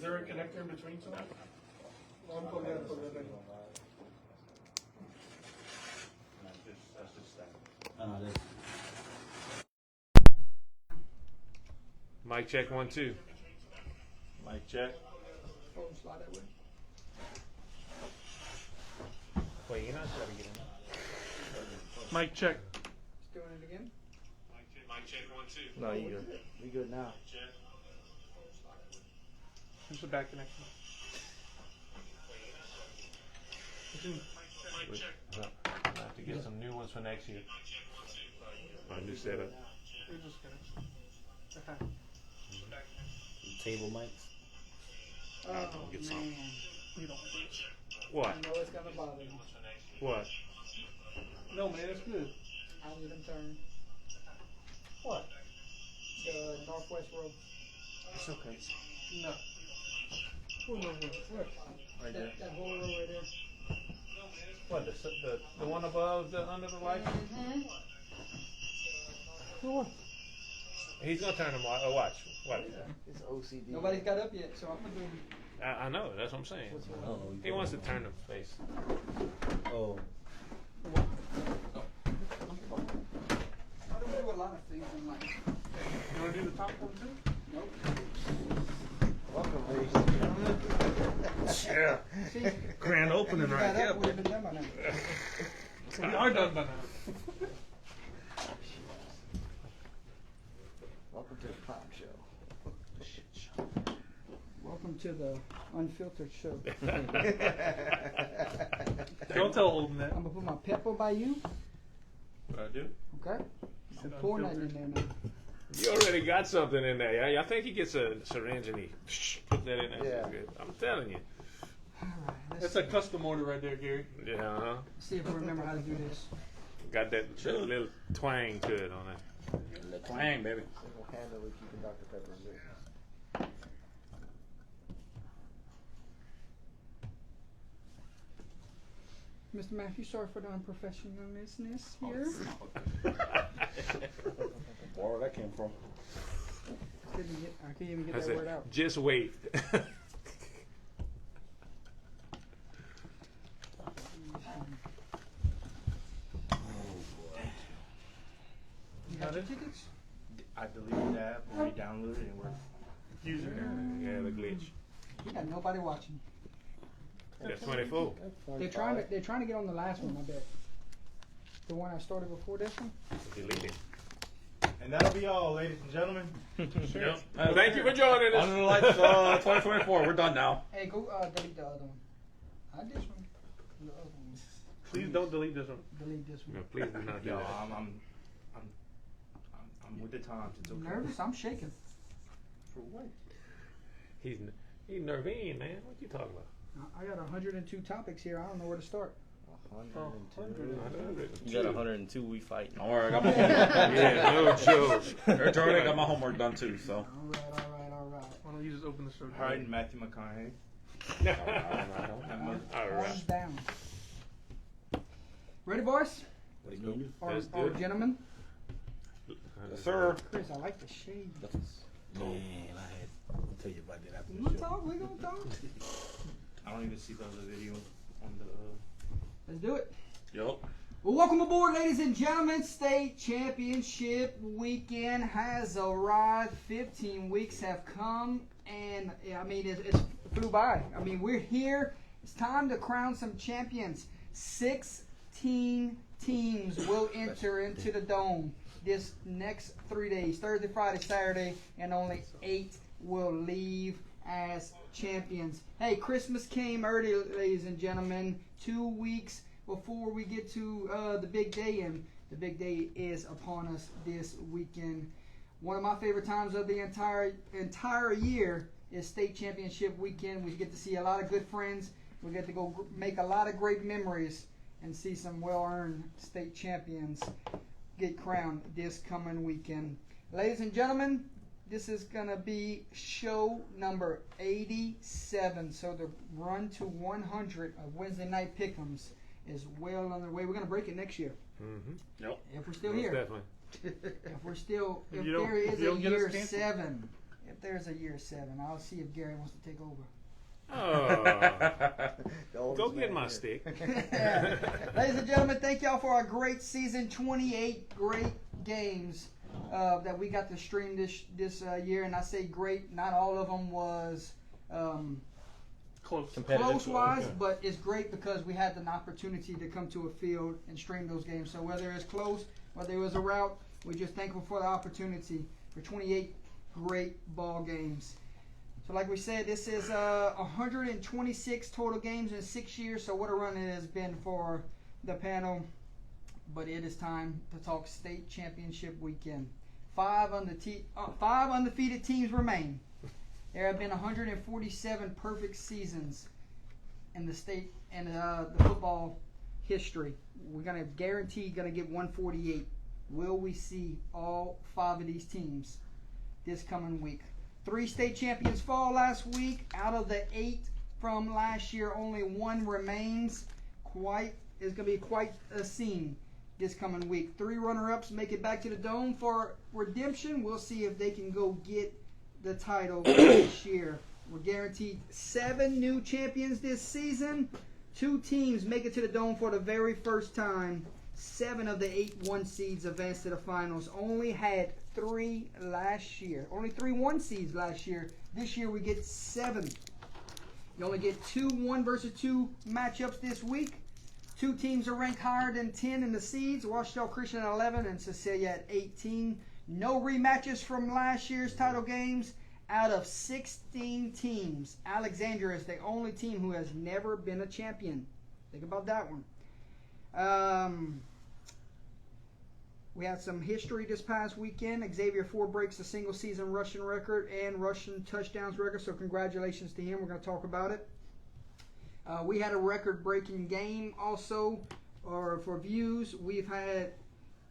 there a connector in between to that? That's just that. Mic check 1 2. Mic check. Slide that way. Wait, you're not trying to get in. Mic check. Just doing it again. Mic check 1 2. No, you good. We good now. Where's the back connection? Mic check. I have to get some new ones for next year. My new setup. We're just gonna. Table mics. Oh, get man. some. You don't. What? I know it's gonna bother you. What? No, man, it's good. I need them turned. What? The Northwest Road. It's okay. No. Right there. That whole road right there. What? The one above the under the light? He's gonna turn them on. Oh, watch. Watch. It's OCD. Nobody's got up yet, so I'm gonna do it. I know. That's what I'm saying. Oh, He wants to turn the face. Oh. I don't do a lot of things in life. You want to do the top one too? Nope. Welcome, ladies and gentlemen. Yeah. See, Grand opening if you right got here. up, we'd have been done by now. We are done by now. Welcome to the Pop Show. The shit show. Welcome to the Unfiltered Show. Don't tell Holden that. I'm gonna put my pepper by you. What I do? Okay. I'm pouring that in there now. You already got something in there. Yeah, I think he gets a syringe and he put that in there. Yeah. Good. I'm telling you. All right. That's a custom order right there, Gary. Yeah. Uh-huh. See if we remember how to do this. Got that little twang to it on it. The twang, baby. Single-handedly keeping Dr. Pepper in business. Mr. Matthew, sorry for the unprofessionalness here. Where that came from? I can't even get I that said, word out. just wait. You got your tickets? I deleted the app and re-downloaded it and we're User. Yeah, the glitch. You got nobody watching. That's 24. They're trying to get on the last one, I bet. The one I started before this one? Delete it. And that'll be all, ladies and gentlemen. Yep. Thank you for joining us. Under the lights, 2024. We're done now. Hey, go delete the other one. Not this one. The other one. Please don't delete this one. Delete this No, one. please do not do No, that. I'm with the times. It's okay. Nervous? I'm shaking. For what? He's nervine, man. What you talking about? I got 102 topics here. I don't know where to start. 102. You got 102. We fight. Don't worry, I got my Yeah, no joke. It's already got my homework done too. So. All right. Why don't you just open the show? All right, Matthew McConaughey. All Arms right. down. Ready, boys? Or That's good. gentlemen? Yes, sir. Chris, I like the shade. Man, I'll tell you about that after We gonna talk. We gonna talk. I don't even see the other video on the. Let's do it. Yup. Well, welcome aboard, ladies and gentlemen. State Championship weekend has arrived. 15 weeks have come, and I mean, it flew by. I mean, we're here. It's time to crown some champions. 16 teams will enter into the dome this next 3 days, Thursday, Friday, Saturday, and only 8 will leave as champions. Hey, Christmas came early, ladies and gentlemen. 2 weeks before we get to the big day, and the big day is upon us this weekend. One of my favorite times of the entire year is state championship weekend. We get to see a lot of good friends. We get to go make a lot of great memories and see some well-earned state champions get crowned this coming weekend. Ladies and gentlemen, this is going to be show number 87. So the run to 100 of Wednesday Night Pick'ems is well on their way. We're going to break it next year. Mm-hmm. Yep. If we're still Most here. definitely. If we're still, if you don't- there if is you a don't get us year canceled. 7, if there's a year 7, I'll see if Gary wants to take over. Oh, The oldest go get man my here. stick. Ladies and gentlemen, thank y'all for our great season. 28 great games that we got to stream this year. And I say great, not all of them was Close. close-wise, but it's great because we had an opportunity to come to a field and stream those games. So whether it's close, whether it was a route, we're just thankful for the opportunity for 28 great ball games. So like we said, this is 126 total games in 6 years. So what a run it has been for the panel. But it is time to talk state championship weekend. 5 undefeated teams remain. There have been 147 perfect seasons in the state and the football history. We're gonna guarantee gonna get 148. Will we see all 5 of these teams this coming week? 3 state champions fall last week. Out of the 8 from last year, only 1 remains. It's gonna be quite a scene this coming week. 3 runner-ups make it back to the Dome for redemption. We'll see if they can go get the title this year. We're guaranteed 7 new champions this season. 2 teams make it to the Dome for the very first time. 7 of the 8 1 seeds advanced to the finals. Only had 3 last year. Only 3 1 seeds last year. This year we get 7. You only get 2 1 versus 2 matchups this week. 2 teams are ranked higher than 10 in the seeds. Washita Christian at 11 and Cecilia at 18. No rematches from last year's title games. Out of 16 teams, Alexandria is the only team who has never been a champion. Think about that one. We had some history this past weekend. Xavier Ford breaks the single season rushing record and rushing touchdowns record, so congratulations to him. We're going to talk about it. We had a record-breaking game also, or for views.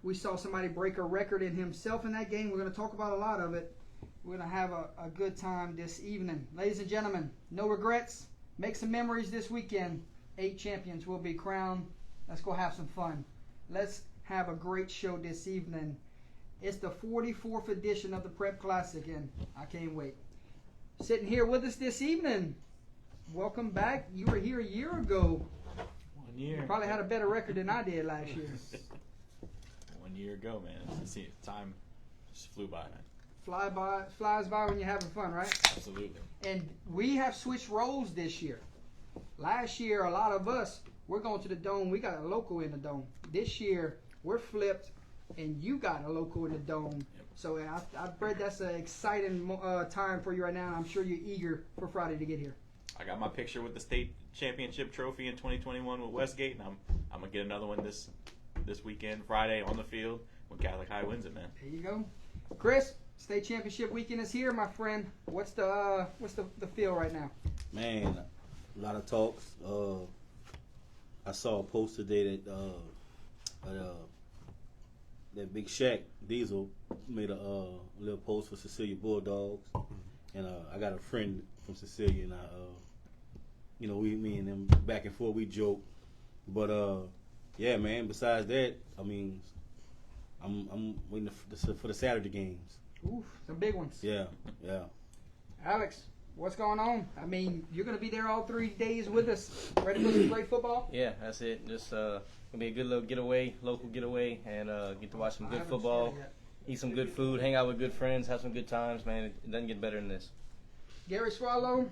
We saw somebody break a record in himself in that game. We're going to talk about a lot of it. We're going to have a good time this evening. Ladies and gentlemen, no regrets. Make some memories this weekend. 8 champions will be crowned. Let's go have some fun. Let's have a great show this evening. It's the 44th edition of the Prep Classic, and I can't wait. Sitting here with us this evening, welcome back. You were here a year ago. 1 year. You probably had a better record than I did last year. 1 year ago, man. See, time just flew by, man. Flies by when you're having fun, right? Absolutely. And we have switched roles this year. Last year, a lot of us, we're going to the Dome. We got a local in the Dome. This year, we're flipped, and you got a local in the Dome. Yep. So I bet that's an exciting time for you right now. I'm sure you're eager for Friday to get here. I got my picture with the state championship trophy in 2021 with Westgate, and I'm gonna get another one this weekend, Friday, on the field when Catholic High wins it, man. There you go. Chris, state championship weekend is here, my friend. What's the feel right now? Man, a lot of talks. I saw a post today that Big Shaq Diesel made a little post for Cecilia Bulldogs, and I got a friend from Cecilia, and me and them back and forth, we joke, but yeah, man. Besides that, I mean, I'm waiting for the Saturday games. Ooh, some big ones. Yeah. Alex, what's going on? I mean, you're going to be there all 3 days with us. Ready for some great football? Yeah, that's it. Just gonna be a good little getaway, local getaway, and get to watch some I good haven't football, started yet. eat some good food, hang out with good friends, have some good times, man. It doesn't get better than this. Gary Swallow,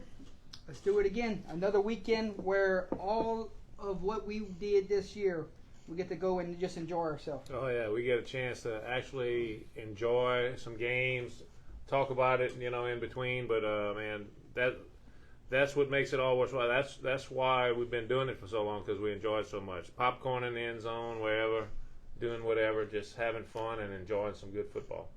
let's do it again. Another weekend where all of what we did this year, we get to go and just enjoy ourselves. Oh yeah, we get a chance to actually enjoy some games, talk about it, in between. But man, that's what makes it all worthwhile. That's why we've been doing it for so long, because we enjoy it so much. Popcorn in the end zone, wherever, doing whatever, just having fun and enjoying some good football.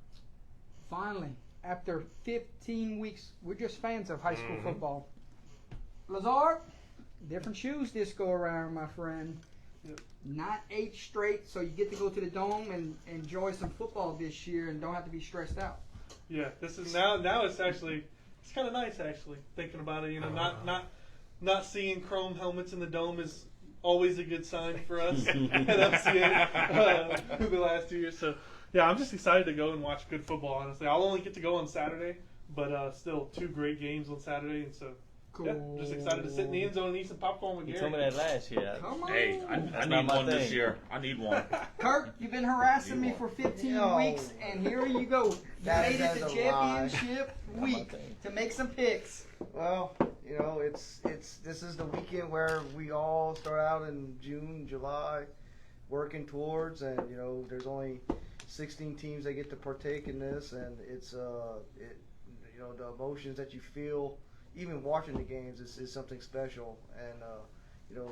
Finally, after 15 weeks, we're just fans of high school football. Lazard, different shoes this go around, my friend. Not 8 straight, so you get to go to the Dome and enjoy some football this year and don't have to be stressed out. Yeah, this is now it's kind of nice actually thinking about it. Not seeing chrome helmets in the Dome is always a good sign for us at FCA the last 2 years. So yeah, I'm just excited to go and watch good football. Honestly, I'll only get to go on Saturday, But still, 2 great games on Saturday, and so Cool. yeah, just excited to sit in the end zone and eat some popcorn with You Gary. told me that last year. Come on. Hey, I That's need not my one this thing. year. I need one. Kirk, you've been harassing me for 15 Yo. weeks, and here you go. You That- made it that's to a championship my week thing. to make some picks. Well, you know, it's this is the weekend where we all start out in June, July, working towards, and you know, there's only 16 teams that get to partake in this, and it's you know, the emotions that you feel even watching the games is something special, and you know,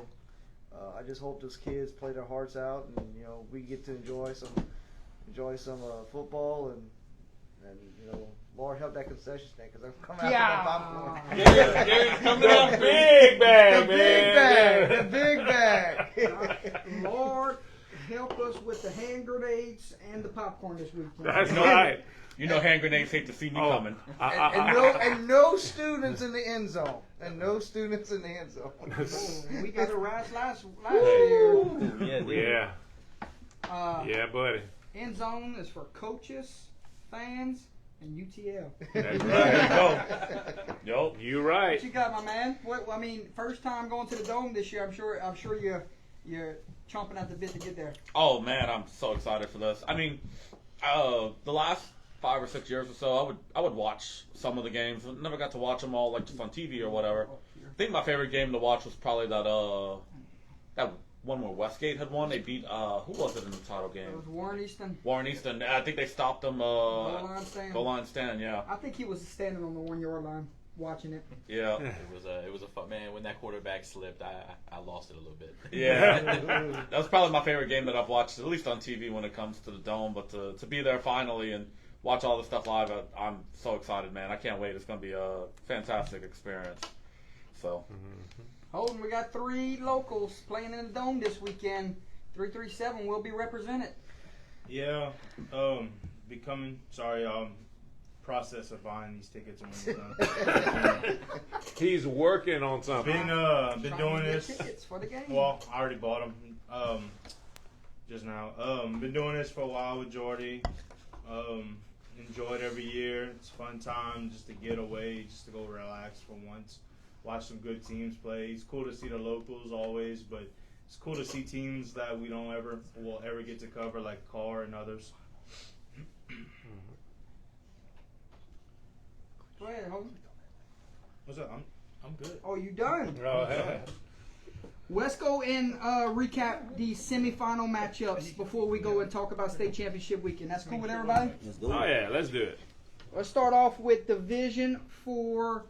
I just hope those kids play their hearts out, and you know, we get to enjoy some football, and you know, Lord help that concession stand because I'm coming out Yeah. with my popcorn. Gary's coming out The big. big bag, The big man. bag. The big bag. Lord, help us with the hand grenades and the popcorn this weekend. That's right. You know, hand grenades hate to see me Oh, coming. And no students in the end zone. And no students in the end zone. Oh, we got a rise last year. Yeah, dude. Yeah, Uh, yeah, buddy. End zone is for coaches, fans, and UTL. That's right. Yo, You right. What you got, my man? What I mean, first time going to the dome this year. I'm sure you're chomping at the bit to get there. oh man, I'm so excited for this. I mean, the last 5 or 6 years or so, I would watch some of the games. I never got to watch them all, like just on TV or whatever. I think my favorite game to watch was probably that one where Westgate had won. They beat who was it in the title It game? was Warren Easton. Warren Easton. I think they stopped them. Goal line stand. Goal line stand. Yeah, I think he was standing on the 1 yard line watching it. yeah, It was a fun man. When that quarterback slipped, I lost it a little bit. yeah. That was probably my favorite game that I've watched, at least on TV when it comes to the dome. But to be there finally and watch all this stuff live, I'm so excited, man. I can't wait. It's going to be a fantastic experience. So. Holden, we got 3 locals playing in the dome this weekend. 337 will be represented. Yeah, process of buying these tickets and He's working on something. been Trying doing to get this. tickets for the game. Well, I already bought them just now. Been doing this for a while with Jordy. Enjoy it every year. It's a fun time just to get away, just to go relax for once. Watch some good teams play. It's cool to see the locals always, but it's cool to see teams that we will ever get to cover, like Carr and others. Go ahead, Holden. What's up? I'm good. Oh, you done? Oh, yeah. Let's go and recap the semifinal matchups before we go and talk about state championship weekend. That's cool with everybody? Let's go. Oh yeah, let's do it. Let's start off with Division 4.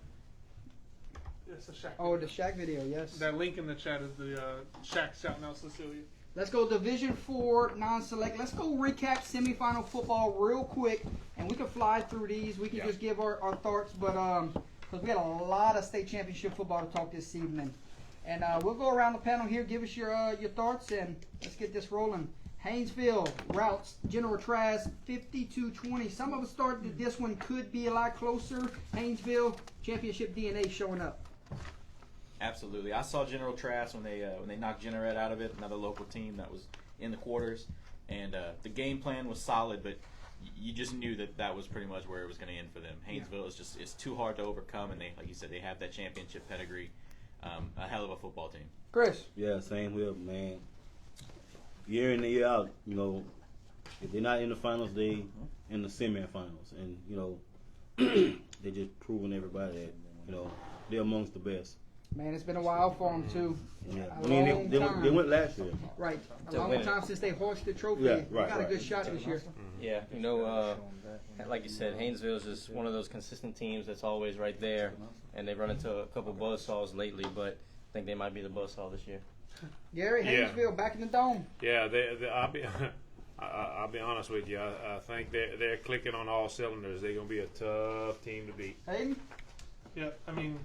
It's a Shaq. Oh, the Shaq video, yes. That link in the chat is the Shaq shouting out Cecilia. Let's go Division 4 non-select. Let's go recap semifinal football real quick, and we can fly through these. We can just give our thoughts, but because we had a lot of state championship football to talk this evening. And we'll go around the panel here, give us your thoughts, and let's get this rolling. Haynesville routes General Trask 52-20. Some of us thought that this one could be a lot closer. Haynesville championship DNA showing up. Absolutely. I saw General Trask when they knocked Generette out of it, another local team that was in the quarters. And the game plan was solid, but you just knew that was pretty much where it was going to end for them. Haynesville it's too hard to overcome, and they, like you said, they have that championship pedigree. A hell of a football team. Chris. Yeah, same here, man. Year in and year out, you know, if they're not in the finals, they in the semifinals, and you know, they just proving everybody that you know they're amongst the best. Man, it's been a while for them too. Yeah, A I mean long they time. went last year. Right. A To long win it. time since they hoisted the trophy. Yeah, We right, got a right. good shot this year. Yeah, you know, like you said, Haynesville is just one of those consistent teams that's always right there, and they've run into a couple buzzsaws lately, but I think they might be the buzzsaw this year. Gary, Yeah. Haynesville back in the dome. Yeah, I'll be honest with you. I think they're clicking on all cylinders. They're gonna be a tough team to beat. Hayden? Yeah, I mean,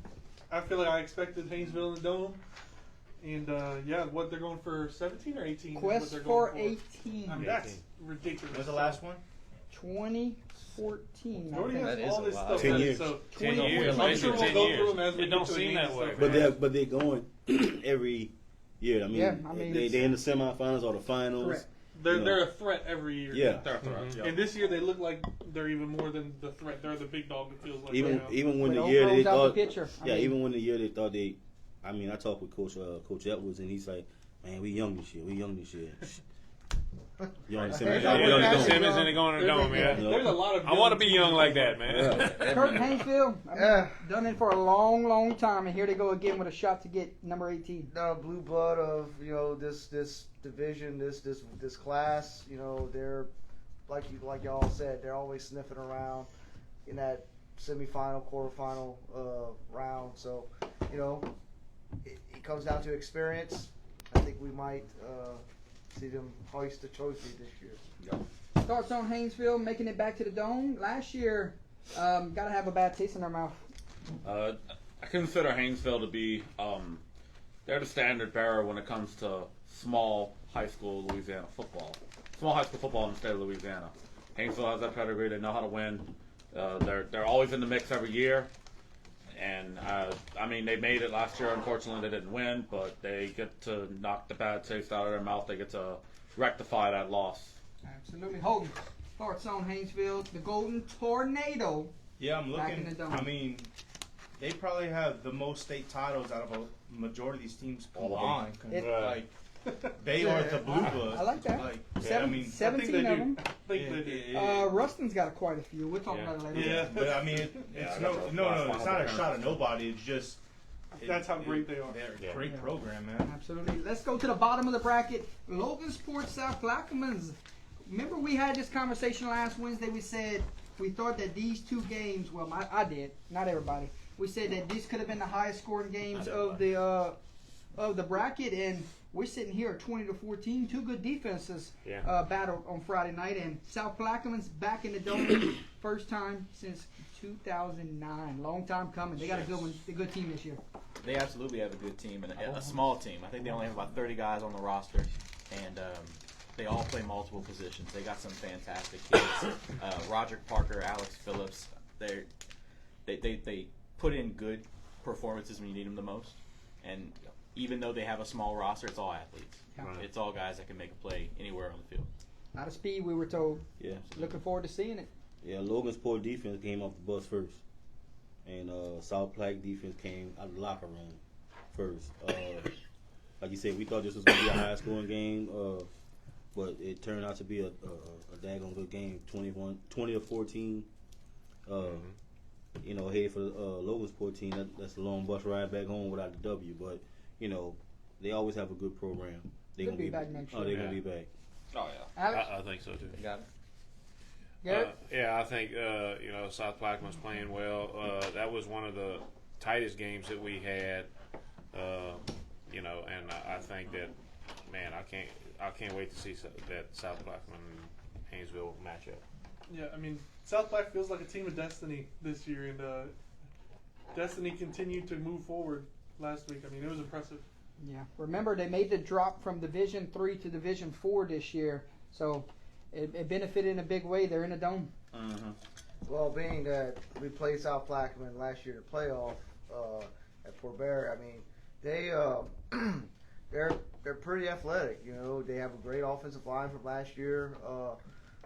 I feel like I expected Haynesville in the dome. And, yeah, what they're going for 17 or 18? is what Quest they're for going 18. I mean, that's ridiculous. What's the last one? 2014. I Jordy think. has That is all a this lot. stuff. 10 ready, years. So 10 20 years. I'm sure we'll 10 go years. through them as we It get don't to the seem names that and way. stuff. But they're going every year. I mean, Yeah, I mean, they're in the semifinals or the finals. Correct. they're a threat every year. Yeah. They're a threat. Yeah. And this year they look like they're even more than the threat. They're the big dog. It feels like right now. Even when With the year they Oakland's out thought, the picture. I yeah, mean, even when the year they thought they, I mean, I talked with Coach Edwards, and he's like, man, we young this year. Young Simmons. Yeah, Yeah, yeah. Simmons ain't going to the dome, There's yeah. a lot of. I want to be young like that, man. Kurt Hainsville, I mean, Yeah. done it for a long, long time, and here they go again with a shot to get number 18. The blue blood of this division, this class. They're like y'all said, they're always sniffing around in that semifinal, quarterfinal round. So it comes down to experience. I think we might see them hoist the trophy this year. Thoughts on Hainesville making it back to the Dome? Last year, got to have a bad taste in their mouth. I consider Haynesville to be they're the standard bearer when it comes to small high school Louisiana football. Small high school football in the state of Louisiana. Haynesville has that pedigree. They know how to win. They're always in the mix every year. And I mean, they made it last year. Unfortunately, they didn't win, but they get to knock the bad taste out of their mouth. They get to rectify that loss. Absolutely. Holden, thoughts on Hainesville, the Golden Tornado. Yeah, I'm Back in looking. the dome. I mean, they probably have the most state titles out of a majority of these teams All of combined. It- Like they are the blue bloods. I like that. Like, Seven- I mean, 17 they of do. them. I think they do. Rustin's got quite a few. We'll talk Yeah. about it later. Yeah. But I mean, it's Yeah, I no, got the no, last no. It's final not a appearance. shot at nobody. It's just That's how great they are. They're a Yeah. great program, man. Absolutely. Let's go to the bottom of the bracket. Logan Sports South Plaquemines. Remember we had this conversation last Wednesday. We said we thought that these two games, well, I did, not everybody. We said that these could have been the highest scoring games of the bracket, and we're sitting here at 20-14. Two good defenses Yeah. battled on Friday night, and South Plaquemines back in the Dome, first time since 2009. Long time coming. They got a good one, a good team this year. They absolutely have a good team and a small team. I think they only have about 30 guys on the roster, and they all play multiple positions. They got some fantastic kids. Roderick Parker, Alex Phillips. They put in good performances when you need them the most. And even though they have a small roster, it's all athletes. Yeah. Right. It's all guys that can make a play anywhere on the field. A lot of speed, we were told. Yeah. Looking forward to seeing it. Yeah, Logansport defense came off the bus first, and South Plaque defense came out of the locker room first. Like you said, we thought this was going to be a high scoring game, but it turned out to be a daggone good game. 20-14. Head for the Logansport team. That's a long bus ride back home without the W, but they always have a good program. They're They'll gonna be back next Oh, year. they're gonna Yeah. be back. Oh yeah. Alex, I think so too. They got it. Garrett? Yeah, I think South Plaquemines playing well. That was one of the tightest games that we had. And I think that, man, I can't wait to see that South Plaquemines and Haynesville matchup. Yeah, I mean, South Black feels like a team of destiny this year, and Destiny continued to move forward last week. I mean, it was impressive. Yeah. Remember, they made the drop from Division 3 to Division 4 this year, so it benefited in a big way. They're in the Dome. Mm-hmm. Well, being that we played South Plaquemine last year to playoff at Fort Bear, I mean, they're pretty athletic. They have a great offensive line from last year.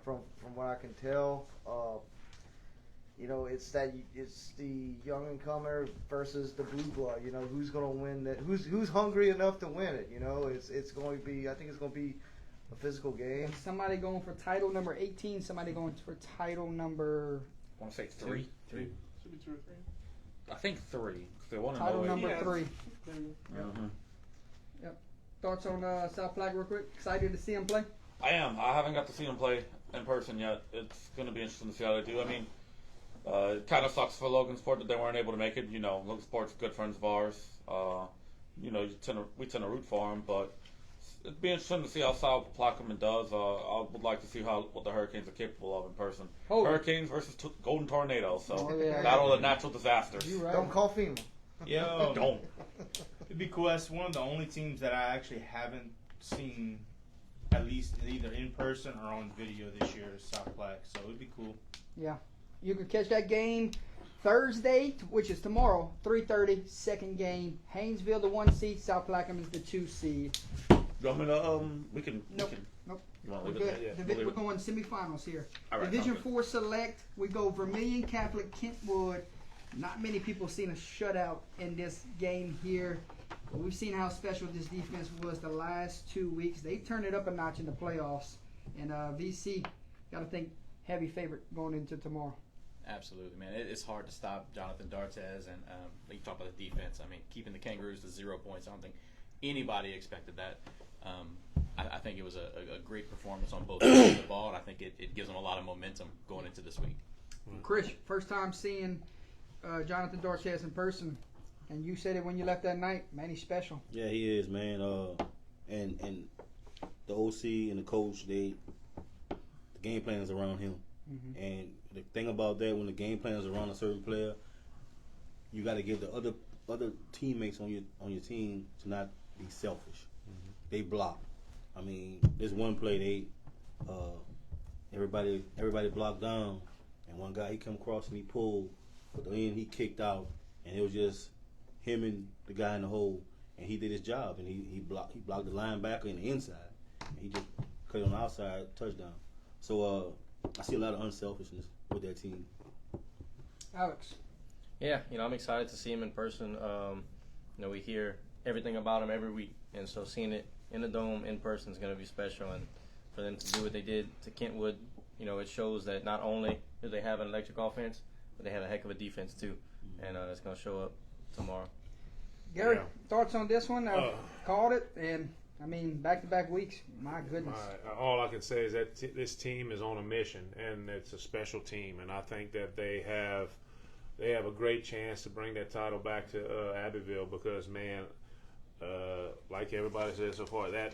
From what I can tell, it's the young incomer versus the blue blood. Who's going to win that? Who's hungry enough to win it? It's going to be. I think it's going to be a physical game. Somebody going for title number 18, somebody going for title number I want to say three. Should be 2 or 3. I think three. They want to title know number Yeah. 3. There you go. Mm-hmm. Thoughts on South Plaque real quick? Excited to see them play? I am. I haven't got to see them play in person yet. It's going to be interesting to see how they do. I mean, it kind of sucks for Logansport that they weren't able to make it. Logansport's good friends of ours. We tend to root for them, but it'd be interesting to see how South Plaquemine does. I would like to see what the Hurricanes are capable of in person. Oh. Hurricanes versus Golden Tornado. So Oh, yeah. battle of natural disasters. You right. Don't call FEMA. Yeah, Don't. it'd be cool. That's one of the only teams that I actually haven't seen, at least either in person or on video this year, is South Plaque. So it'd be cool. Yeah. You can catch that game Thursday, which is tomorrow, 3:30, second game. Haynesville, the 1 seed. South Plaquemine is the 2 seed. You want me to, we can. Nope. We can. Nope. You want We're to leave good. it? Yeah, We're we'll leave it. going semifinals here. All right, Division sounds good. 4 select. We go Vermilion Catholic Kentwood. Not many people seen a shutout in this game here. But we've seen how special this defense was the last 2 weeks. They turned it up a notch in the playoffs. And VC, got to think heavy favorite going into tomorrow. Absolutely, man. It's hard to stop Jonathan D'Artez, and you talk about the defense. I mean, keeping the Kangaroos to 0 points. I don't think anybody expected that. I think it was a great performance on both sides of the ball, and I think it gives them a lot of momentum going into this week. Chris, first time seeing Jonathan D'Artez in person, and you said it when you left that night. Man, he's special. Yeah, he is, man. And the OC and the coach, the game plan is around him. Mm-hmm. And the thing about that, when the game plan is around a certain player, you got to give the other teammates on your team to not be selfish. Mm-hmm. They block. I mean, this one play, everybody blocked down, and one guy he come across and he pulled, but then he kicked out, and it was just him and the guy in the hole, and he did his job, and he blocked the linebacker in the inside, and he just cut it on the outside touchdown. So I see a lot of unselfishness with that team. Alex. Yeah, I'm excited to see him in person. We hear everything about him every week, and so seeing it in the dome in person is going to be special. And for them to do what they did to Kentwood, it shows that not only do they have an electric offense, but they have a heck of a defense too, and it's going to show up tomorrow. Gary, Yeah. thoughts on this one? I called it, and I mean, back-to-back weeks. My goodness. All I can say is that this team is on a mission, and it's a special team, and I think that they have a great chance to bring that title back to Abbeville because, man, like everybody said so far, that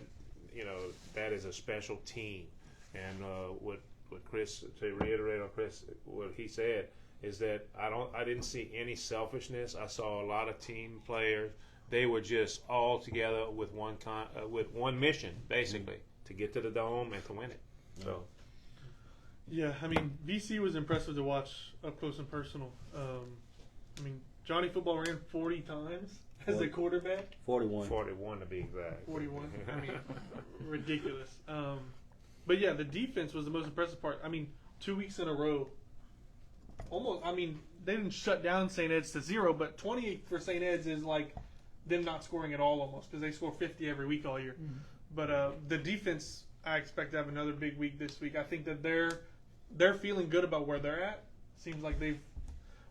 is a special team, and what Chris, to reiterate on Chris, what he said is that I didn't see any selfishness. I saw a lot of team players. They were just all together with one mission, basically, to get to the dome and to win it. So, Yeah, I mean, VC was impressive to watch up close and personal. I mean, Johnny Football ran 40 times as a quarterback. 41. 41 to be exact. 41. I mean, ridiculous. But yeah, the defense was the most impressive part. I mean, 2 weeks in a row. Almost. I mean, they didn't shut down St. Ed's to 0, but 28 for St. Ed's is like them not scoring at all almost because they score 50 every week all year. Mm-hmm. But the defense, I expect to have another big week this week. I think that they're feeling good about where they're at. Seems like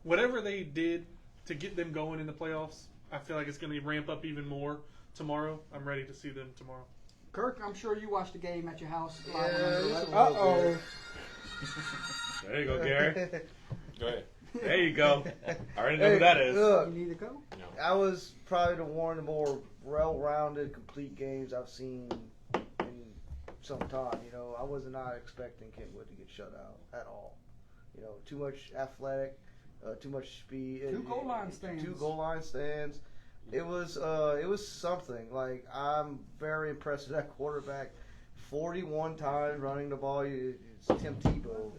whatever they did to get them going in the playoffs, I feel like it's going to ramp up even more tomorrow. I'm ready to see them tomorrow. Kirk, I'm sure you watched the game at your house. Yeah, just a little Uh-oh. There you go, Gary. Go ahead. There you go. I already know who that is. Look, You need to go? I was probably one of the more well-rounded, complete games I've seen in some time. I was not expecting Kentwood to get shut out at all. Too much athletic, too much speed. 2 goal line stands. 2 goal line stands. It was something. Like, I'm very impressed with that quarterback. 41 times running the ball. It's Tim Tebow,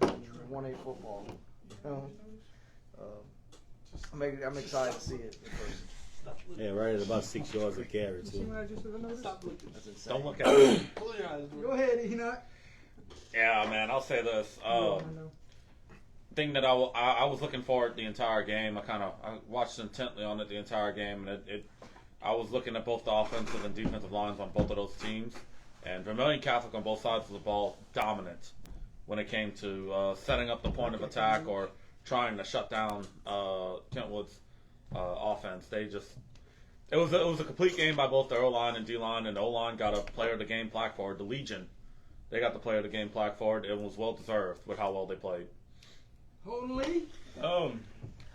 1A football. I'm excited to see it in person. Yeah, right at about 6 yards of carry You see too. what I just noticed? That's insane. Don't look at it. Close your eyes. Go ahead, Enoch. Yeah, man. I'll say this. I know. Thing that I was looking for the entire game. I watched intently on it the entire game, and I was looking at both the offensive and defensive lines on both of those teams, and Vermilion Catholic on both sides of the ball dominant when it came to setting up the point of attack or trying to shut down Kentwood's offense. It was a complete game by both the O-line and D-line, and the O-line got a player of the game plaque for it. The Legion, they got the player of the game plaque for it. It was well deserved with how well they played. Holy.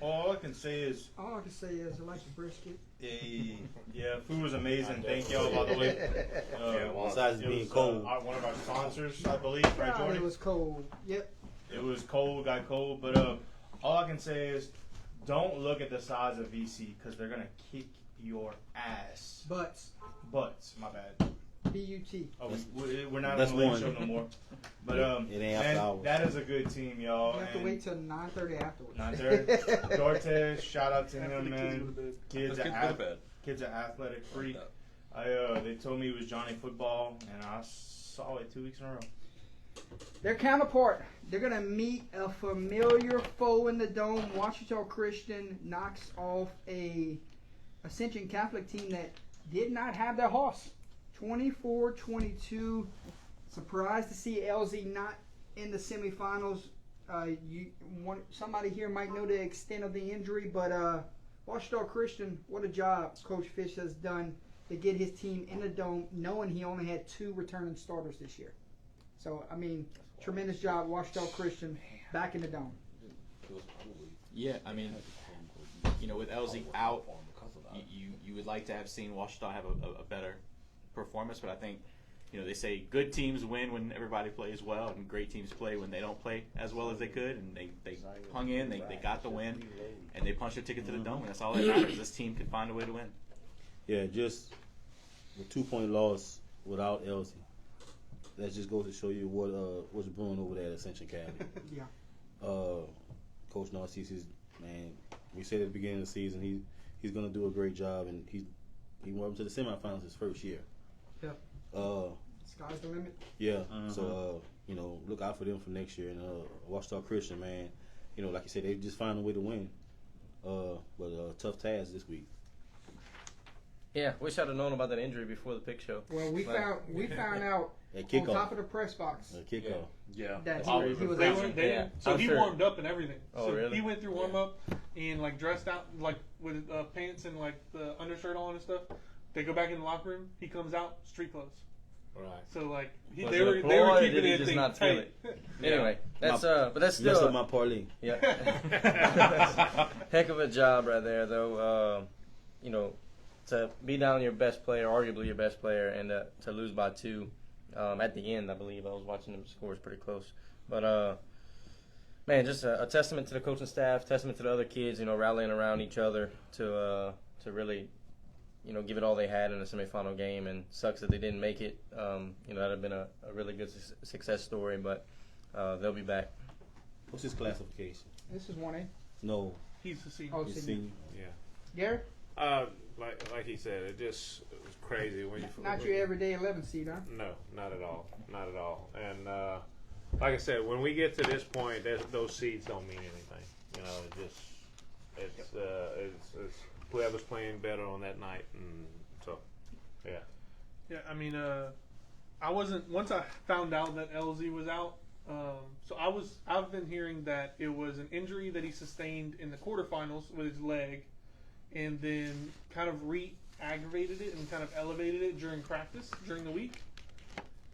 All I can say is, All I can say is I like the brisket. yeah, food was amazing. Thank y'all, by the way. Besides it being was, cold. one of our sponsors, I believe, right, God, Jordan? it was cold. Yep. It was cold, got cold, but all I can say is, don't look at the size of VC because they're gonna kick your ass. Butts. My bad. B-U-T. Oh, we're not on That's the late one. show no more. But It ain't after man, hours. that is a good team, y'all. You have to and wait till 9:30 afterwards. not there. Dortez, shout out to After him, the kids go to man. bed. Let's get to bed. Kid's an athletic freak. They told me it was Johnny Football, and I saw it 2 weeks in a row. Their counterpart, they're going to meet a familiar foe in the Dome. Ouachita Christian knocks off a Ascension Catholic team that did not have their horse. 24-22. Surprised to see LZ not in the semifinals. Somebody here might know the extent of the injury, but Ouachita Christian, what a job Coach Fish has done to get his team in the Dome, knowing he only had 2 returning starters this year. So, I mean, tremendous job, Ouachita Christian, back in the Dome. Yeah, I mean, with LZ out, you would like to have seen Ouachita have a better performance, but I think, they say good teams win when everybody plays well, and great teams play when they don't play as well as they could, and they hung in, they got the win, and they punched their ticket to the Dome, and that's all that matters. This team could find a way to win. Yeah, just a 2-point loss without LZ. That just goes to show you what's brewing over there at Ascension Catholic. Yeah. Coach Narcissus, man, we said at the beginning of the season he's going to do a great job, and he went up to the semifinals his first year. Yeah. Sky's the limit. Yeah. So look out for them for next year. And Ouachita Christian, man, like you said, they just find a way to win. But tough task this week. Yeah, wish I'd have known about that injury before the pick show. Well, we found out At on kickoff. top of the press box Kickoff. Yeah. that he was They out. went, they Yeah, didn't, so I'm he sure. warmed up and everything. Oh, so really? he went through warm up and dressed out with pants and the undershirt on and stuff. They go back in the locker room. He comes out street clothes. Right. So Was they it were a ploy, or keeping did he it just thing not feel tight. Anyway, that's but that's Messed still up my parlay. yeah. Heck of a job right there, though. To be down your best player, arguably your best player, and to lose by 2 at the end, I believe. I was watching them scores pretty close. But, man, just a testament to the coaching staff, testament to the other kids, rallying around each other to really, give it all they had in the semifinal game. And sucks that they didn't make it. That would have been a really good success story, but they'll be back. What's his classification? This is 1A. No, He's the senior. Oh, he's senior. senior. Yeah. Garrett, Like he said, it was crazy when you. not your everyday 11 seed, huh? No, not at all. Not at all. And like I said, when we get to this point, those seeds don't mean anything. It's whoever's playing better on that night, and so yeah. Yeah, I mean, I wasn't once I found out that LZ was out. So I've been hearing that it was an injury that he sustained in the quarterfinals with his leg, and then kind of re-aggravated it and kind of elevated it during practice during the week,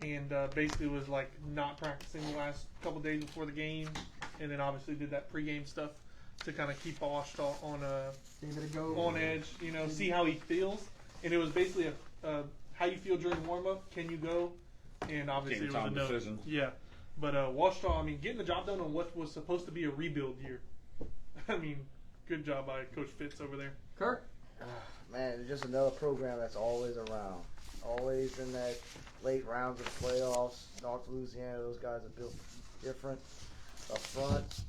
and basically was not practicing the last couple days before the game, and then obviously did that pregame stuff to kind of keep Ouachita Give it a go. on edge, see how he feels, and it was basically a how you feel during warm up, can you go, and obviously it was a Game-time no. decision. Yeah, but Ouachita, I mean, getting the job done on what was supposed to be a rebuild year. I mean, good job by Coach Fitz over there. Kirk? Man, it's just another program that's always around. Always in that late rounds of the playoffs. North Louisiana, those guys are built different up front.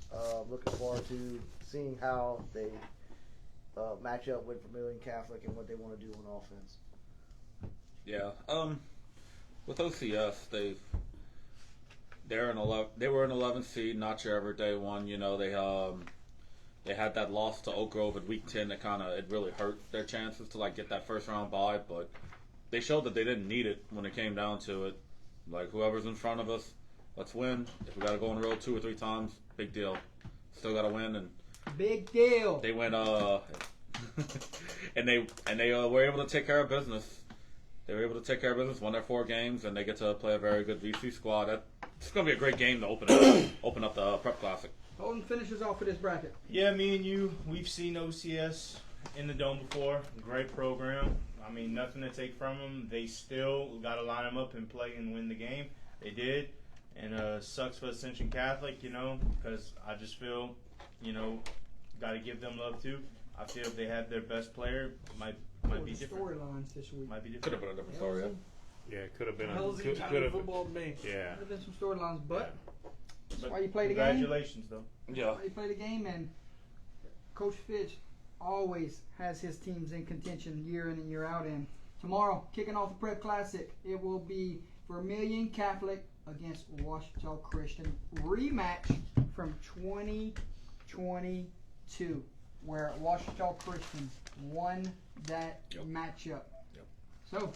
Looking forward to seeing how they match up with Vermilion Catholic and what they want to do on offense. Yeah. With OCS, they were an 11th seed, not your everyday one. They had that loss to Oak Grove at week 10 that it really hurt their chances to get that first round bye, but they showed that they didn't need it when it came down to it. Whoever's in front of us, let's win. If we got to go on the road 2 or 3 times, big deal. Still got to win, and Big deal. they went and they were able to take care of business. They were able to take care of business, won their 4 games, and they get to play a very good VC squad. It's going to be a great game to open up the Prep Classic. Holden finishes off with this bracket. Yeah, me and you, we've seen OCS in the Dome before. Great program. I mean, nothing to take from them. They still got to line them up and play and win the game. They did. And sucks for Ascension Catholic, because I just feel, got to give them love too. I feel if they had their best player, might be different. Storylines this week. Might be Could have different. been a different story. Yeah. Yeah, it could have been. LZ Could County have. football to me. Yeah. Could have been some storylines, but that's But why you play the game. Congratulations, though. Yeah. That's why you play the game, and Coach Fitch always has his teams in contention year in and year out, and Tomorrow, kicking off the Prep Classic, it will be Vermilion Catholic against Ouachita Christian. Rematch from 2022, where Ouachita Christian won that matchup. So,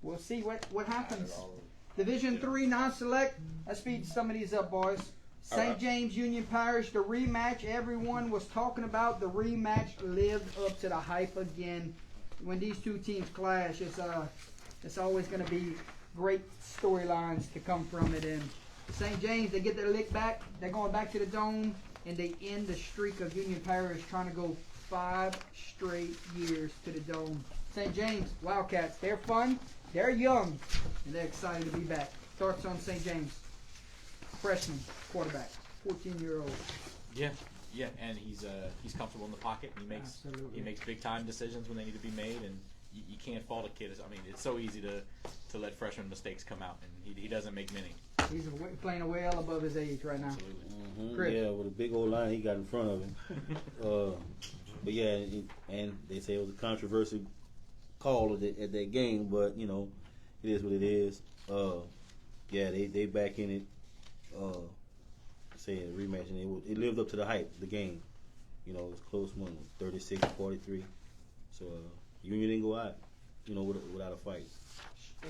we'll see what happens. Division 3 non-select. Let's speed some of these up, boys. St. James Union Parish, the rematch everyone was talking about. The rematch lived up to the hype again. When these two teams clash, it's always going to be great storylines to come from it. And St. James, they get their lick back. They're going back to the Dome, and they end the streak of Union Parish trying to go 5 straight years to the Dome. St. James Wildcats, they're fun, they're young, and they're excited to be back. Thoughts on St. James? Freshman quarterback, 14-year-old. Yeah, and he's comfortable in the pocket. He makes big time decisions when they need to be made, and you can't fault a kid. I mean, it's so easy to let freshman mistakes come out, and he doesn't make many. He's playing well above his age right now. Absolutely. Chris. Yeah, with a big old line he got in front of him. But yeah, and they say it was a controversial call at that game, but you know, it is what it is. Yeah, they back in it. Saying rematch, and it lived up to the hype. The game, you know, it was a close one, 36-43. So Union didn't go out, you know, without a fight.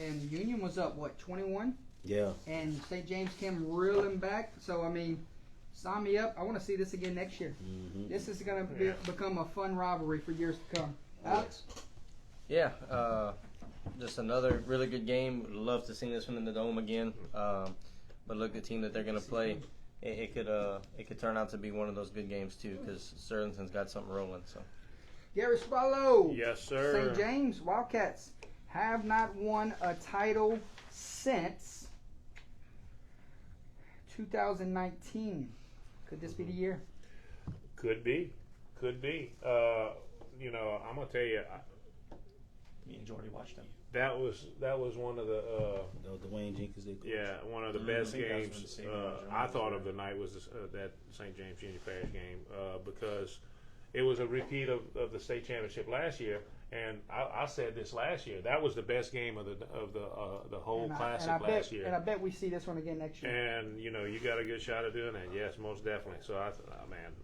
And Union was up, what, 21? Yeah. And St. James came reeling back. So, I mean, sign me up. I want to see this again next year. Mm-hmm. This is going to become a fun rivalry for years to come. Alex? Yeah, just another really good game. Would love to see this one in the Dome again. But look, the team that they're going to play, it could turn out to be one of those good games too, because Sterlington's got something rolling. So. Gary Swallow. Yes, sir. St. James Wildcats have not won a title since 2019. Could this be the year? Could be. You know, I'm gonna tell you, Me and Jordy watched him. that was one of the Dwayne Jenkins. one of the best I think that's when games the same game I thought of the night was that St. James Union Parish game because it was a repeat of the state championship last year, and I said this last year, that was the best game of the whole classic last year. And I bet we see this one again next year. And you know, you got a good shot of doing that. Yes, most definitely. So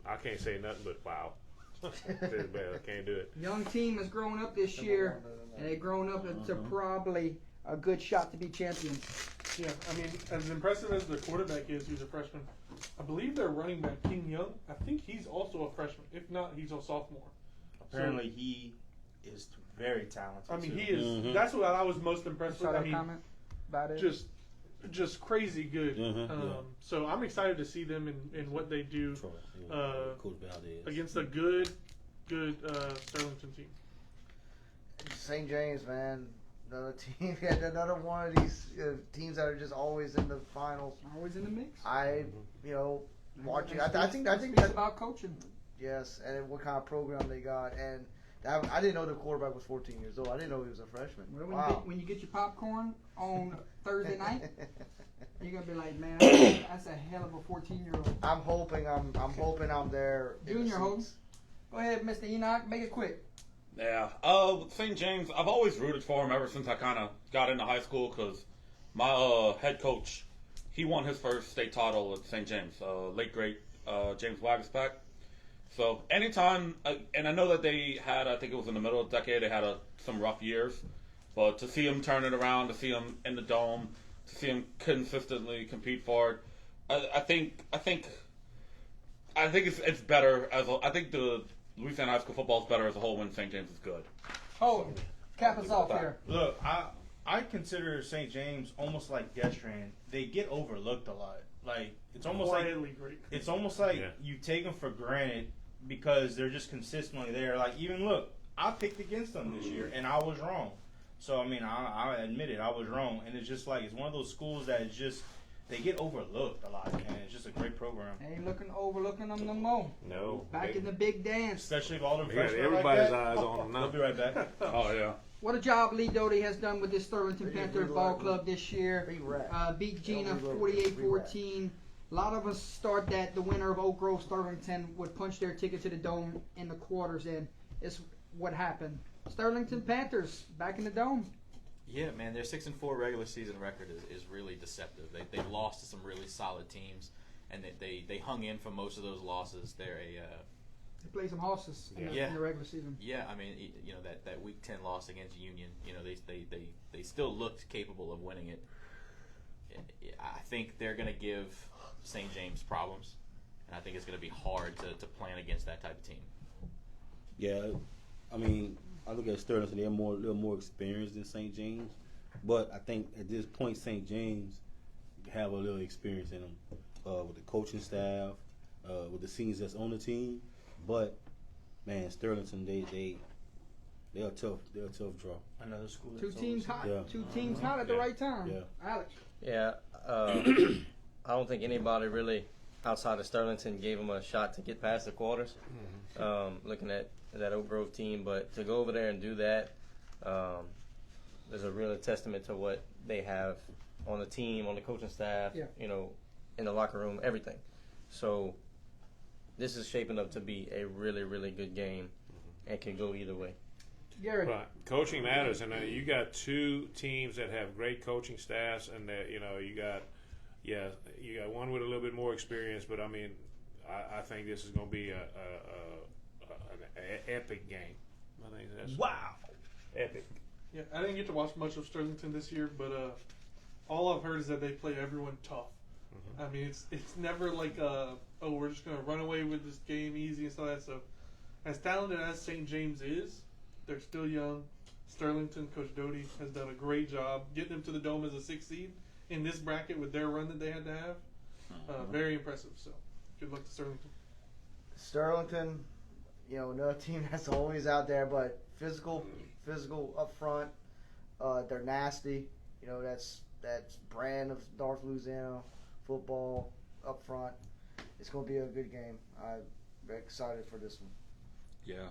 I can't say nothing but wow. I can't do it. Young team has grown up this year, and they've grown up into probably a good shot to be champions. Yeah, I mean, as impressive as their quarterback is, who's a freshman, I believe their running back, King Young, I think he's also a freshman. If not, he's a sophomore. Apparently, he is very talented. I mean, too. he is. Mhm. That's what I was most impressed Saw with. I that mean, comment about it. just crazy good. Yeah. So I'm excited to see them in what they do Troy, Coach Valdez. against a good Sterlington team. St. James, man, another team, another one of these teams that are just always in the finals. Always in the mix. Watching. I think Speaks that about coaching. yes, and what kind of program they got, and I didn't know the quarterback was 14 years old. I didn't know he was a freshman. Well, when you get your popcorn on Thursday night, you're gonna be like, man, that's a hell of a 14-year-old. I'm hoping I'm there. in the Junior Holden. seats. Go ahead, Mr. Enoch, make it quick. Yeah. St. James, I've always rooted for him ever since I kind of got into high school because my head coach, he won his first state title at St. James, late great James Wagaspack. So anytime, and I know that they had, I think it was in the middle of the decade, they had some rough years, but to see him turn it around, to see him in the Dome, to see him consistently compete for it, I think it's better I think the Louisiana high school football is better as a whole when St. James is good. Oh, cap us off here. Look, I consider St. James almost like Destrehan. They get overlooked a lot. Like it's almost Quietly great. it's almost like Yeah. you take them for granted because they're just consistently there. Like even look, I picked against them this year and I was wrong. So I mean, I admit it, I was wrong. And it's just like it's one of those schools that is just they get overlooked a lot, and it's just a great program. Ain't overlooking them no more. No. Back in the big dance. Especially if all them Yeah, freshmen are everybody's like that. eyes on them now. They'll be right back. Oh, yeah. What a job Lee Doty has done with this Sterlington They Panthers do ball like- club this year. Free rap. Beat Gina Free rap. 48-14. A lot of us thought that the winner of Oak Grove Sterlington would punch their ticket to the Dome in the quarters, and it's what happened. Sterlington Panthers back in the dome. Yeah, man, their 6-4 regular season record is really deceptive. They lost to some really solid teams, and they hung in for most of those losses. They're They played some horses in the regular season. yeah, I mean, you know, that Week 10 loss against Union, you know, they still looked capable of winning it. I think they're going to give St. James problems, and I think it's going to be hard to plan against that type of team. Yeah, I mean, I look at Sterling, they're a little more experienced than St. James, but I think at this point St. James have a little experience in them with the coaching staff, with the seniors that's on the team. But man, Sterlington, they're a tough draw. Another school. Two teams hot. Yeah. Two teams hot at the right time. Yeah. Alex. Yeah, I don't think anybody really outside of Sterlington gave them a shot to get past the quarters. Looking at that Oak Grove team, but to go over there and do that, there's a real testament to what they have on the team, on the coaching staff, you know, in the locker room, everything. So this is shaping up to be a really, really good game and can go either way. Gary. Right. Coaching matters, and you got two teams that have great coaching staffs, and that you got one with a little bit more experience. But I mean, I think this is going to be an epic game. I think that's epic. Yeah, I didn't get to watch much of Sterlington this year, but all I've heard is that they play everyone tough. I mean, it's never like we're just gonna run away with this game easy and stuff like that. So, as talented as St. James is, they're still young. Sterlington, Coach Doty has done a great job getting them to the Dome as a 6th seed in this bracket with their run that they had to have. Very impressive. So, good luck to Sterlington. Sterlington, another team that's always out there, but physical up front. They're nasty. That's brand of North Louisiana football up front. It's going to be a good game. I'm very excited for this one. Yeah,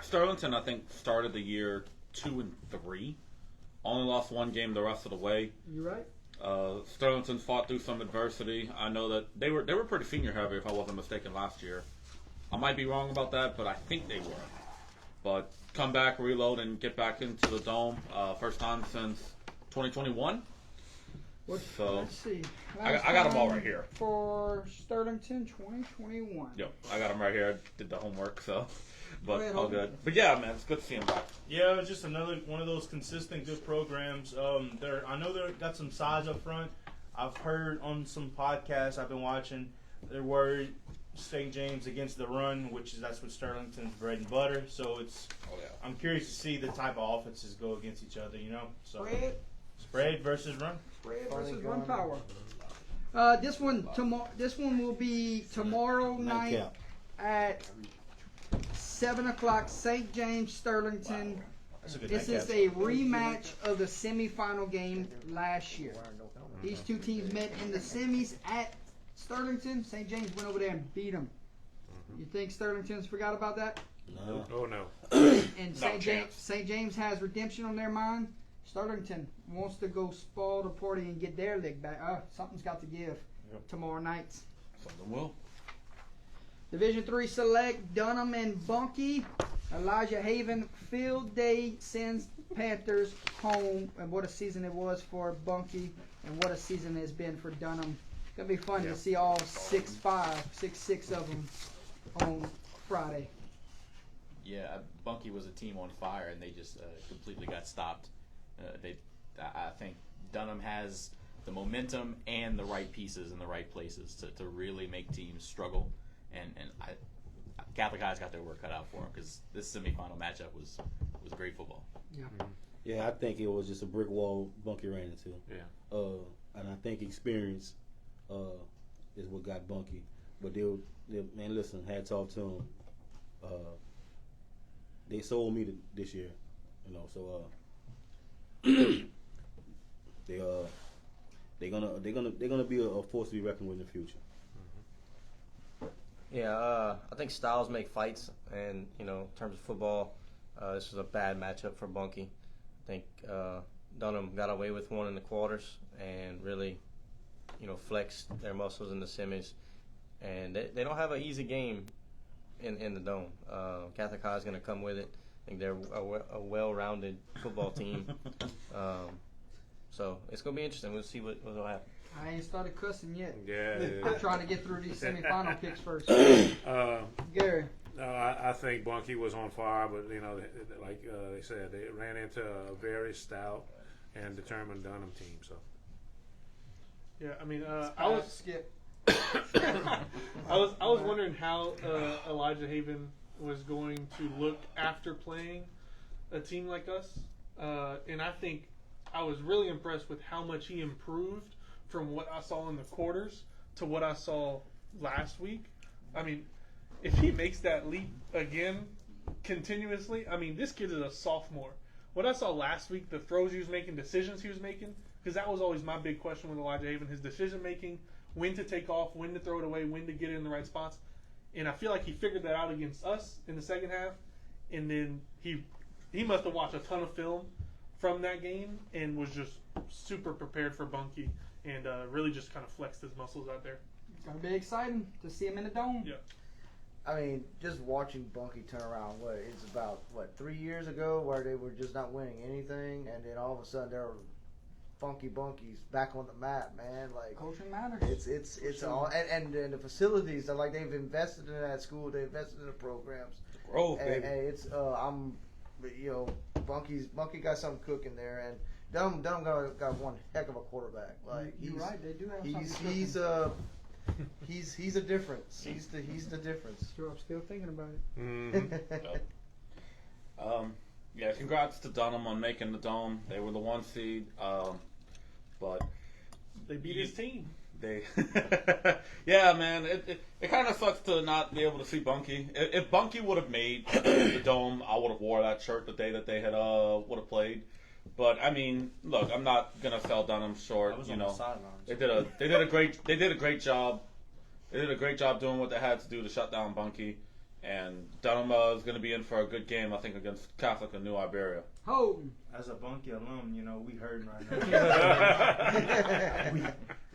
Sterlington, I think, started the year 2-3. Only lost one game the rest of the way. You right? Sterlington fought through some adversity. I know that they were pretty senior heavy, if I wasn't mistaken, last year. I might be wrong about that, but I think they were. But come back, reload, and get back into the Dome. First time since 2021. Let's see. I got them all right here. For Sterlington 2021. Yep, I got them right here. I did the homework, so. But ahead, all good. But yeah, man, it's good to see him back. Yeah, it's just another one of those consistent good programs. I know they've got some size up front. I've heard on some podcasts I've been watching, they're worried St. James against the run, that's what Sterlington's bread and butter. So I'm curious to see the type of offenses go against each other. So spread versus run. Spread versus run power. This one will be tomorrow night at 7 o'clock. St. James Sterlington. This is a rematch of the semifinal game last year. These two teams met in the semis at Sterlington. St. James went over there and beat them. You think Sterlington's forgot about that? No. Oh no. And St. James has redemption on their mind. Sterlington wants to go spoil the party and get their leg back. Something's got to give tomorrow night. Something will. Division 3 select Dunham and Bunkie. Elijah Haven field day sends Panthers home. And what a season it was for Bunkie, and what a season it's been for Dunham. It's going to be fun to see all 6'6" of them on Friday. Yeah, Bunkie was a team on fire, and they just completely got stopped. I think Dunham has the momentum and the right pieces in the right places to really make teams struggle. And Catholic High's got their work cut out for them, because this semifinal matchup was great football. Yeah, I think it was just a brick wall Bunkie ran into. Yeah. And I think experience is what got Bunkie. But man, listen, hats off to them. They sold me this year, so they're gonna be a force to be reckoned with in the future. Yeah, I think styles make fights, and in terms of football, this was a bad matchup for Bunkie. I think Dunham got away with one in the quarters and really, flexed their muscles in the semis, and they don't have an easy game in the Dome. Catholic High is going to come with it. I think they're a well-rounded football team. So it's gonna be interesting. We'll see what'll happen. I ain't started cussing yet. Yeah. I'm trying to get through these semifinal picks first. Gary. No, I think Bunky was on fire, but like they said, they ran into a very stout and determined Dunham team. So Yeah, I mean, Skip. I was wondering how Elijah Haven was going to look after playing a team like us, and I think I was really impressed with how much he improved from what I saw in the quarters to what I saw last week. I mean, if he makes that leap again continuously, I mean, this kid is a sophomore. What I saw last week, the throws he was making, decisions he was making, because that was always my big question with Elijah Haven, his decision making, when to take off, when to throw it away, when to get it in the right spots. And I feel like he figured that out against us in the second half. And then he must have watched a ton of film from that game and was just super prepared for Bunky and really just kind of flexed his muscles out there. It's going to be exciting to see him in the dome. Yeah. I mean, just watching Bunky turn around, it's about 3 years ago where they were just not winning anything, and then all of a sudden they're Funky Bunkies back on the map, man. Like, Coaching matters. it's all, and the facilities are like they've invested in that school, they invested in the programs. Growth, And baby. it's Bunky got something cooking there, and Dunham got one heck of a quarterback. Like, You're right, they do have he's something he's cooking. he's a difference. He's the difference. Sure, I'm still thinking about it. mm-hmm. Yeah, congrats to Dunham on making the dome. They were the 1 seed, but They beat his team. they, yeah, man, it kind of sucks to not be able to see Bunky. If Bunky would have made the dome, I would have wore that shirt the day that they had would have played. But I mean, look, I'm not gonna sell Dunham short. I was You on the know, sidelines. they did a great job. They did a great job doing what they had to do to shut down Bunky. And Dunham is going to be in for a good game, I think, against Catholic and New Iberia. Holden. As a Bunky alum, we hurting right now.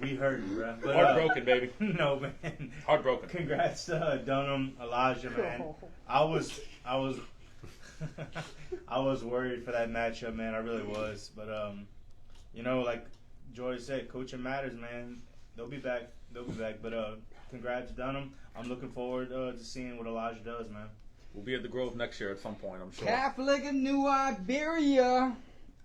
we hurting, bro. But, Heartbroken, baby. No, man. Heartbroken. Congrats to Dunham, Elijah, man. I was I was worried for that matchup, man. I really was. But like Jordy said, coaching matters, man. They'll be back. But congrats, Dunham. I'm looking forward to seeing what Elijah does, man. We'll be at the Grove next year at some point, I'm sure. Catholic of New Iberia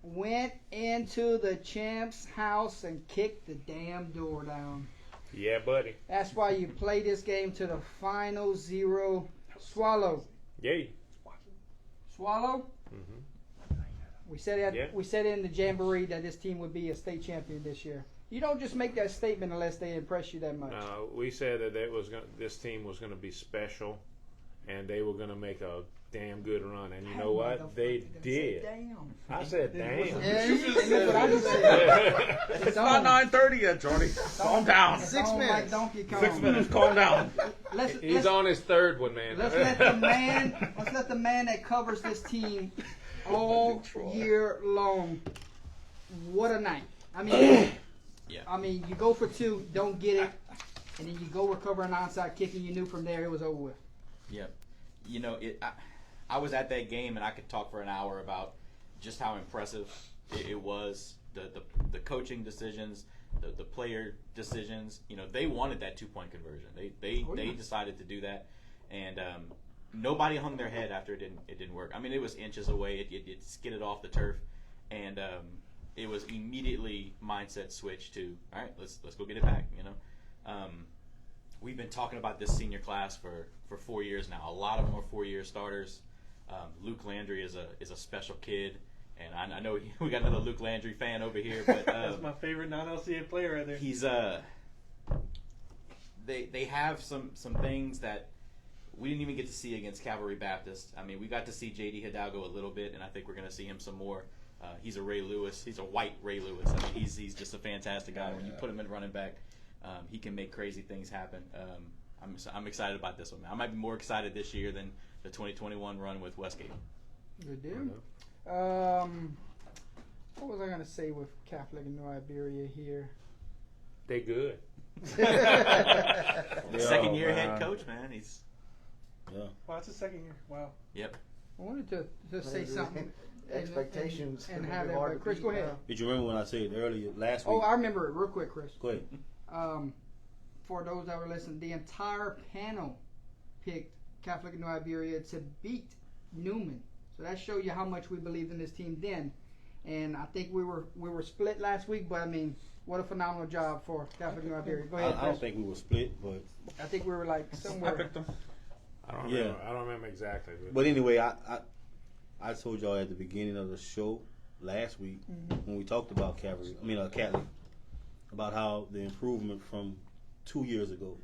went into the champ's house and kicked the damn door down. Yeah, buddy. That's why you play this game to the final 0. Swallow. Yay. Swallow? Mm-hmm. We said Yeah. we said in the Jamboree that this team would be a state champion this year. You don't just make that statement unless they impress you that much. We said that this team was going to be special, and they were going to make a damn good run. And you know what? They did. Damn. I said, damn. Yeah, that's what I just said. It's not 9:30 yet, Jordy. Calm down. 6 Don't minutes. Like Donkey Kong. 6 minutes. Calm down. He's on his third one, man. Let's let the man that covers this team all year long. What a night! I mean, Yeah. I mean, you go for 2, don't get it, and then you go recover an onside kick, and you knew from there it was over with. Yep. I was at that game, and I could talk for an hour about just how impressive it was. The coaching decisions, the player decisions. They wanted that 2-point conversion. They decided to do that, and nobody hung their head after it didn't work. I mean, it was inches away. It skidded off the turf, and it was immediately mindset switch to, all right, let's go get it back. We've been talking about this senior class for 4 years now. A lot of them are 4-year starters. Luke Landry is a special kid, and I know we got another Luke Landry fan over here, but That's my favorite non-LCA player right there. he's they have some things that we didn't even get to see against Calvary Baptist. I mean, we got to see J.D. Hidalgo a little bit, and I think we're going to see him some more. He's a Ray Lewis. He's a white Ray Lewis. I mean, he's just a fantastic guy. When you put him in running back, he can make crazy things happen. I'm excited about this one. I might be more excited this year than the 2021 run with Westgate. Good deal. What was I gonna say with Catholic and New Iberia here? They good. Second year head coach, man. He's Wow, it's his second year. Wow. yep. I wanted to say something. Expectations and gonna have be it. hard But to Chris, beat go ahead. now. Did you remember when I said earlier last week? Oh, I remember it real quick, Chris. Go ahead. For those that were listening, the entire panel picked Catholic New Iberia to beat Newman. So that shows you how much we believed in this team then. And I think we were split last week, but I mean, what a phenomenal job for Catholic New Iberia. Go ahead, I Chris. don't think we were split, but I think we were like I somewhere. picked them. I don't Yeah. remember. I don't remember exactly. but anyway, I told y'all at the beginning of the show last week when we talked about Catholic, about how the improvement from 2 years ago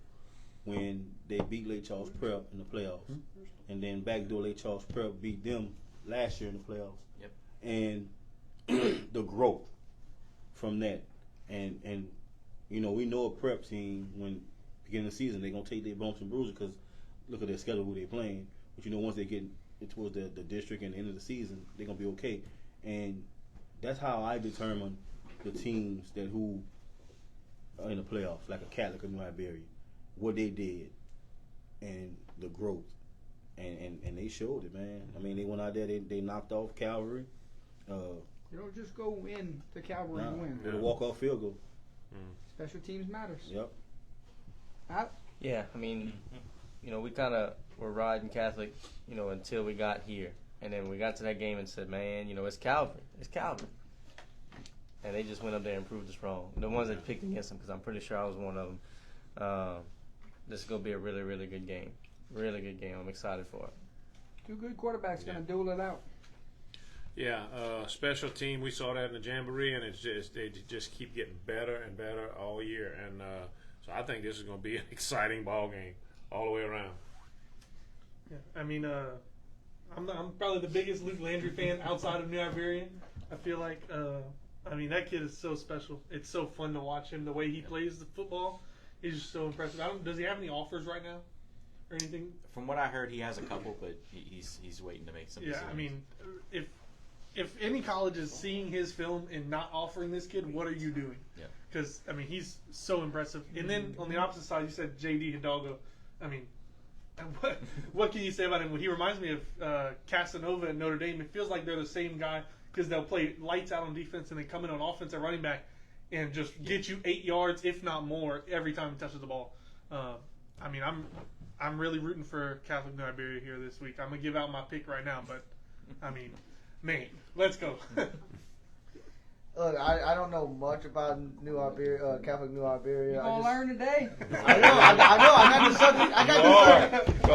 when they beat Lake Charles Prep in the playoffs, and then backdoor Lake Charles Prep beat them last year in the playoffs. Yep. And the growth from that, and you know, we know a prep team when beginning of the season they're gonna take their bumps and bruises because look at their schedule, who they're playing. But you know, once they get towards the district and the end of the season, they're gonna be okay. And that's how I determine the teams who are in the playoffs, like a Catholic or New Iberia, what they did and the growth, and they showed it, man. I mean, they went out there, they knocked off Calvary. You don't just go in to Calvary and win. With a walk-off field goal. Special teams matters. Yep. Yeah, I mean, you know, we kind of were riding Catholic, you know, until we got here. And then we got to that game and said, man, you know, it's Calvary. It's Calvary. And they just went up there and proved us wrong. The ones that picked against them, because I'm pretty sure I was one of them. This is going to be a really, really good game. Really good game. I'm excited for it. Two good quarterbacks going to duel it out. Yeah, special team. We saw that in the Jamboree, and they just keep getting better and better all year. And so I think this is going to be an exciting ball game all the way around. Yeah, I mean, I'm probably the biggest Luke Landry fan outside of New Iberia. I feel like, I mean, that kid is so special. It's so fun to watch him. The way he plays the football is just so impressive. Does he have any offers right now or anything? From what I heard, he has a couple, but he's waiting to make some Yeah, decisions. I mean, if any college is seeing his film and not offering this kid, what are you doing? Yeah. Because, I mean, he's so impressive. And then on the opposite side, you said J.D. Hidalgo. I mean, what can you say about him? He reminds me of Casanova at Notre Dame. It feels like they're the same guy because they'll play lights out on defense and then come in on offense at running back and just get you 8 yards, if not more, every time he touches the ball. I mean, I'm really rooting for Catholic New Iberia here this week. I'm going to give out my pick right now, but, I mean, man, let's go. Look, I don't know much about New Iberia, Catholic New Iberia. You're going to learn today. I know. I got the subject. I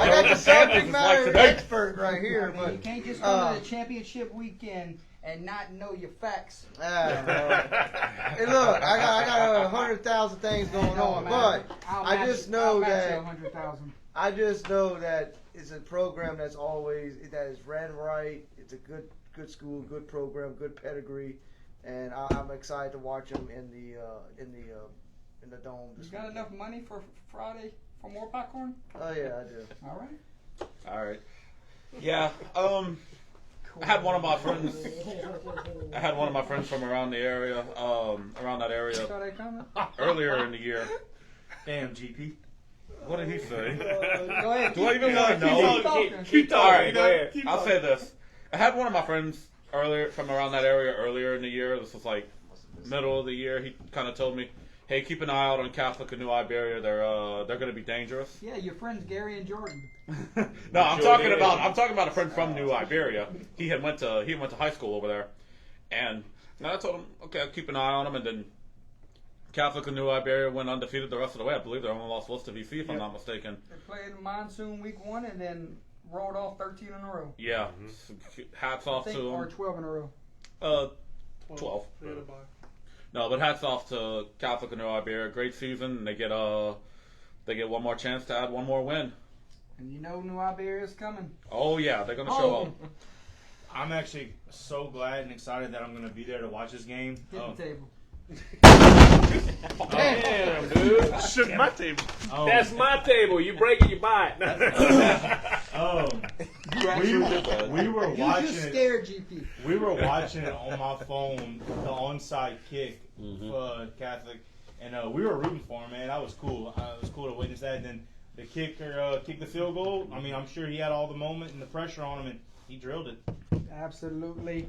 got the subject matter expert right here. I mean, you But can't just go to the championship weekend and not know your facts. hey, look, I got 100,000 things going on, but I just know that 100,000. I just know that it's a program that is ran right. It's a good school, good program, good pedigree, and I'm excited to watch them in the dome. You This got weekend. enough money for Friday for more popcorn? Oh yeah, I do. All right. All right. Yeah. I had one of my friends. I had one of my friends from around the area, around that area, Saw that comment? earlier in the year. Damn, GP. What did he say? Go ahead. Do I even want to know? Keep All right, go ahead. I'll say this. I had one of my friends from around that area earlier in the year. This was like middle of the year. He kind of told me, "Hey, keep an eye out on Catholic and New Iberia. They're going to be dangerous." Yeah, your friends Gary and Jordan. No, I'm talking about a friend from New Iberia. He went to high school over there, and I told him, okay, I'll keep an eye on him. And then Catholic and New Iberia went undefeated the rest of the way. I believe they're only lost to VC, if I'm not mistaken. They played monsoon week 1 and then rolled off 13 in a row. Yeah, hats I off think, to or them. 12 in a row. 12. They had a bye. No, but hats off to Catholic and New Iberia. Great season. And they get one more chance to add one more win. And you know New Iberia is coming. Oh yeah, they're gonna show up. I'm actually so glad and excited that I'm going to be there to watch this game. Hit the table. Damn, dude. Shook my table. That's my table. You break it, you buy it. We were You watching just it. scared GP. We were watching it on my phone, the onside kick for Catholic, and we were rooting for him, man. That was cool. It was cool to witness that. And then the kicker kicked the field goal. I mean, I'm sure he had all the moment and the pressure on him, and He drilled it. Absolutely.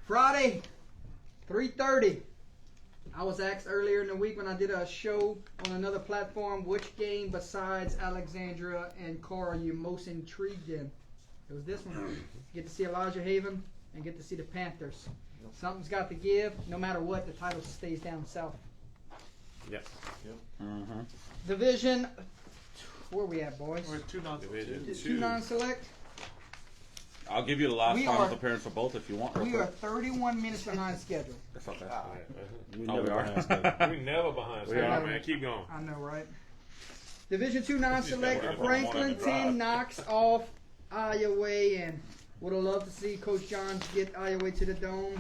Friday, 3:30. I was asked earlier in the week when I did a show on another platform, which game besides Alexandria and Carr are you most intrigued in? It was this one. Get to see Elijah Haven and get to see the Panthers. Something's got to give. No matter what, the title stays down south. Yep. Division, where we at, boys? We're 2 Division Two non-select. I'll give you the last We finals are- appearance for both if you want. We are 31 minutes behind schedule. That's okay. We Oh, never we are? behind schedule. We never behind. We schedule, are. man. Keep going. I know, right? Division 2 non-select. Yeah, we're on the drive. Franklinton knocks off Iowa, and would have loved to see Coach Johns get Iowa to the Dome.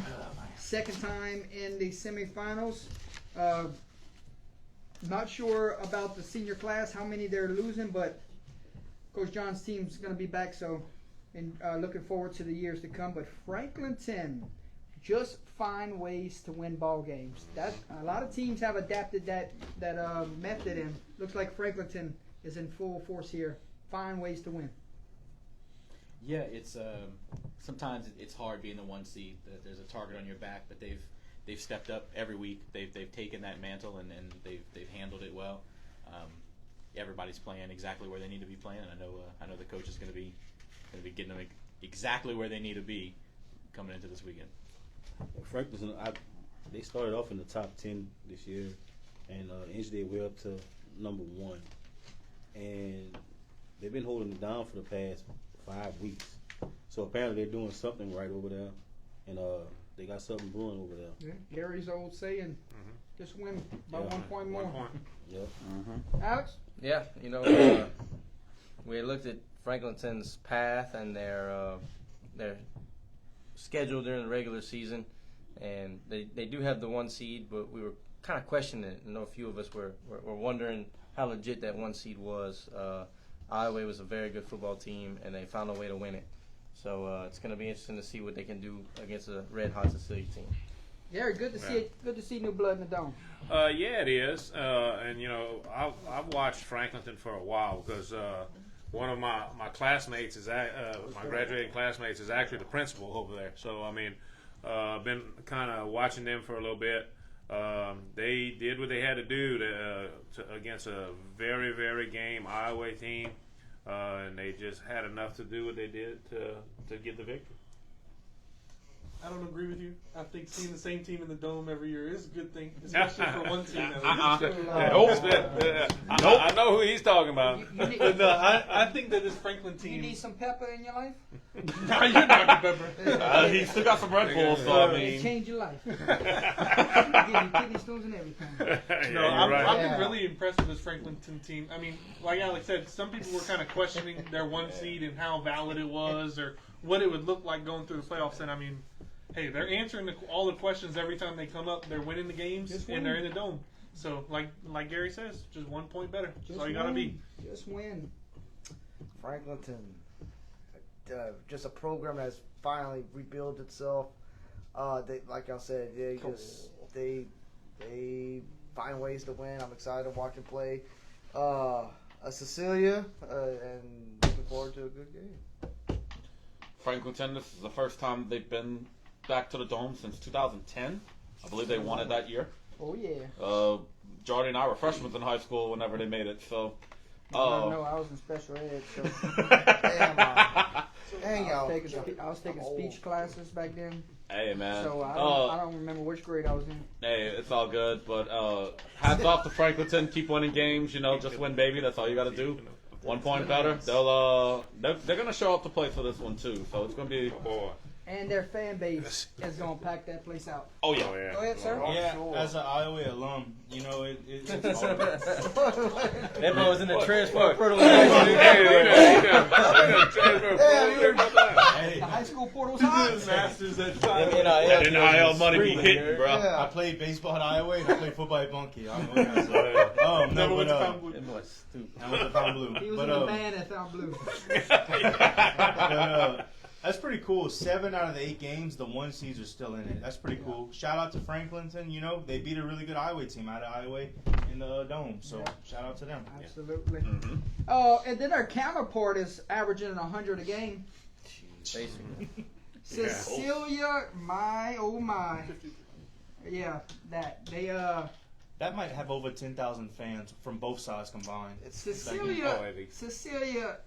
Second time in the semifinals. Not sure about the senior class, how many they're losing, but Coach John's team's going to be back, so and looking forward to the years to come. But Franklinton just find ways to win ball games. That a lot of teams have adapted that method, and looks like Franklinton is in full force here. Find ways to win. Yeah, it's sometimes it's hard being the 1 seed. There's a target on your back, but they've stepped up every week. They've taken that mantle and they've handled it well. Everybody's playing exactly where they need to be playing, and I know the coach is going to be getting them exactly where they need to be coming into this weekend. Franklin, they started off in the top 10 this year, and inched their way up to number 1. And they've been holding it down for the past 5 weeks. So apparently they're doing something right over there, and they got something brewing over there. Yeah, Gary's old saying, just win by Yeah. 1 point more. 1 point. Yep. Alex? Yeah, we had looked at Franklinton's path and their schedule during the regular season, and they do have the 1 seed, but we were kind of questioning it. I know a few of us were wondering how legit that 1 seed was. Iowa was a very good football team, and they found a way to win it. So it's going to be interesting to see what they can do against a red-hot Cecilia team. Gary, good to see it. Good to see new blood in the Dome. Yeah, it is. And I've watched Franklinton for a while because one of my classmates is my graduating classmates is actually the principal over there. So I mean, I've been kind of watching them for a little bit. They did what they had to do against a very, very game Iowa team, and they just had enough to do what they did to get the victory. I don't agree with you. I think seeing the same team in the Dome every year is a good thing, especially for one team. I know who he's talking about. No, I think that this Franklin You team. need some pepper in your life? No, you're not the pepper. He's still got some Red Bulls, so I It mean, change your life. Give you kidney stones and everything. No, Yeah, I've you're right. been really impressed with this Franklinton team. I mean, like Alex said, some people were kind of questioning their 1 seed and how valid it was or what it would look like going through the playoffs. And I mean, hey, they're answering all the questions every time they come up. They're winning the games Just and they're win. in the Dome. So, like Gary says, just 1 point better. That's Just all you gotta be. Just win. Franklinton, just a program that's finally rebuilt itself. They, like I said, they find ways to win. I'm excited to watch them play. Cecilia, and looking forward to a good game. Franklinton, this is the first time they've been back to the Dome since 2010. I believe they won it that year. Oh yeah. Jordy and I were freshmen in high school whenever they made it, so. No, I was in special ed, so Damn, dang, I y'all. was taking speech classes back then. Hey, man. So I don't remember which grade I was in. Hey, it's all good, but hats off to Franklinton. Keep winning games, just win, baby. That's all you got to do. 1 point better. They're gonna show up to play for this one too, so it's gonna be. Oh, boy. And their fan base is gonna pack that place out. Oh yeah. Oh, yeah. Go ahead, sir. Yeah, sure. as an Iowa alum, it's That boy was in the transfer portal. hey, The high school portal's He hot. did his masters at That NIL money be hitting, bro. Yeah. I played baseball at Iowa and I played football at Bunkie. I don't know what that's Never went to but Fountain Blue. That boy's stupid. I went to Fountain Blue. He was But in the band at Fountain Blue. that's pretty cool. 7 out of the 8 games, the 1 seeds are still in it. That's pretty cool. Shout out to Franklinton. They beat a really good Iowa team out of Iowa in the Dome. So Yeah. shout out to them. Absolutely. Mm-hmm. And then our counterpart is averaging 100 a game. basically. Cecilia, my oh my, yeah, that they That might have over 10,000 fans from both sides combined. Cecilia, Oh, Eddie. Cecilia,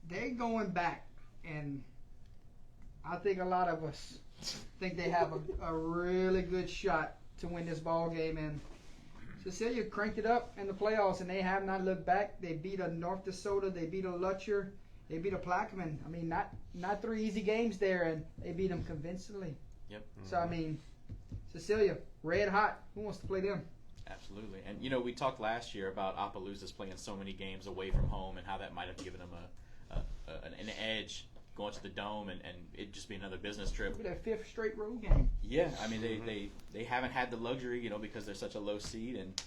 they're going back, and I think a lot of us think they have a really good shot to win this ball game. And Cecilia cranked it up in the playoffs, and they have not looked back. They beat a North Dakota, they beat a Lutcher, they beat a Plaquemine. I mean, not 3 easy games there, and they beat them convincingly. Yep. So I mean, Cecilia, red hot. Who wants to play them? Absolutely. And, you know, we talked last year about Opelousas playing so many games away from home and how that might have given them an edge going to the Dome and it just be another business trip. Look at that 5th straight road game. Yeah, I mean, they haven't had the luxury, you know, because they're such a low seed. And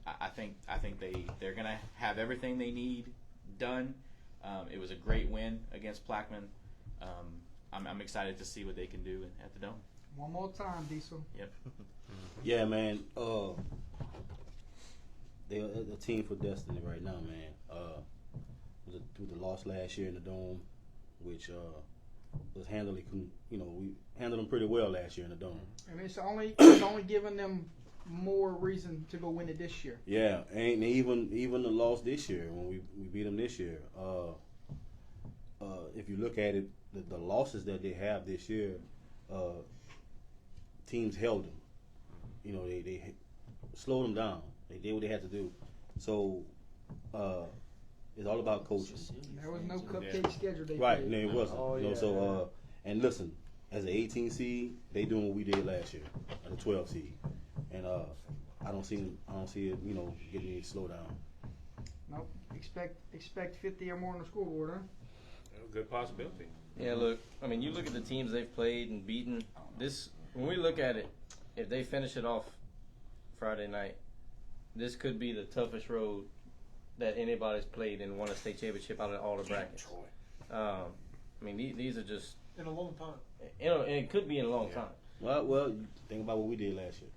I think they're going to have everything they need done. It was a great win against Plaquemine. I'm excited to see what they can do at the Dome. One more time, Diesel. Yep. Yeah, man. They're a team for destiny right now, man. With the loss last year in the Dome, which was handily, we handled them pretty well last year in the Dome. I mean, it's only giving them more reason to go win it this year. Yeah, and even the loss this year when we beat them this year. If you look at it, the losses that they have this year, teams held them. You know, they slowed them down. They did what they had to do. So it's all about coaching. There was no cupcake schedule. They Right, played. no, it wasn't. Oh, yeah. So and listen, as an 18 seed, they doing what we did last year, at a 12 seed, and I don't see it, getting any slowdown. Nope. Expect 50 or more on the scoreboard, huh? Good possibility. Yeah, look, I mean, you look at the teams they've played and beaten. When we look at it, if they finish it off Friday night, this could be the toughest road that anybody's played and won a state championship out of all the brackets. I mean, these are just, In a long time. and it could be in a long time. Well, think about what we did last year.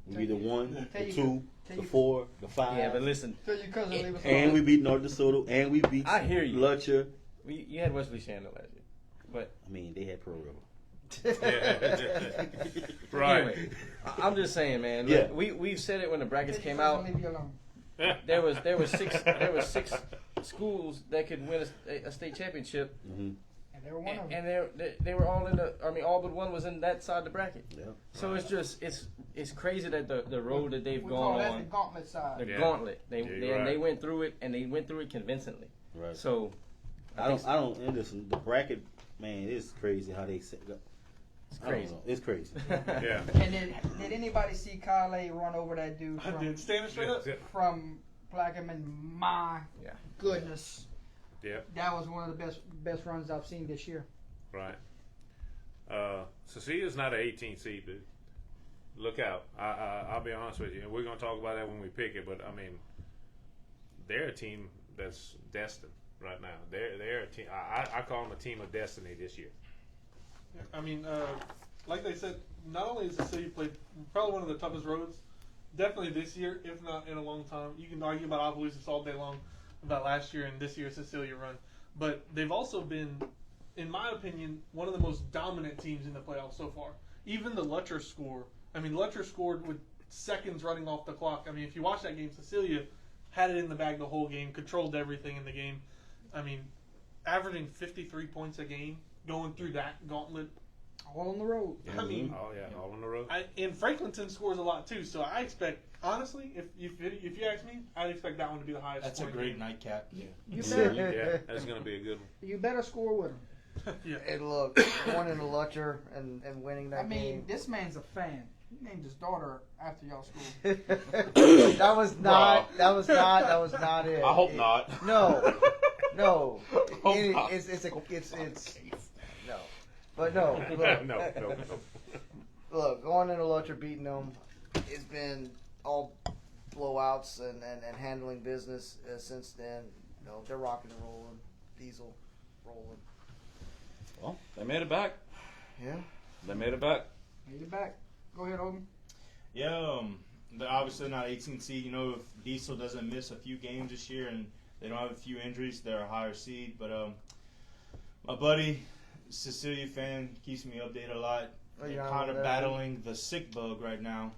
We beat the 1, Tell the you- 2, tell the you- 4, the 5. Yeah, but listen, Tell your cousin leave us And alone. we beat North Dakota, and we beat I hear you. Lutcher. you had Wesley Shandler last year, but I mean, they had Pro River. Right. anyway, I'm just saying, man. Yeah. Look, we've said it when the brackets Tell your came cousin out. leave you alone. There was six schools that could win a state championship, Mm-hmm. And they were one of them. and they were all in the. I mean, all but one was in that side of the bracket. Yeah. So it's just it's crazy that the road that they've We call gone that the on, gauntlet side. the Yeah. gauntlet. Yeah, They you're and they right. went through it, and they went through it convincingly. Right. So I don't. And listen, the bracket, man, it's crazy how they set up. it's I don't crazy. know. It's crazy. Yeah. And did anybody see Kyle run over that dude I did. Standing straight up. from Plaquemine? My Yeah. goodness. Yeah. That was one of the best runs I've seen this year. Right. Cecilia's not an 18 seed, dude. Look out. I'll be honest with you. And we're going to talk about that when we pick it, but I mean, they're a team that's destined right now. They're a team. I call them a team of destiny this year. I mean, like they said, not only is Cecilia played probably one of the toughest roads, definitely this year, if not in a long time. You can argue about Opelousas all day long about last year and this year's Cecilia run, but they've also been, in my opinion, one of the most dominant teams in the playoffs so far. Even the Lutcher score. I mean, Lutcher scored with seconds running off the clock. I mean, if you watch that game, Cecilia had it in the bag the whole game, controlled everything in the game. I mean, averaging 53 points a game, going through that gauntlet. All on the road. I mean, Oh yeah, all on the road. and Franklinton scores a lot too. So I expect, honestly, if you ask me, I'd expect that one to be the highest. That's a scoring great game. nightcap. You better Yeah, that's going to be a good one. you better score with him. Yeah. And look, going into Lutcher and winning that I mean, game. this man's a fan. He named his daughter after y'all school. that was not it. I hope not. No. Hope not. It's no. But no, look, no. look, going into Lutcher beating them, it's been all blowouts and handling business since then. You know, they're rocking and rolling, Diesel rolling. Well, they made it back. Yeah. They made it back. Made it back. Go ahead, Oden. Yeah, they're obviously not 18 seed. You know, if Diesel doesn't miss a few games this year and they don't have a few injuries, they're a higher seed. But a buddy, Cecilia fan, keeps me updated a lot. Oh, They're yeah, kind of well, battling the sick bug right now.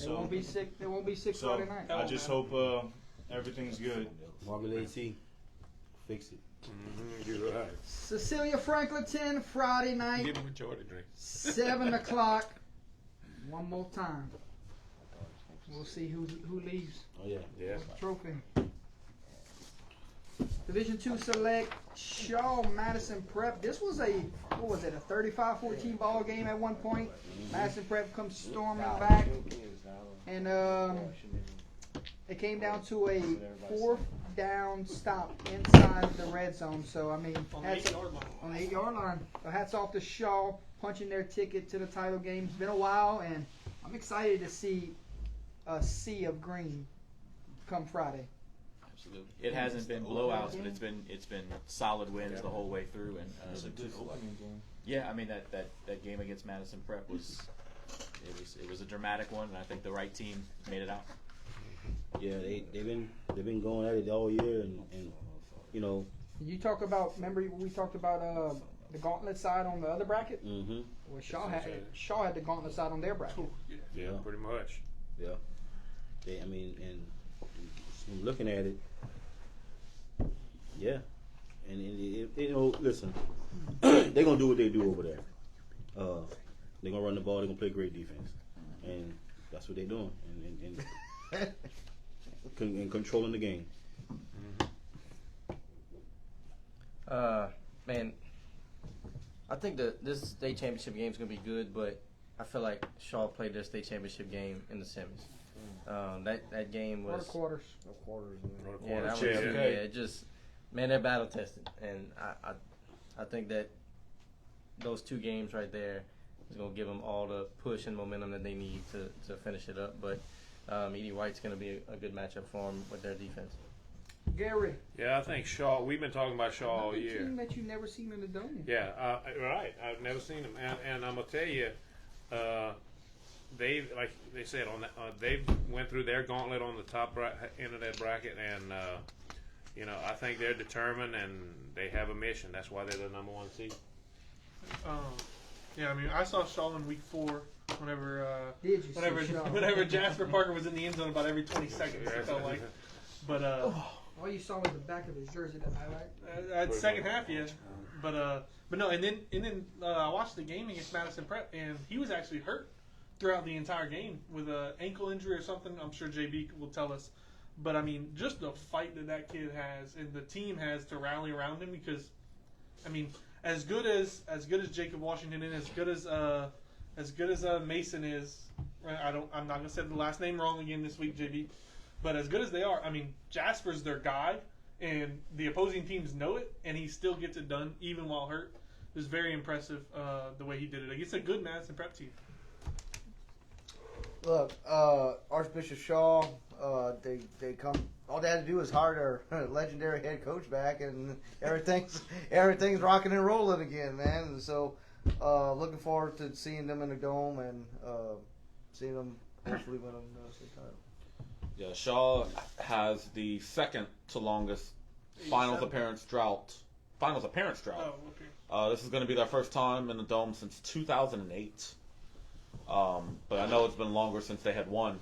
They won't be sick. They won't be sick So Friday night. I just hope everything's good. Marmalade tea. Fix it. You're right. Cecilia Franklinton, Friday night, Give him a Jordan drink. 7 o'clock. One more time. We'll see who leaves Oh yeah. Yeah. with the trophy. Division II select Shaw Madison Prep. This was a 35-14 ball game at one point. Madison Prep comes storming back, and it came down to a 4th down stop inside the red zone. So I mean, On the hats 8-yard line. on the 8-yard line. So hats off to Shaw punching their ticket to the title game. It's been a while, and I'm excited to see a sea of green come Friday. Absolutely. It hasn't been blowouts, but it's been solid wins the whole way through. And yeah, I mean that game against Madison Prep was a dramatic one, and I think the right team made it out. Yeah, they've been going at it all year, and you know. You talk about, remember we talked about the gauntlet side on the other bracket? Mm-hmm. Well, Shaw had the gauntlet side on their bracket. Yeah, pretty much. Yeah. I mean, and from looking at it, yeah, and you know, listen, they're gonna do what they do over there. They're gonna run the ball. They're gonna play great defense, and that's what they're doing, and controlling the game. Man, I think this state championship game is gonna be good, but I feel like Shaw played their state championship game in the semis. That game was Quarters. yeah, that was it just man, they're battle tested, and I think that those two games right there is gonna give them all the push and momentum that they need to finish it up. But Edie White's gonna be a good matchup for them with their defense. Gary. Yeah, I think Shaw. We've been talking about Shaw all Another year. team that you never seen in the dome. Yeah, right. I've never seen them, and I'm gonna tell you, they like they said on that they went through their gauntlet on the top end of that bracket, and you know I think they're determined and they have a mission. That's why they're the number 1 seed. Yeah, I mean, I saw Shaw in week 4 whenever Did you see Shaw? whenever Jasper Parker was in the end zone about every 20 seconds. It felt like, but All you saw was the back of his jersey, that highlight. second half, yeah. But no, and then I watched the game against Madison Prep, and he was actually hurt throughout the entire game with an ankle injury or something. I'm sure JB will tell us. But I mean, just the fight that kid has, and the team has to rally around him, because, I mean, as good as Jacob Washington is, as good as Mason is. I'm not gonna say the last name wrong again this week, JB. But as good as they are, I mean, Jasper's their guy, and the opposing teams know it, and he still gets it done even while hurt. It was very impressive the way he did it against a good Madison Prep team. Look, Archbishop Shaw, they come. All they had to do is hire their legendary head coach back, and everything's rocking and rolling again, man. And so, looking forward to seeing them in the dome and seeing them hopefully win a state title. Yeah, Shaw has the second to longest finals appearance drought. Oh, okay. This is going to be their first time in the dome since 2008. But I know it's been longer since they had won.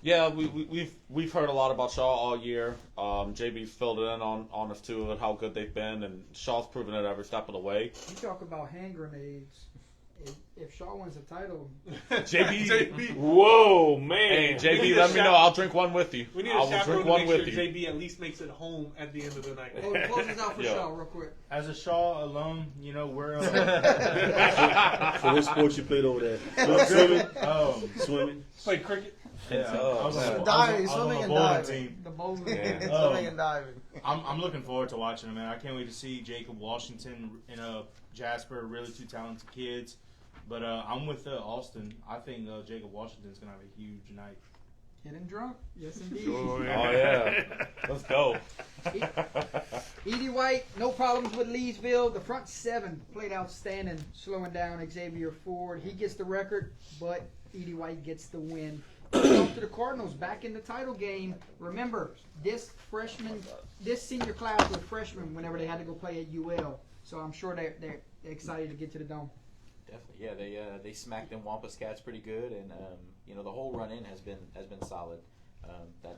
Yeah, we've heard a lot about Shaw all year. JB's filled it in on us too of how good they've been, and Shaw's proven it every step of the way. You talk about hand grenades. If Shaw wins the title, JB, Whoa, man! hey JB, let me know. I'll drink one with you. We need I a will chaperone drink to one make with sure you. JB at least makes it home at the end of the night. close this out for Yeah. Shaw real quick. As a Shaw alum, you know we're So what sports you played over there? Swimming. Swimming. Play cricket. I was on the Diving, I was swimming, on and the bowling diving. team. The bowling. Swimming Oh. and diving. I'm looking forward to watching them, man. I can't wait to see Jacob Washington and Jasper, really two talented kids. But I'm with Austin. I think Jacob Washington's gonna have a huge night. Getting drunk? Yes, indeed. Oh, Oh yeah, let's go. Edie White, no problems with Leesville. The front seven played outstanding, slowing down Xavier Ford. He gets the record, but Edie White gets the win. off to the Cardinals back in the title game. Remember, this senior class was freshmen whenever they had to go play at UL. So I'm sure they're excited to get to the Dome. Definitely, yeah. They smacked them Wampus Cats pretty good, and the whole run in has been solid.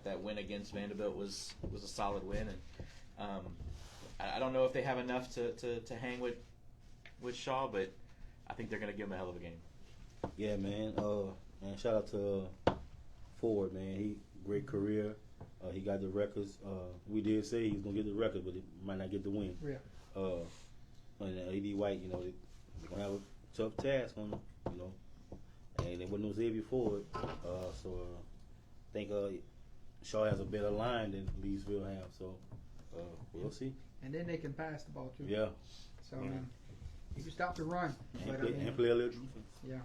That win against Vanderbilt was a solid win, and I don't know if they have enough to hang with Shaw, but I think they're gonna give him a hell of a game. Yeah, man. Man, shout out to Ford, man. He great career. He got the records. We did say he was gonna get the record, but he might not get the win. Yeah. And AD White, they're gonna have a tough task on them, And there wasn't no Xavier Ford, so I think Shaw has a better line than Leesville have. So we'll see. And then they can pass the ball too. Yeah. So I mean, you can stop the run. And play a little defense. Yeah,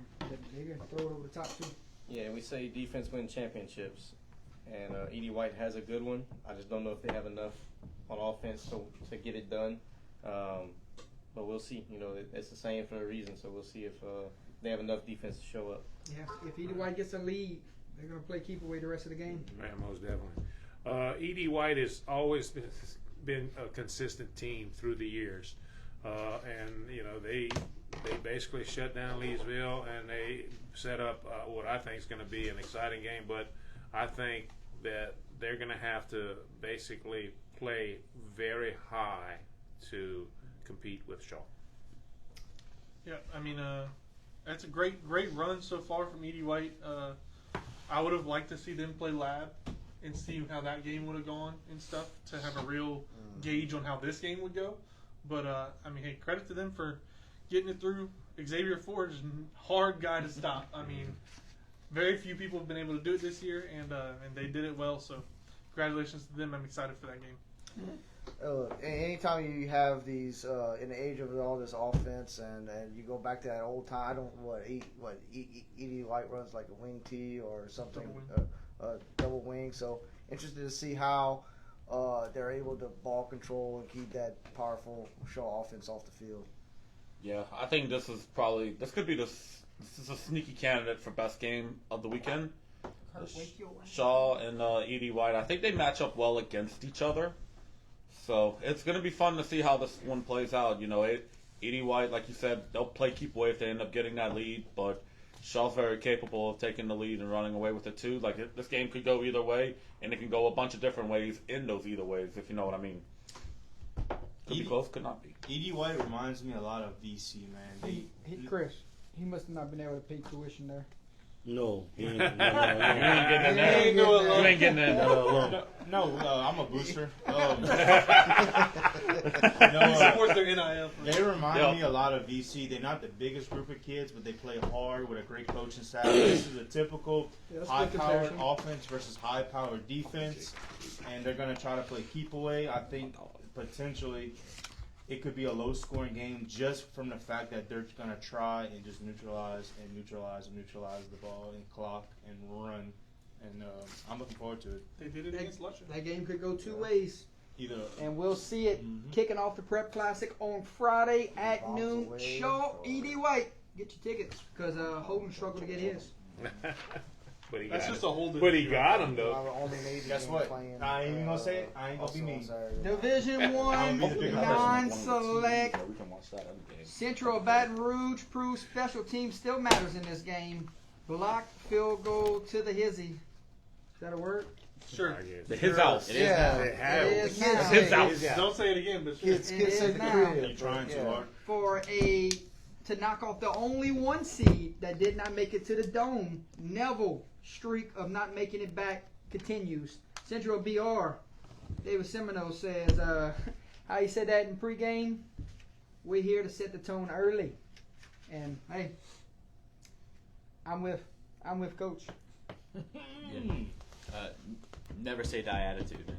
they can throw it over the top too. Yeah, we say defense wins championships, and Edie White has a good one. I just don't know if they have enough on offense to get it done. But we'll see. It's the same for a reason, so we'll see if they have enough defense to show up. Yeah, if Edie White gets a lead, they're going to play keep away the rest of the game. Man, most definitely. Edie White has always been a consistent team through the years, and they basically shut down Leesville and they set up what I think is going to be an exciting game. But I think that they're going to have to basically play very high to compete with Shaw. Yeah, I mean, that's a great run so far from Edie White. I would have liked to see them play Lab and see how that game would have gone and stuff to have a real gauge on how this game would go. But I mean, hey, credit to them for getting it through. Xavier Ford is a hard guy to stop. I mean, very few people have been able to do it this year, and they did it well. So, congratulations to them. I'm excited for that game. Anytime you have these in the age of all this offense, and you go back to that old time, Edie White runs like a wing T or something, double wing. So interested to see how they're able to ball control and keep that powerful Shaw offense off the field. Yeah, I think this is a sneaky candidate for best game of the weekend. Shaw and Edie White, I think they match up well against each other. So it's going to be fun to see how this one plays out. Edie White, like you said, they'll play keep away if they end up getting that lead, but Shaw's very capable of taking the lead and running away with it too. Like this game could go either way, and it can go a bunch of different ways in those either ways, if you know what I mean. Could be close, could not be. Edie White reminds me a lot of VC, man. Chris, he must have not been able to pay tuition there. No, he ain't. You ain't getting in there. You ain't getting in there. No, I'm a booster. He supports their NIL. They remind me a lot of VC. They're not the biggest group of kids, but they play hard with a great coaching staff. This is a typical high-powered offense versus high-powered defense, and they're going to try to play keep away. I think potentially it could be a low-scoring game just from the fact that they're going to try and just neutralize the ball and clock and run. And I'm looking forward to it. They did it against Lusher. That game could go two ways. Either, and we'll see it kicking off the Prep Classic on Friday at noon. Shaw, Edie White. Get your tickets because Holden struggled to get his. But he got him though. Guess what? I ain't even gonna say it. I ain't gonna be mean. Division 1 non-select Central Baton Rouge Prue special team still matters in this game. Blocked field goal to the hizzy. Is that a word? Sure. The his house. It is now. His house. Don't say it again, but sure. It is now. You're trying too hard. To knock off the only one seed that did not make it to the Dome. Neville streak of not making it back continues. Central BR, David Semino says, how he said that in pregame, we're here to set the tone early. And hey, I'm with Coach. Never say die attitude, man.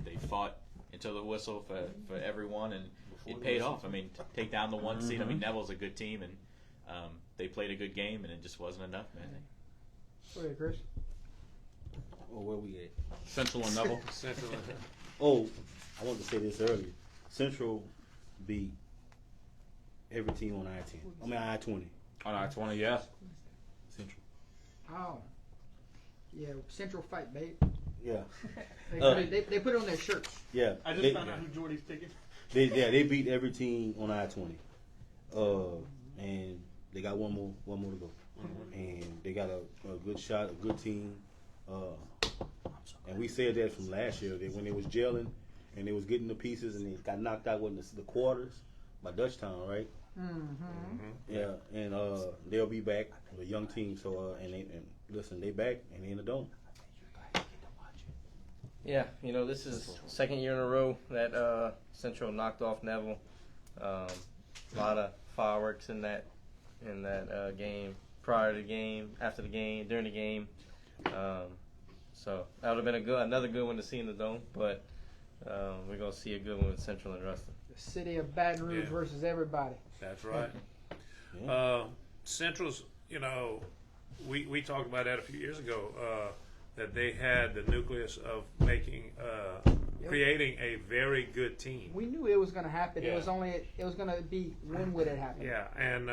They fought until the whistle for everyone, and it paid off. I mean, take down the one seed. I mean, Neville's a good team, and they played a good game, and it just wasn't enough, man. Go ahead, Chris. Oh, where we at? Central and Neville. Central. Oh, I wanted to say this earlier. Central beat every team on I-10. I mean I-20. On I-20, yeah. Central. Oh. Yeah, Central Fight, babe. Yeah, They put it on their shirts. yeah. I just They- found out who Jordy's picking. They beat every team on I-20, and they got one more to go, and they got a good shot, a good team, and we said that from last year that when they was gelling and they was getting the pieces and they got knocked out with the quarters by Dutchtown, right? Yeah, and they'll be back with a young team. So and listen, they back and they in the dome. Yeah, this is second year in a row that Central knocked off Neville. A lot of fireworks in that game, prior to the game, after the game, during the game. So that would have been another good one to see in the dome. But we're gonna see a good one with Central and Ruston. The city of Baton Rouge Yeah. versus everybody. That's right. Yeah. Central's, we talked about that a few years ago, that they had the nucleus of making, creating a very good team. We knew it was going to happen. Yeah. It was going to be when would it happen? Yeah, and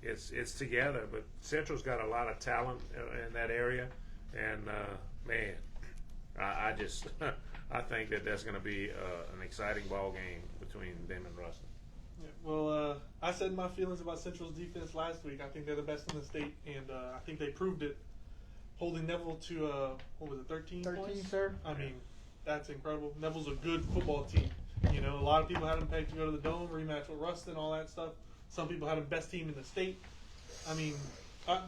it's together, but Central's got a lot of talent in that area, and man, I just I think that's going to be an exciting ball game between them and Ruston. Yeah, well, I said my feelings about Central's defense last week. I think they're the best in the state, and I think they proved it. Holding Neville to, what was it, 13 13, points? sir. I mean, that's incredible. Neville's a good football team. A lot of people had them pegged to go to the Dome, rematch with Ruston, all that stuff. Some people had them best team in the state. I mean,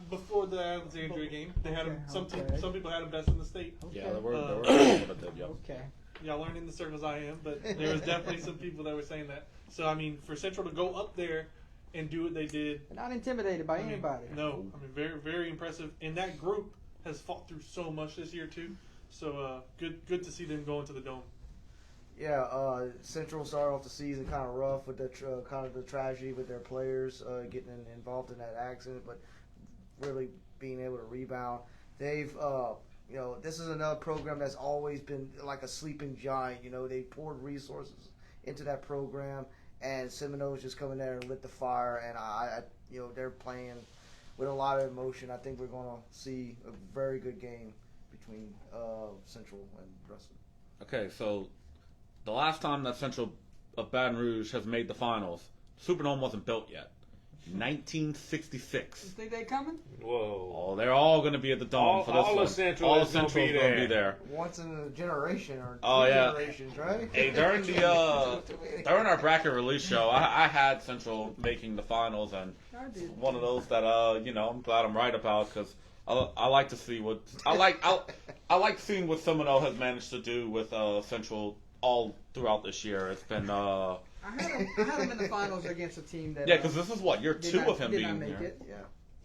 before the Alexandria game, they had them. Some people had them best in the state. Okay. Yeah, there were people that did, yep. Okay. Y'all learned in the circles I am, but there was definitely some people that were saying that. So I mean, for Central to go up there and do what they did, They're not intimidated by I mean, anybody. No, I mean very, very impressive. And that group has fought through so much this year too. So good to see them going to the Dome. Yeah, Central started off the season kind of rough with the kind of the tragedy with their players getting involved in that accident, but really being able to rebound. They've, this is another program that's always been like a sleeping giant. They poured resources into that program, and Seminoles just come in there and lit the fire. And they're playing with a lot of emotion. I think we're going to see a very good game between Central and Ruston. Okay, so the last time that Central of Baton Rouge has made the finals, Superdome wasn't built yet. 1966. You think they coming? Whoa! Oh, they're all going to be at the Dome for this all one. of Central all is of gonna Central be is going to there. be there. Once in a generation or Oh, two yeah. generations, right? Hey, during our bracket release show, I had Central making the finals, and I it's did. one of those that I'm glad I'm right about, because I like to see what I like seeing what Seminole has managed to do with Central all throughout this year. It's been I had him in the finals against a team that. yeah, because this is what year did 2 not- of him did being not make here. it. Yeah.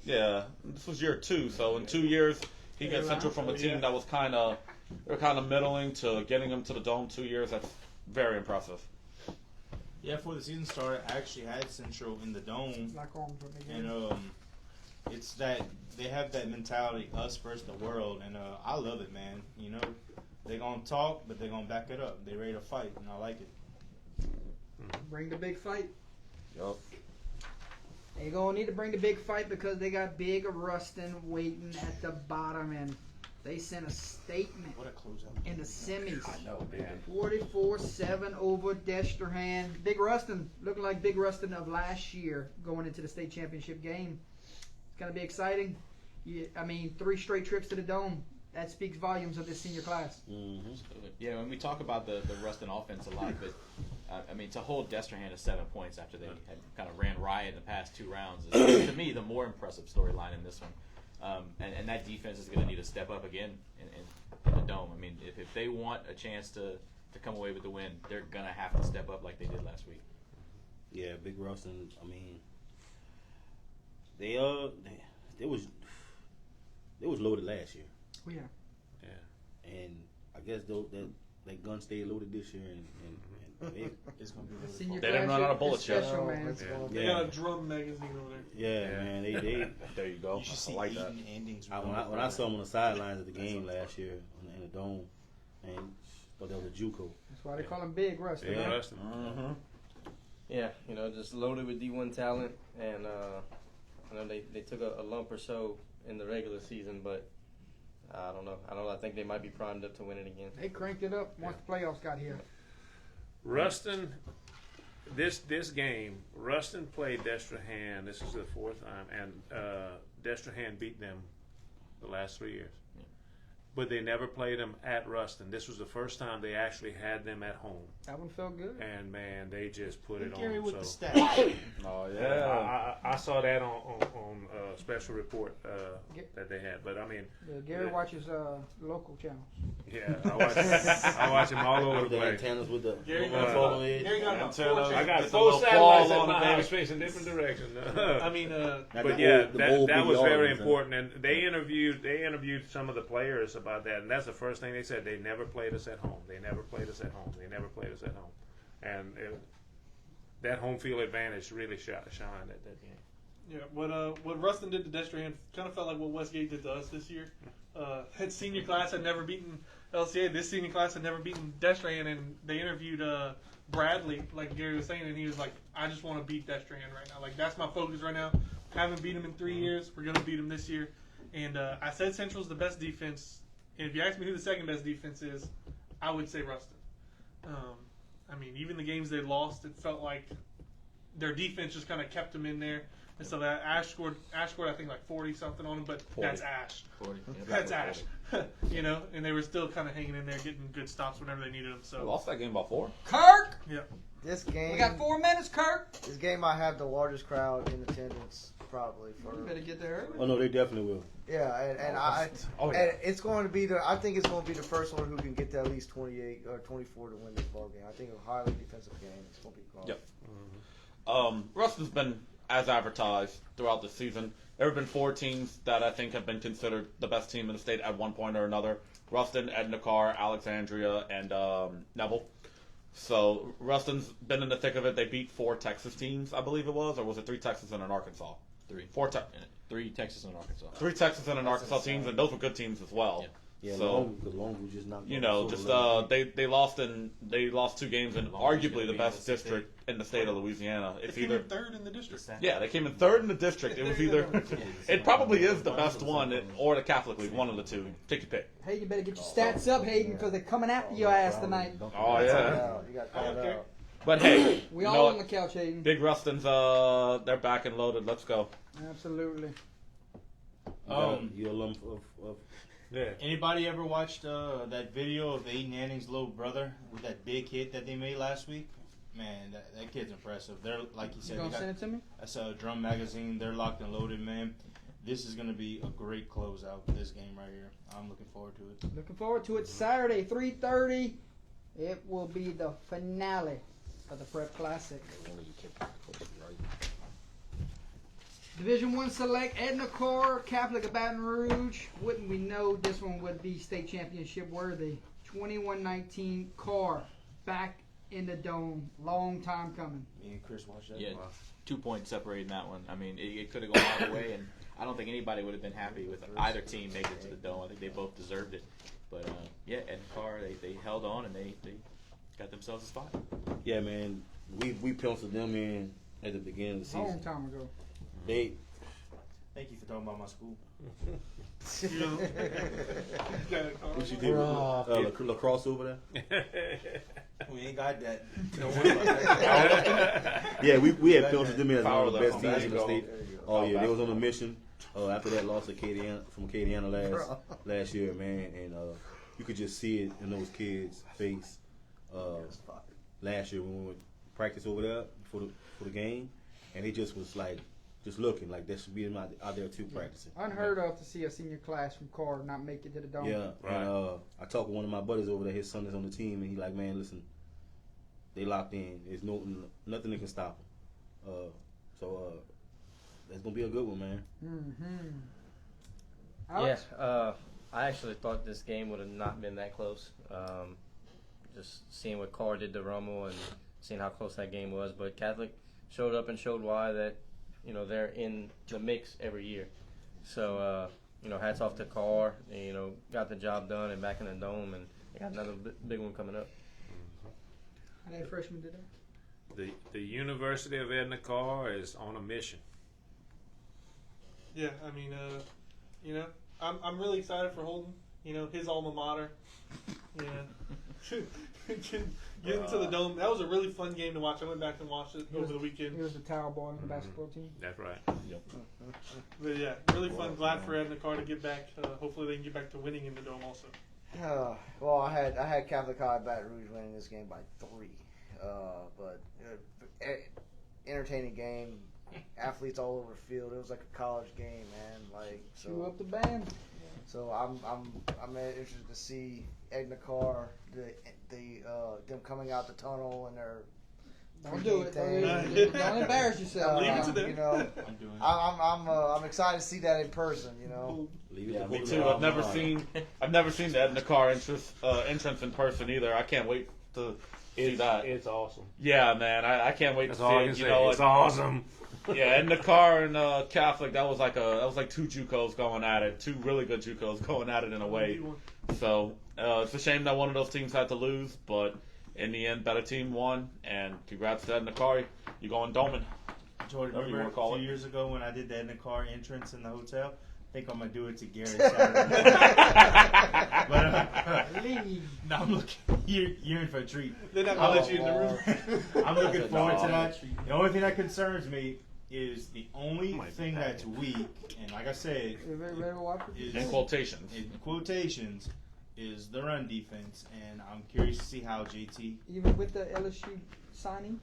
Yeah, this was year 2. So in 2 years, he gets Central from a team that was kind of middling to getting him to the Dome 2 years. That's very impressive. Yeah, before the season started, I actually had Central in the dome, Lock arms with me. and it's that they have that mentality, us versus the world, and I love it, man. They're gonna talk, but they're gonna back it up. They're ready to fight, and I like it. Bring the big fight. Yup. They gonna need to bring the big fight because they got Big Ruston waiting at the bottom, and they sent a statement What a closeout! in the semis. No, man. 44-7 over Destrehan. Big Ruston, looking like Big Ruston of last year, going into the state championship game. It's gonna be exciting. 3 straight trips to the Dome. That speaks volumes of this senior class. Mm-hmm. Yeah, when we talk about the Ruston offense a lot, but to hold Destrehan to 7 points after they had kind of ran riot in the past 2 rounds is, to me, the more impressive storyline in this one. And that defense is going to need to step up again in the Dome. I mean, if they want a chance to come away with the win, they're going to have to step up like they did last week. Yeah, Big Ruston. I mean, they was loaded last year, Oh, yeah. and I guess that gun stayed loaded this year, and It's gonna be really Senior They didn't class run out of is bullets yet. special, No, man. it's gonna They Yeah. got a drum magazine over there. yeah, man, they There you go. You should I see like that. Eden endings. when I saw them on the sidelines of the game last year in the Dome, and thought that was a JUCO. That's why they call him Big Ruston. Yeah, man. Ruston. Mm-hmm. Yeah, just loaded with D1 talent, and I know they took a lump or so in the regular season, but I don't know. I think they might be primed up to win it again. They cranked it up once the playoffs got here. Ruston, this game, Ruston played Destrehan. This is the fourth time, and Destrehan beat them the last 3 years. But they never played them at Ruston. This was the first time they actually had them at home. That one felt good. And man, they just put it Gary on. with So the stats. Oh I saw that on special report that they had. But I mean, Yeah, Gary Yeah. watches local channels. yeah, I watch them all over With the the place. antennas with the Gary got phone about- on it. Gary got about Antenna. four I got With the 4 little satellites claw at on my the house back. facing different directions. I mean, Not But the yeah, old- the old that big was very yards, huh? important, and they interviewed some of the players about that, and that's the first thing they said. They never played us at home. They never played us at home. They never played us at home, and that home field advantage really shined at that game. yeah, what Ruston did to Destrehan kind of felt like what Westgate did to us this year. His senior class had never beaten LCA. This senior class had never beaten Destrehan, and they interviewed Bradley, like Gary was saying, and he was like, "I just want to beat Destrehan right now. Like that's my focus right now. Haven't beat him in 3 years. We're gonna beat him this year." And I said Central's the best defense. And if you ask me who the second best defense is, I would say Ruston. I mean, even the games they lost, it felt like their defense just kind of kept them in there. And so that Ash scored I think like 40 something on him, but 40. that's Ash. 40. Yeah, That's about Ash. 40. You know, and they were still kind of hanging in there, getting good stops whenever they needed them. They So lost that game by 4. Kirk, This game, we got 4 minutes, Kirk. this game might have the largest crowd in attendance probably for. You better get there early. Oh no, they definitely will. Yeah, and Oh, yeah. and it's going to be I think it's going to be the first one who can get to at least 28 or 24 to win this ball game. I think a highly defensive game. It's going to be close. Yep. Ruston's been as advertised throughout the season. There have been 4 teams that I think have been considered the best team in the state at one point or another. Ruston, Edna Carr, Alexandria, and Neville. So Ruston's been in the thick of it. They beat 4 Texas teams, I believe it was, or was it 3 Texas and an Arkansas? 3. 4 3 Texas and Arkansas. 3 Texas and an Arkansas teams, and those were good teams as well. Yeah. Yeah, So, long was just not. you know, just they lost 2 games in arguably the best district in the state of Louisiana. they It's came either in third in the district. yeah, they came in 3rd in the district. It was either it probably is the best one or the Catholic League, one of the two. Take your pick. Hayden, you better get your stats up, Hayden, because they're coming after your ass tonight. Oh yeah. You got called Okay. out. But hey, We you all know on the what? couch, Hayden. Big Ruston's they're back and loaded. Let's go. Absolutely. You alum of Yeah. Anybody ever watched that video of Aiden Hanning's little brother with that big hit that they made last week? Man, that kid's impressive. They're like you You said, gonna they got, send it to me? that's a Drum Magazine. They're locked and loaded, man. This is gonna be a great closeout for this game right here. I'm looking forward to it. Looking forward to it. Saturday, 3:30. It will be the finale of the Prep Classic. Division One select Edna Carr, Catholic of Baton Rouge. Wouldn't we know this one would be state championship worthy? 21-19 Carr back in the dome. Long time coming. Me and Chris watched that. Yeah, 2 points separating that one. I mean, it could have gone either way, and I don't think anybody would have been happy with either team making it to the dome. I think they both deserved it. But yeah, Ed and Carr, they held on and they got themselves a spot. yeah, man. We penciled them in at the beginning of the Long season. time ago. They Thank you for talking about my school. You know? Yeah, what you did with lacrosse over there? We ain't got that. Yeah, we had penciled them in as one Power of the best level teams in the basketball. state. Oh yeah, they was on a mission after that loss to Acadiana last year, man, and you could just see it in those kids' face. Last year when we went practice over there for the game, and they just was like just looking like they should be out there too practicing. Unheard of to see a senior class from Carr not make it to the dome. Yeah, Right. and I talked with one of my buddies over there. His son is on the team, and he like, man, listen, they locked in. There's nothing that can stop them. So that's gonna be a good one, man. Mm-hmm. Alex? Yeah, I actually thought this game would have not been that close. Just seeing what Carr did to Rummel and seeing how close that game was, but Catholic showed up and showed why that they're in the mix every year. So hats off to Carr. They, got the job done and back in the dome, and they got another big one coming up. How that freshman today? The University of Edna Carr is on a mission. Yeah, I mean, you know, I'm really excited for Holden. You know, his alma mater. Yeah. Get into the dome. That was a really fun game to watch. I went back and watched it over the weekend. He was the towel boy on the basketball team. That's right. But yeah, really fun. Glad for Ed and the car to get back. Hopefully they can get back to winning in the dome also. Well, I had Catholic High Baton Rouge winning this game by 3, but entertaining game. Athletes all over the field. It was like a college game, man. Like Chew so. up the band. So I'm interested to see Edna Carr, them coming out the tunnel and their Don't do it. thing. Don't embarrass yourself. Leave it to them. You know, I'm doing it. I'm excited to see that in person. You know, Leave it Yeah, to me Holden too. Alma I've never Mater. seen the Edna Carr entrance in person either. I can't wait to see that. It's awesome. Yeah, man, I can't wait That's to all see I it. can You say. know, It's like, awesome. yeah, Edna Carr and Catholic. That was like two JUCOs going at it. Two really good JUCOs going at it in a way. So it's a shame that one of those teams had to lose, but in the end, better team won. And congrats to Edna Carr. You're going doming. Jordan, Whatever you remember wanna call a few it. years ago when I did the Edna Carr entrance in the hotel? I think I'm gonna do it to Gary Saturday. But Leave. no, I'm looking. You're in for a treat. They're not gonna let you in the room. I'm looking That's a forward to dog. that. The only thing that concerns me is the only Might be thing bad. that's weak, and like I said, You ready to watch it? is In quotations. in quotations is the run defense, and I'm curious to see how JT. Even with the LSU signing,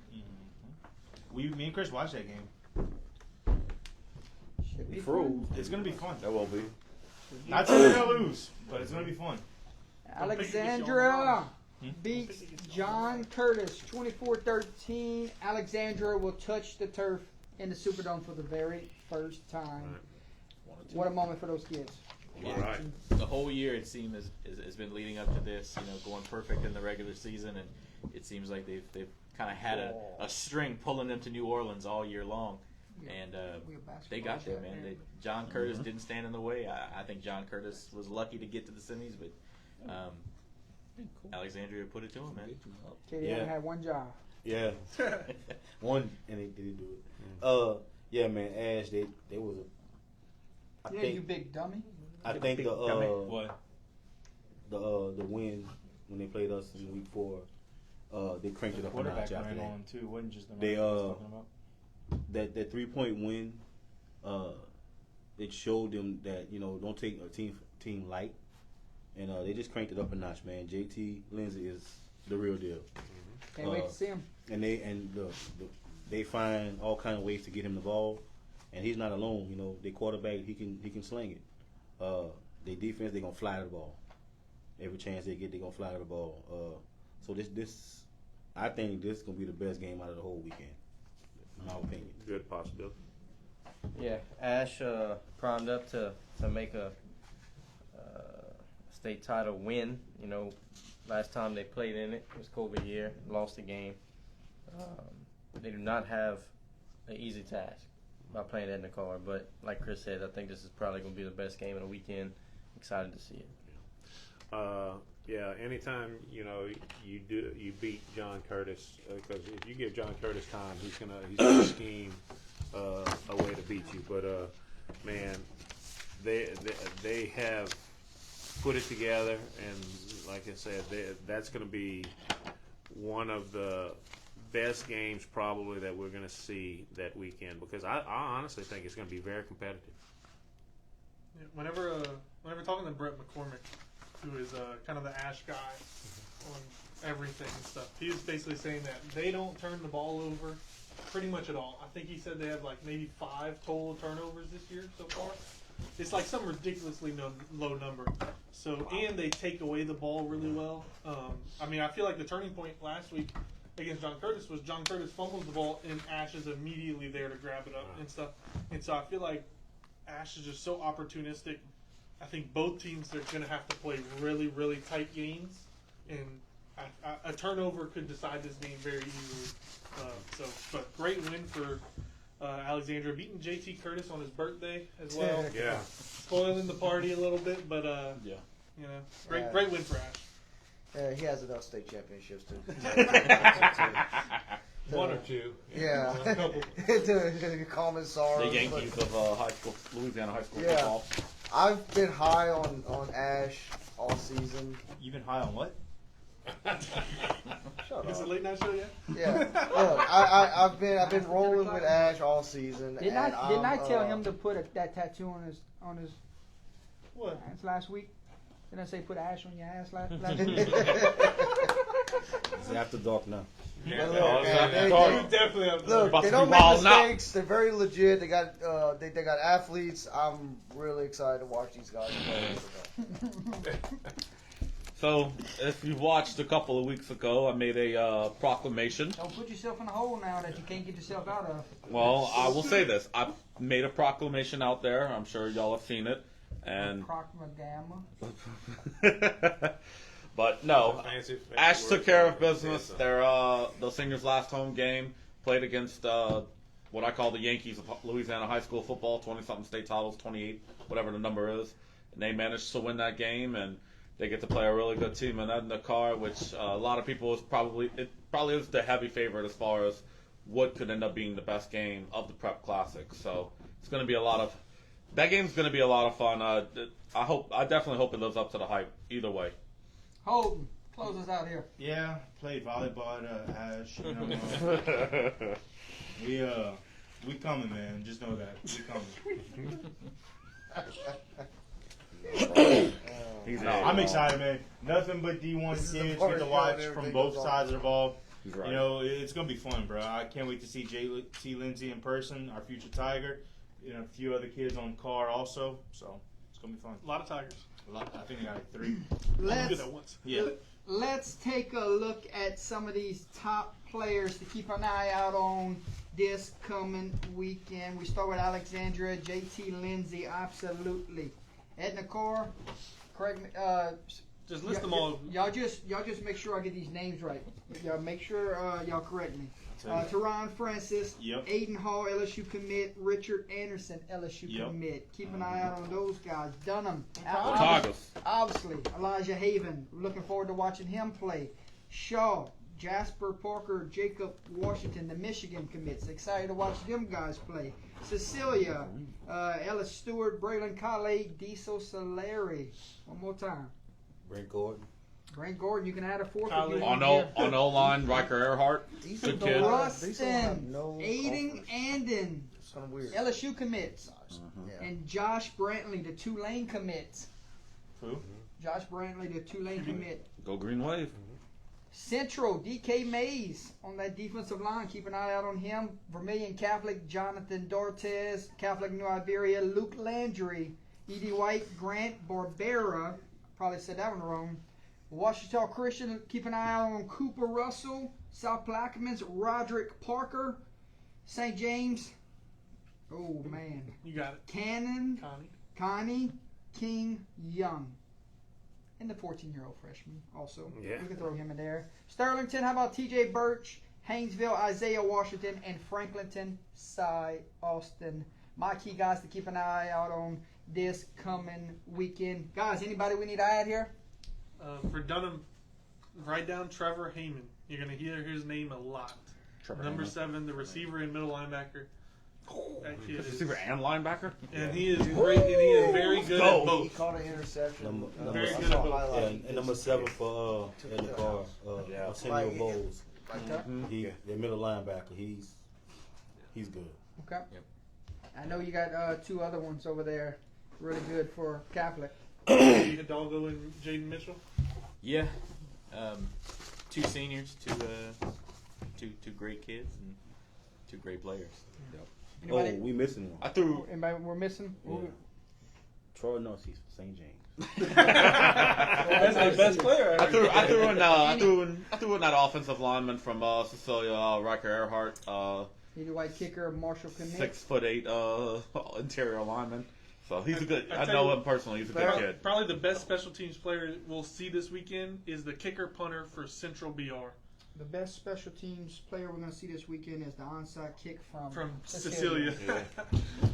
Me and Chris watched that game. should be He fun. froze. It's gonna be fun. That will be. Not saying they're gonna lose, but it's gonna be fun. Alexandra Hmm? beats John Curtis 24-13. Alexandra will touch the turf in the Superdome for the very first time. What a moment for those kids. All right. The whole year it seems has been leading up to this, going perfect in the regular season, and it seems like they've kind of had a string pulling them to New Orleans all year long, and they got there, man. John Curtis didn't stand in the way. I think John Curtis was lucky to get to the semis, but Alexandria put it to him, man. Katie Yeah. only had one job. Yeah. One, and they didn't do it. Yeah, man, Ash, they was a. I Yeah, think you big dummy. I think What? the win when they played us in week 4, they cranked it up a Quarterback notch after ran that. on too. Wasn't just the They, run I was talking about. That 3-point win, it showed them that don't take a team light, and they just cranked it up a notch, man. JT Lindsey is the real deal, Can't wait to see him. and they find all kind of ways to get him the ball, and he's not alone. They quarterback, he can sling it. They defense, they gonna fly the ball. Every chance they get, they gonna fly the ball. So this, I think this is gonna be the best game out of the whole weekend, in my opinion. Good possibility. Yeah, Ash primed up to make a state title win. Last time they played in it was COVID year, lost the game. They do not have an easy task by playing Edna Carr, but like Chris said, I think this is probably going to be the best game of the weekend. Excited to see it. Yeah, anytime you beat John Curtis, because if you give John Curtis time, he's gonna scheme a way to beat you. But man, they have put it together, and like I said, that's gonna be one of the best games probably that we're gonna see that weekend, because I honestly think it's gonna be very competitive. Yeah, whenever talking to Brett McCormick, who is kind of the Ash guy on everything and stuff, he was basically saying that they don't turn the ball over pretty much at all. I think he said they have like maybe 5 total turnovers this year so far. It's like some ridiculously low number. So, and they take away the ball really well. I feel like the turning point last week against John Curtis was John Curtis fumbles the ball and Ash is immediately there to grab it up and stuff. And so I feel like Ash is just so opportunistic. I think both teams are going to have to play really, really tight games, and a turnover could decide this game very easily. But great win for Alexandria, beating JT Curtis on his birthday as well. Yeah. Spoiling the party a little bit, but great win for Ash. He has enough state championships to. One or two. Yeah. A couple. The common sorrow. The Yankees of high school, Louisiana high school Yeah. football. I've been high on Ash all season. You've been high on what? Shut Is it up. late night show yet? Yeah. Look, I've been rolling with Ash all season. Didn't and I tell I'm, him to put that tattoo on his What? ass last week? Didn't I say put ash on your ass last week? It's after dark now. But look, Oh, man, it's they- You definitely have Look, About they to don't be make wilding out. mistakes. They're very legit. They got they got athletes. I'm really excited to watch these guys play. So, if you watched a couple of weeks ago, I made a proclamation. Don't put yourself in a hole now that you can't get yourself out of. Well, I will say this: I made a proclamation out there. I'm sure y'all have seen it, and Procma Gamma. but no, Fancy Ash word. took care of business. Their the seniors' last home game played against what I call the Yankees of Louisiana high school football, 20-something state titles, 28, whatever the number is, and they managed to win that game, and they get to play a really good team in Edna Carr, which a lot of people is probably is the heavy favorite as far as what could end up being the best game of the Prep Classic. So it's going to be that game's going to be a lot of fun. I definitely hope it lives up to the hype. Either way. Holden, close us out here. Yeah, played volleyball at Ash. You know, we coming, man. Just know that we coming. He's not I'm excited, man. Nothing but D1 This is the kids part get to of watch everything from both goes on. sides of the ball. He's right. You know, it's gonna be fun, bro. I can't wait to see T. Lindsay in person, our future Tiger. You know, a few other kids on car also. So it's gonna be fun. A lot of Tigers. I think I got like 3. I'm Let's good at once. Yeah. let's take a look at some of these top players to keep an eye out on this coming weekend. We start with Alexandria, JT Lindsay, absolutely. Edna Carr, correct me. Just list them all. Y'all just make sure I get these names right. Y'all make sure y'all correct me. Teron Francis, Yep. Aiden Hall, LSU commit, Richard Anderson, LSU Yep. commit. Keep an eye out on those guys. Dunham, Tigers. obviously. Elijah Haven, looking forward to watching him play. Shaw, Jasper Parker, Jacob Washington, the Michigan commits. Excited to watch them guys play. Cecilia, Ellis Stewart, Braylon Kale, Diesel Solari. One more time. Brent Gordon. Brent Gordon, you can add a fourth Kyle if you On want O here. line, Riker Earhart. Decent Good kid. dogs. These don't have Rustin, no Aiden offers. Anden, It's kind of weird. LSU commits. Yeah. And Josh Brantley, the Tulane commits. Who? Josh Brantley, the Tulane commit. Go Green Wave. Central, DK Mays on that defensive line. Keep an eye out on him. Vermilion Catholic, Jonathan Dortez. Catholic New Iberia, Luke Landry. E.D. White, Grant Barbera. Probably said that one wrong. Washita Christian, keep an eye out on Cooper Russell. South Plaquemines, Roderick Parker. St. James, oh man. You got it. Cannon, Connie. Connie, King, Young. And the 14-year-old freshman also. Yeah. We can throw him in there. Sterlington, how about TJ Birch, Haynesville, Isaiah Washington, and Franklinton, Cy Austin. My key guys to keep an eye out on this coming weekend. Guys, anybody we need to add here? For Dunham, write down Trevor Heyman. You're going to hear his name a lot. Number 7, the receiver and middle linebacker. That kid is, Receiver and linebacker. and he is great, and he is very good at He both. caught an interception. Very I good saw at both. highlight. And number 7 for Edna Carr, Yeah. Arsenio Like- Bowles. Like that. He, the middle linebacker. He's good. Okay. I know you got 2 other ones over there. Really good for Catholic. Hidalgo and Jaden Mitchell. Yeah, 2 seniors, two great kids, and 2 great players. Anybody? Oh, we missing one. I threw. Anybody we're missing? Yeah. Troy Narcisse for St. James. That's the best player. I threw in that offensive lineman from Cecilia, Riker Earhart, Either white kicker, Marshall commit. 6'8" interior lineman. So he's a good. I I tell know you him personally. He's a good Probably, kid. probably the best special teams player we'll see this weekend is the kicker punter for Central BR. The best special teams player we're going to see this weekend is the onside kick from Cecilia.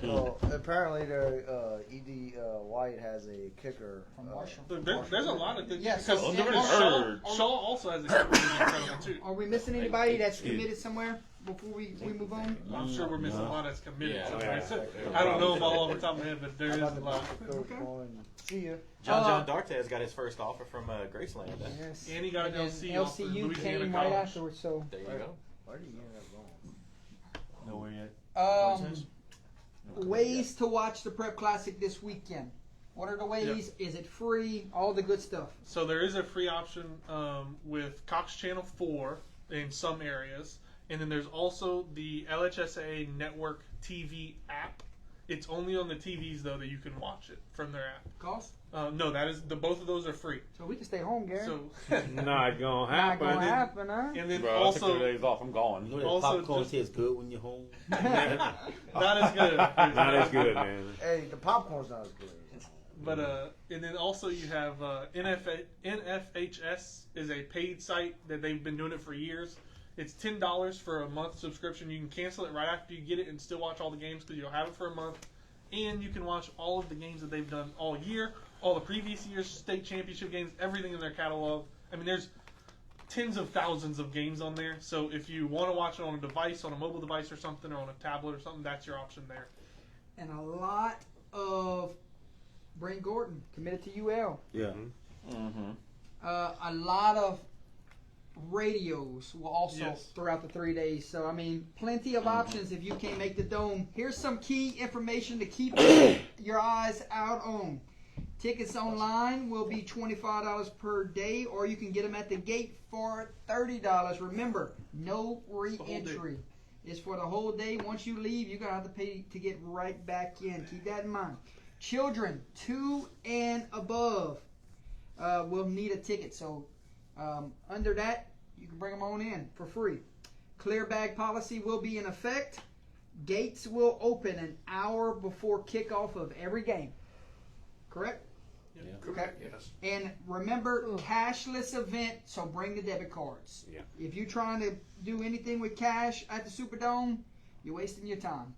Well, apparently, Ed White has a kicker. From Marshall. There's a lot of things. Yes, because so- Shaw also has a kicker too. Are we missing anybody that's committed somewhere before we move on? I'm sure we're missing a lot that's committed. Yeah. somewhere. Yeah. I don't know them all off the top of my head, but there I'm is about a to lot. put the coach on. See ya. John Dartez got his first offer from Graceland. Yes. And he got an And LC offer from LCU Louisiana came College. right afterwards. So, There you go. Why do you end up going? Nowhere yet. ways to watch the Prep Classic this weekend. What are the ways? Is it free? All the good stuff. So there is a free option with Cox Channel 4 in some areas, and then there's also the LHSA Network TV app. It's only on the TVs though that you can watch it from their app. Cost? No, that is both of those are free. So we can stay home, Gary. So Not gonna Not happen. gonna happen, huh? and then Bro, I took 2 also days off. I'm gone. You know that Also, popcorn just- tastes good when you're home. not as good. Not as good, man. Hey, the popcorn's not as good. But and then also you have NFHS is a paid site that they've been doing it for years. It's $10 for a month subscription. You can cancel it right after you get it and still watch all the games because you'll have it for a month. And you can watch all of the games that they've done all year, all the previous year's state championship games, everything in their catalog. I mean, there's tens of thousands of games on there. So if you want to watch it on a device, on a mobile device or something, or on a tablet or something, that's your option there. And a lot of Brent Gordon committed to UL. Yeah. Mm-hmm. A lot of radios will also Yes. throughout the 3 days. So I mean, plenty of options if you can't make the dome. Here's some key information to keep your eyes out on. Tickets online will be $25 per day, or you can get them at the gate for $30. Remember, no re-entry. It's for the whole day. Once you leave, you're gonna have to pay to get right back in. Keep that in mind. Children 2 and above will need a ticket. So under that, you can bring them on in for free. Clear bag policy will be in effect. Gates will open an hour before kickoff of every game. Correct? Okay. Yes. And remember, cashless event, so bring the debit cards. Yeah. If you're trying to do anything with cash at the Superdome, you're wasting your time.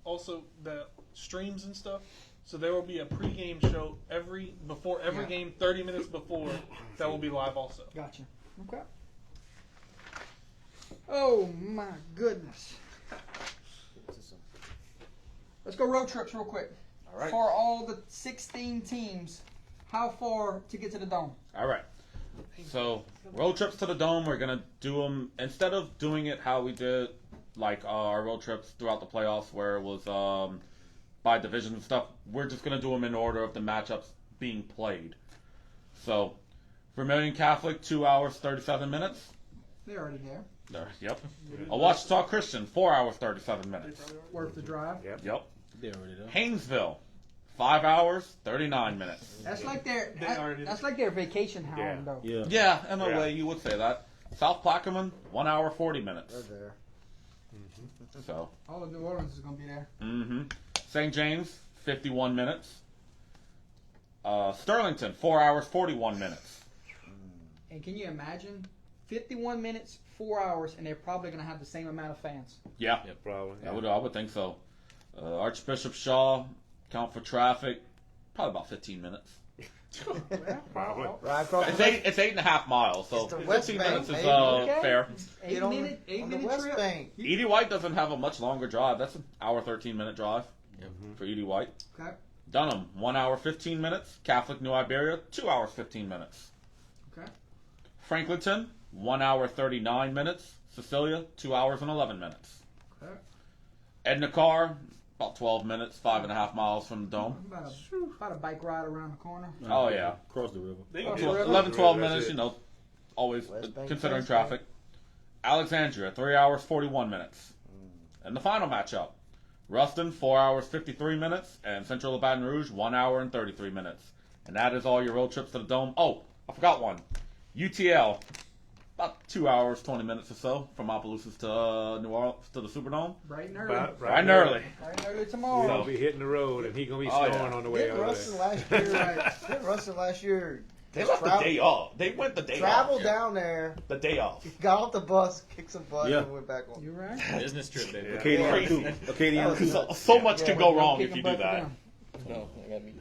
Also, the streams and stuff. So there will be a pregame show before every Yeah. game, 30 minutes before. That will be live also. Gotcha. Okay. Oh my goodness. Let's go road trips real quick. All right. For all the 16 teams, how far to get to the dome? All right. So road trips to the dome, we're gonna do them instead of doing it how we did like our road trips throughout the playoffs, where it was by division and stuff. We're just gonna do them in order of the matchups being played. So Vermilion Catholic, 2 hours 37 minutes. They're already there. There, yep. A Washita Christian, 4 hours 37 minutes. Worth the drive. Yep. They're already there. Haynesville, 5 hours 39 minutes. That's like their They already that's like their vacation home Yeah. though. Yeah. Yeah, in a Yeah. way you would say that. South Plaquemine, 1 hour 40 minutes. They're there. So. All of New Orleans is gonna be there. Mm-hmm. St. James, 51 minutes. Sterlington, 4 hours, 41 minutes. And can you imagine? 51 minutes, 4 hours, and they're probably gonna have the same amount of fans. Yeah, Probably. I would think so. Archbishop Shaw, count for traffic, probably about 15 minutes. Probably. Right across It's the it's 8.5 miles, so It's the West 15 Bank, minutes is baby. Okay. fair. Eight on minute on the 8-minute West trip. Bank. Edie White doesn't have a much longer drive. That's an hour 13 minute drive for Edie White. Okay. Dunham, 1 hour 15 minutes. Catholic New Iberia, 2 hours 15 minutes. Okay. Franklinton, 1 hour 39 minutes. Cecilia, 2 hours and 11 minutes. Okay. Edna Carr, about 12 minutes, 5.5 miles from the dome. About a bike ride around the corner. Oh, yeah. Cross the river. They Oh, can so do 11, 12 That's minutes, it. you know, always West Bank, considering West Bank. traffic. Alexandria, 3 hours 41 minutes. And the final matchup, Ruston, 4 hours 53 minutes, and Central Baton Rouge, 1 hour and 33 minutes. And that is all your road trips to the dome. Oh, I forgot one. UTL, about 2 hours 20 minutes or so from Opelousas to New Orleans to the Superdome. Bright and early. Right and early. Bright and early We'll tomorrow. be hitting the road, and he gonna be Oh, snowing yeah. on the way Didn't over Ruston there. last year? Didn't Ruston last year They Just left the travel- day off. They went the day Travel off. down there, The day off. got off the bus, kicked some butt, Yeah. and went back on. You're right. Business trip, baby. Yeah. Acadian Yeah. too. Acadian too. So much Yeah. can go wrong Kick if you 'em do butt for that. them. No, I got me.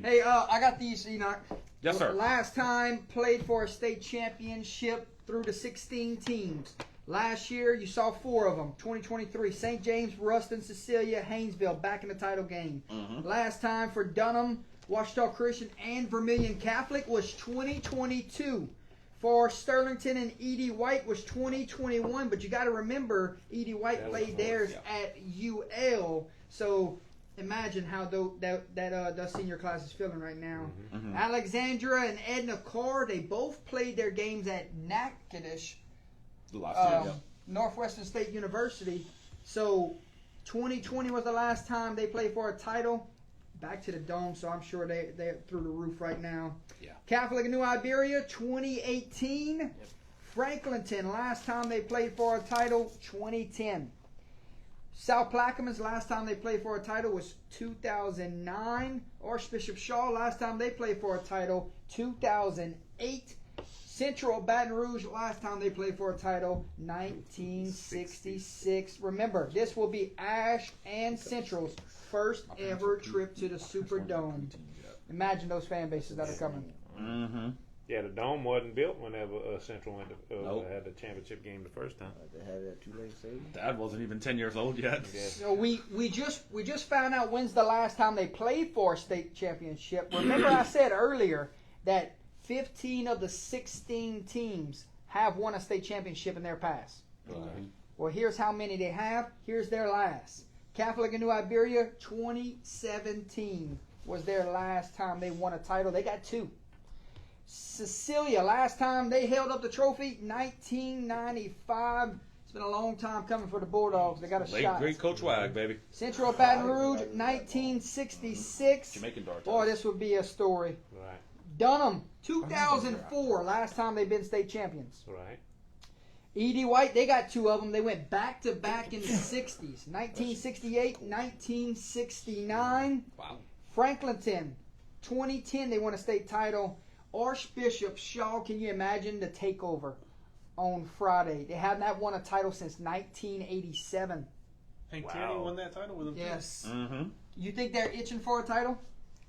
Hey, I got these, Enoch. Yes, sir. Last time played for a state championship through the 16 teams. Last year, you saw 4 of them. 2023, St. James, Ruston, Cecilia, Haynesville back in the title game. Last time for Dunham, Washita Christian, and Vermilion Catholic was 2022. For Sterlington and E.D. White was 2021. But you got to remember, E.D. White That was played close, theirs at UL. So imagine how the senior class is feeling right now. Alexandra and Edna Carr, they both played their games at Natchitoches, The last year. Northwestern State University. So 2020 was the last time they played for a title. Back to the Dome, so I'm sure they're through the roof right now. Yeah. Catholic of New Iberia, 2018. Franklinton, last time they played for a title, 2010. South Plaquemines, last time they played for a title was 2009. Archbishop Shaw, last time they played for a title, 2008. Central Baton Rouge, last time they played for a title, 1966. Remember, this will be Ash and Central's first ever trip to the Superdome. Imagine those fan bases that are coming. Mm-hmm. Yeah, the Dome wasn't built whenever Central went to, Nope. had the championship game the first time. They had it at Tulane Stadium. Dad wasn't even 10 years old yet. Yeah. So we just found out when's the last time they played for a state championship. Remember I said earlier that 15 of the 16 teams have won a state championship in their past. Well, here's how many they have. Here's their last. Catholic of New Iberia, 2017 was their last time they won a title. They got 2. Cecilia, last time they held up the trophy, 1995. It's been a long time coming for the Bulldogs. They got a Late shot. great Coach Wag, baby. Central Baton Rouge, 1966. Jamaican Dart. Boy, this would be a story. Right, Dunham, 2004, last time they've been state champions. right. E.D. White, they got 2 of them. They went back to back in the 60s. 1968, 1969. Wow. Franklinton, 2010, they won a state title. Archbishop Shaw, can you imagine the takeover on Friday? They have not won a title since 1987. Hank Wow. Tierney won that title with them. Yes. Mm-hmm. You think they're itching for a title?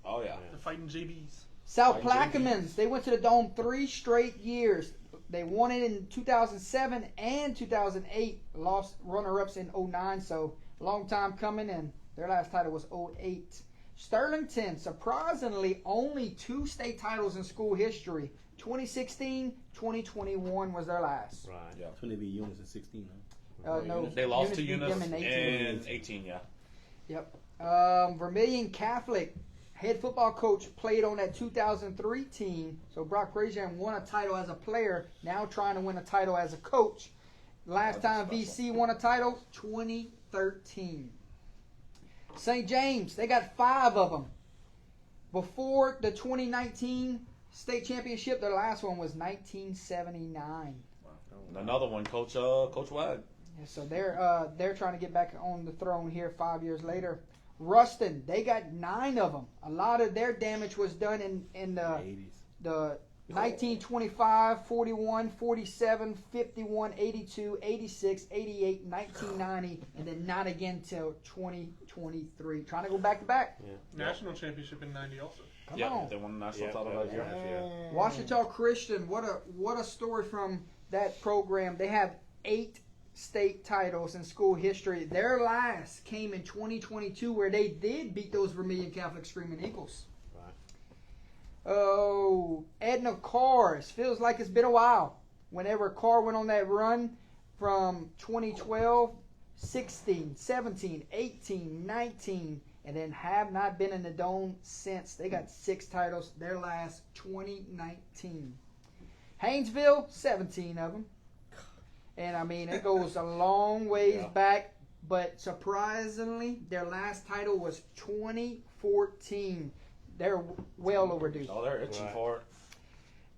Oh, yeah. Too. The fighting JBs. South Like Plaquemines, they went to the Dome 3 straight years. They won it in 2007 and 2008. Lost runner-ups in 09, so long time coming, and their last title was 08. Sterlington, surprisingly, only 2 state titles in school history. 2016, 2021 was their last. Right. Yeah. That's when they be Eunice in 16, No, They lost to beat them Eunice in 18. in 18, yeah. Vermilion Catholic head football coach played on that 2003 team. So Brock Brazier won a title as a player. Now trying to win a title as a coach. Last time VC won a title, 2013. St. James, they got 5 of them. Before the 2019 state championship, their last one was 1979. Another one, Coach Wag. Yeah, so they're trying to get back on the throne here 5 years later. Ruston, they got 9 of them. A lot of their damage was done in the 80s. the 1925, 41, 47, 51, 82, 86, 88, 1990, and then not again till 2023. Trying to go back to back. National championship in '90 also. Come Yeah, on. they won the national Yeah, title that that year. was nice, yeah. Washita Christian, what a story from that program. They have 8 state titles in school history. Their last came in 2022 where they did beat those Vermilion Catholic Screaming Eagles. Right. Oh, Edna Carr. It feels like it's been a while. Whenever Carr went on that run from 2012, 16, 17, 18, 19, and then have not been in the Dome since. They got 6 titles. Their last 2019. Haynesville, 17 of them. And I mean, it goes a long ways back. But surprisingly, their last title was 2014. They're well overdue. Oh, they're itching Right. for it.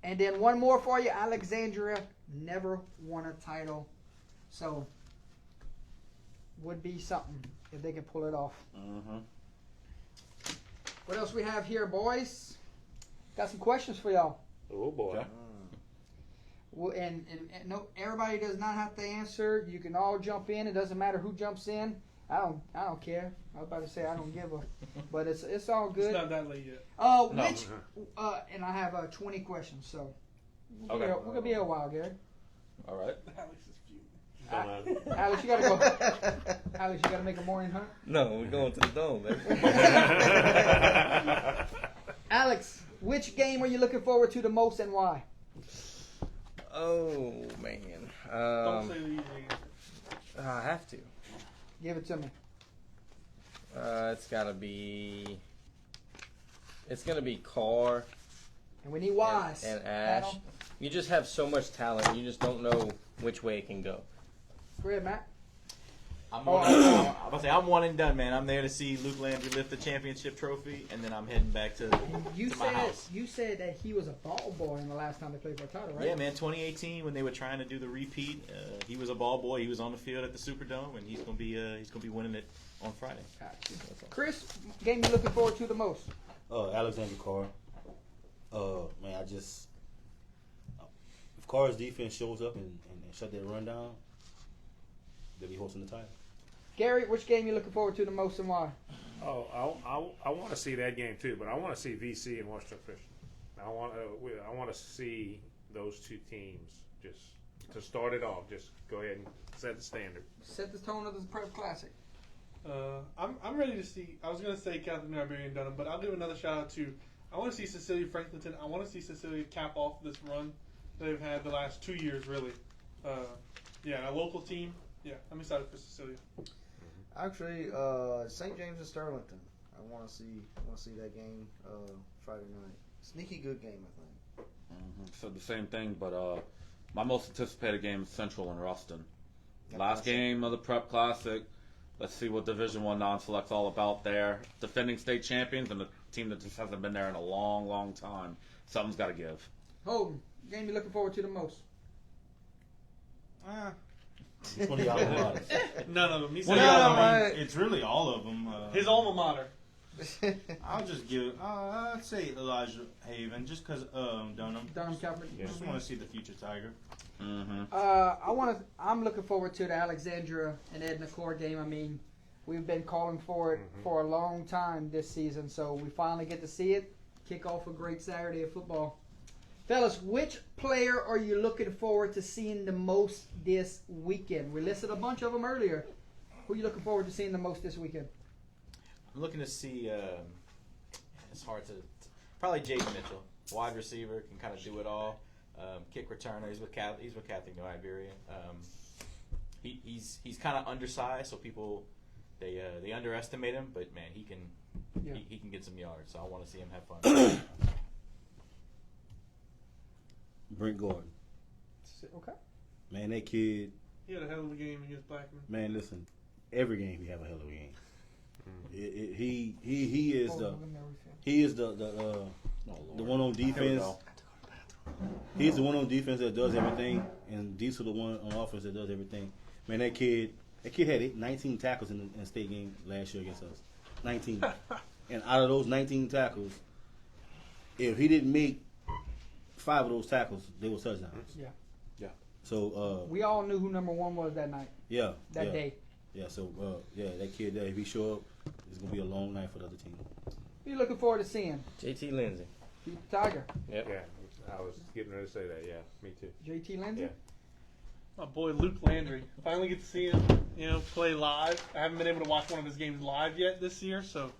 And then one more for you. Alexandria never won a title. So, would be something if they can pull it off. Mm-hmm. What else we have here, boys? Got some questions for y'all. Oh boy. Okay. Well, and no, everybody does not have to answer. You can all jump in. It doesn't matter who jumps in. I don't care. I was about to say I don't give a, but it's all It's good. not that late yet. Which and I have 20 questions, so we're Okay. gonna be here a while, Gary. All right. Alex is few. Alex, you gotta go. Alex, you gotta make a morning hunt. No, we're going to the dome, baby. Alex, which game are you looking forward to the most and why? Oh man. Don't say the easy answer. I have to. Give it to me. It's gotta be. It's gonna be Carr And we need wise. and Ash. Panel. You just have so much talent. You just don't know which way it can go. Go ahead, Matt. I'm about to say I'm one and done, man. I'm there to see Luke Landry lift the championship trophy, and then I'm heading back to You my said house. you said that he was a ball boy in the last time they played for a title, right? Yeah, man. 2018 when they were trying to do the repeat, he was a ball boy. He was on the field at the Superdome, and he's gonna be winning it on Friday. Gotcha. Chris, game you looking forward to the most? Alexander Carr. Man, if Carr's defense shows up and shut that run down, they'll be hosting the title. Gary, which game you looking forward to the most and why? Oh, I want to see that game too, but I want to see VC and Western Christian. I want to see those two teams just to start it off. Just go ahead and set the standard. Set the tone of the Prep Classic. I'm ready to see. I was gonna say Kathleen Iberian Dunham, but I'll give another shout out to. I want to see Cecilia Franklinton. I want to see Cecilia cap off this run they've had the last 2 years, really. Yeah, a local team. Yeah, I'm excited for Cecilia. Actually, St. James and Sterlington. I want to see that game Friday night. Sneaky good game, I think. So the same thing, but my most anticipated game is Central and Ruston. Yep, Last that's it. game of the Prep Classic. Let's see what Division I non-select's all about there. Defending state champions and a team that just hasn't been there in a long, long time. Something's got to give. Holden, game you looking forward to the most? Which one of y'all are? None of them. He said Well, none of them. I mean, it's really all of them. His alma mater. I'll just give. I'd say Elijah Haven, just because Dunham. Dunham Catholic. I just want to see the future Tiger. Mm-hmm. I'm looking forward to the Alexandria and Edna Core game. I mean, we've been calling for it for a long time this season, so we finally get to see it. Kick off a great Saturday of football. Fellas, which player are you looking forward to seeing the most this weekend? We listed a bunch of them earlier. Who are you looking forward to seeing the most this weekend? I'm looking to see. It's hard to probably Jaden Mitchell, wide receiver, can kind of do it all. Kick returner. He's with Catholic New Iberia. He's kind of undersized, so people they underestimate him. But man, he can he can get some yards. So I want to see him have fun. Brent Gordon. Okay. Man, that kid. He had a hell of a game against Blackman. Man, listen. Every game he have a hell of a game. He is the one on defense. He's the one on defense that does everything, and Diesel the one on offense that does everything. Man, that kid had 19 tackles in the state game last year against us. 19. And out of those 19 tackles, if he didn't make 5 of those tackles, they were touchdowns. Yeah. So We all knew who number one was that night, yeah, that day. Yeah, so that kid there, if he show up, it's gonna be a long night for the other team. Who you looking forward to seeing? JT Lindsay. Keith Tiger. Yep. Yeah, I was getting ready to say that. Yeah, me too. JT Lindsay? Yeah. My boy Luke Landry. Finally get to see him, play live. I haven't been able to watch one of his games live yet this year, so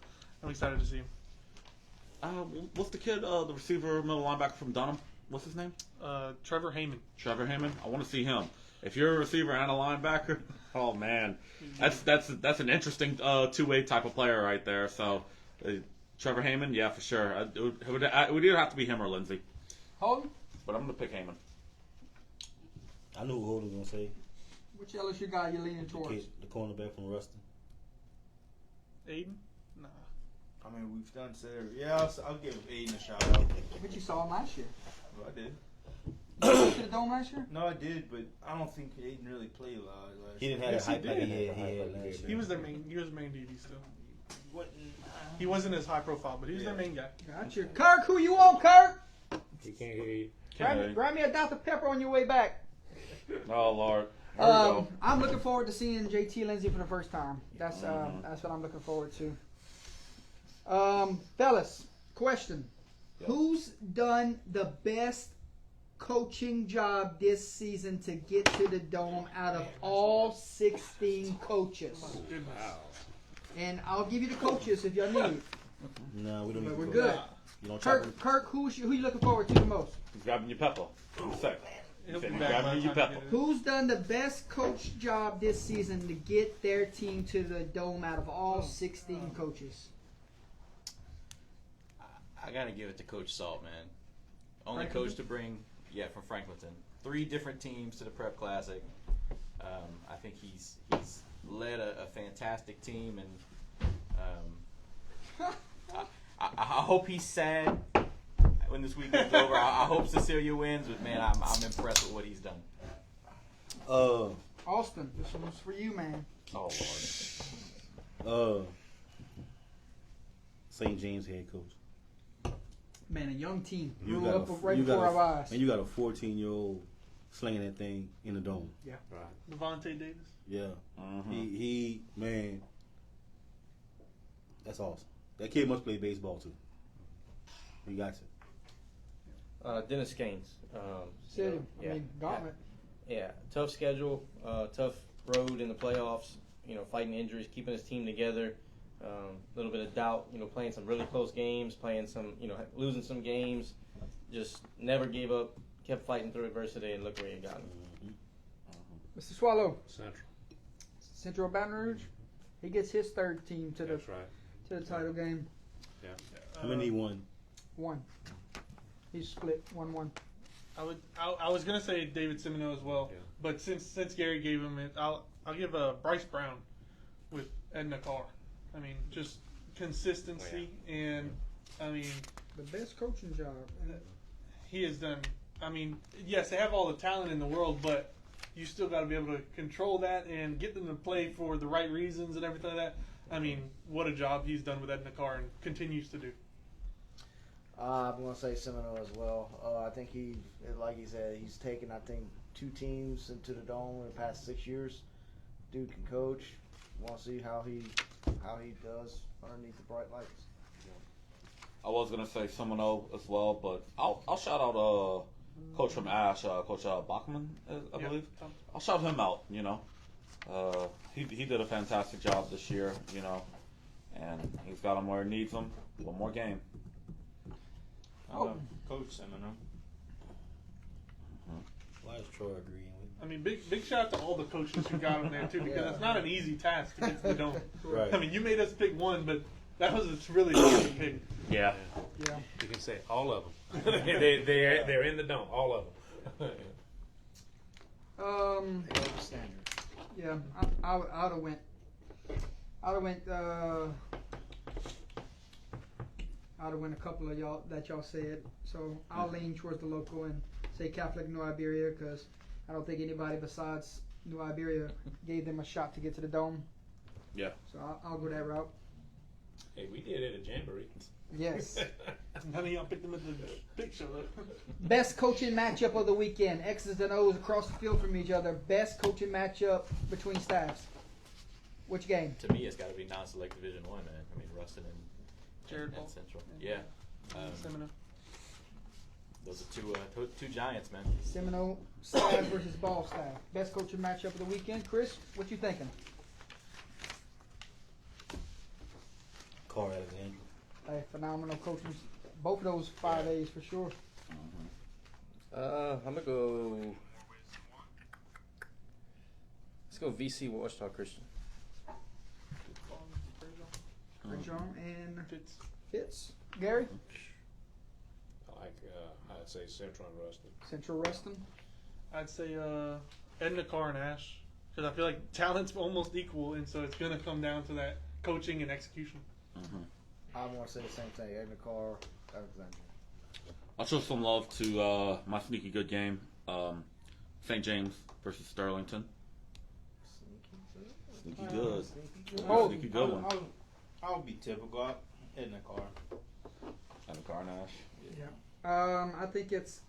I'm excited to see him. What's the kid, the receiver, middle linebacker from Dunham? What's his name? Trevor Heyman. Trevor Heyman. I want to see him. If you're a receiver and a linebacker, oh man, that's an interesting two-way type of player right there. So, Trevor Heyman, yeah, for sure. It would either have to be him or Lindsay, Holden? but I'm gonna pick Heyman. I know who Holden's gonna say. Which LSU guy you leaning towards? The cornerback from Ruston. Aiden? Nah. I mean, we've done said. Yeah, I'll give Aiden a shout out. But you saw him last year. Well, I did. You went to the Dome last year? No, I did, but I don't think Aiden really played a lot last He didn't year. have the hype like he did. had last He year. was their main DB still. He wasn't as high profile, but he was their main guy. Gotcha. Kirk, who you on, Kirk? He can't hear you. Grab me a Dr. Pepper on your way back. Oh Lord. Here we go. I'm looking forward to seeing JT Lindsay for the first time. That's what I'm looking forward to. Fellas, question: Who's done the best coaching job this season to get to the Dome out of all 16 coaches? And I'll give you the coaches if y'all need. No, we don't need But we're to good. You don't chop Kirk, who you looking forward to the most? He's grabbing your pepper. In a sec. He'll He's be back by grabbing the your time pepper. you get it. Who's done the best coach job this season to get their team to the Dome out of all 16 coaches? I gotta give it to Coach Salt, man. Only Franklinton? coach to bring, from Franklinton, 3 different teams to the Prep Classic. I think he's led a fantastic team, and I hope he's sad when this weekend's over. I hope Cecilia wins, but man, I'm impressed with what he's done. Austin, this one's for you, man. Oh Lord. St. James head coach. Man, a young team You grew got up a- right you got before a- our eyes. And you got a 14-year-old slinging that thing in the Dome. Right. Devontae Davis. Yeah. Mhm. He man, that's awesome. That kid must play baseball too. He got to. Dennis Gaines. Stadium. Yeah. I mean, Gauntlet. Yeah, tough schedule, tough road in the playoffs. Fighting injuries, keeping his team together. A little bit of doubt. Playing some really close games, playing some, losing some games. Just never gave up. Kept fighting through adversity, and look where he got him. Mr. Swallow, Central. Central Baton Rouge. He gets his third team to That's right. the title game. How many won? 1. He's split 1-1. I was gonna say David Semino as well, Yeah. but since Gary gave him it, I'll give Bryce Brown with Edna Carr. I mean, just consistency and I mean The best coaching job. he has done. I mean, yes, they have all the talent in the world, but you still got to be able to control that and get them to play for the right reasons and everything like that. I mean, what a job he's done with Edna Carr and continues to do. I'm going to say Seminole as well. I think like he said, he's taken, I think, 2 teams into the Dome in the past 6 years. Dude can coach. Want to see how he does underneath the bright lights. I was gonna say Semino as well, but I'll shout out coach from Ash, Coach Bachman, I believe. I'll shout him out. He did a fantastic job this year. And he's got him where he needs him. One more game. Coach Semino. Why is Troy agreeing with I mean, big shout out to all the coaches who got him there too, because Yeah. it's not an easy task to get to the Dome. Right. I mean, you made us pick one, but that was a really tough to pick. Yeah. Yeah. You can say all of them. they're in the Dome. All of them. They hold the standard. Yeah, I would have went. I'd have went. I'd have went a couple of y'all that y'all said. So I'll lean towards the local and say Catholic New Iberia because I don't think anybody besides New Iberia gave them a shot to get to the Dome. Yeah. So I'll go that route. Hey, we did it at Jamboree. Yes. None of y'all picked them at the big show though. Best coaching matchup of the weekend. X's and O's across the field from each other. Best coaching matchup between staffs. Which game? To me, it's got to be non-select Division 1, man. I mean, Ruston and Jared Ball. Central. Yeah. Semino. Those are two giants, man. Seminole staff versus Ball staff. Best coaching matchup of the weekend. Chris, what you thinking? Carl Alexander. Hey, phenomenal coaching. Both of those 5As for sure. I'm gonna go. Let's go VC Washita Christian. John and Fitz. Fitz. Gary? I'd say Central and Ruston. Central Ruston. I'd say Edna Carr and Ash, because I feel like talent's almost equal, and so it's gonna come down to that coaching and execution. I want to say the same thing. Edna Carr, Alexander. I'll show some love to my sneaky good game, St. James versus Sterlington. Sneaky good. Oh, Sneaky good one. I'll be typical. Edna Carr. And Garnash. Yeah. I think it's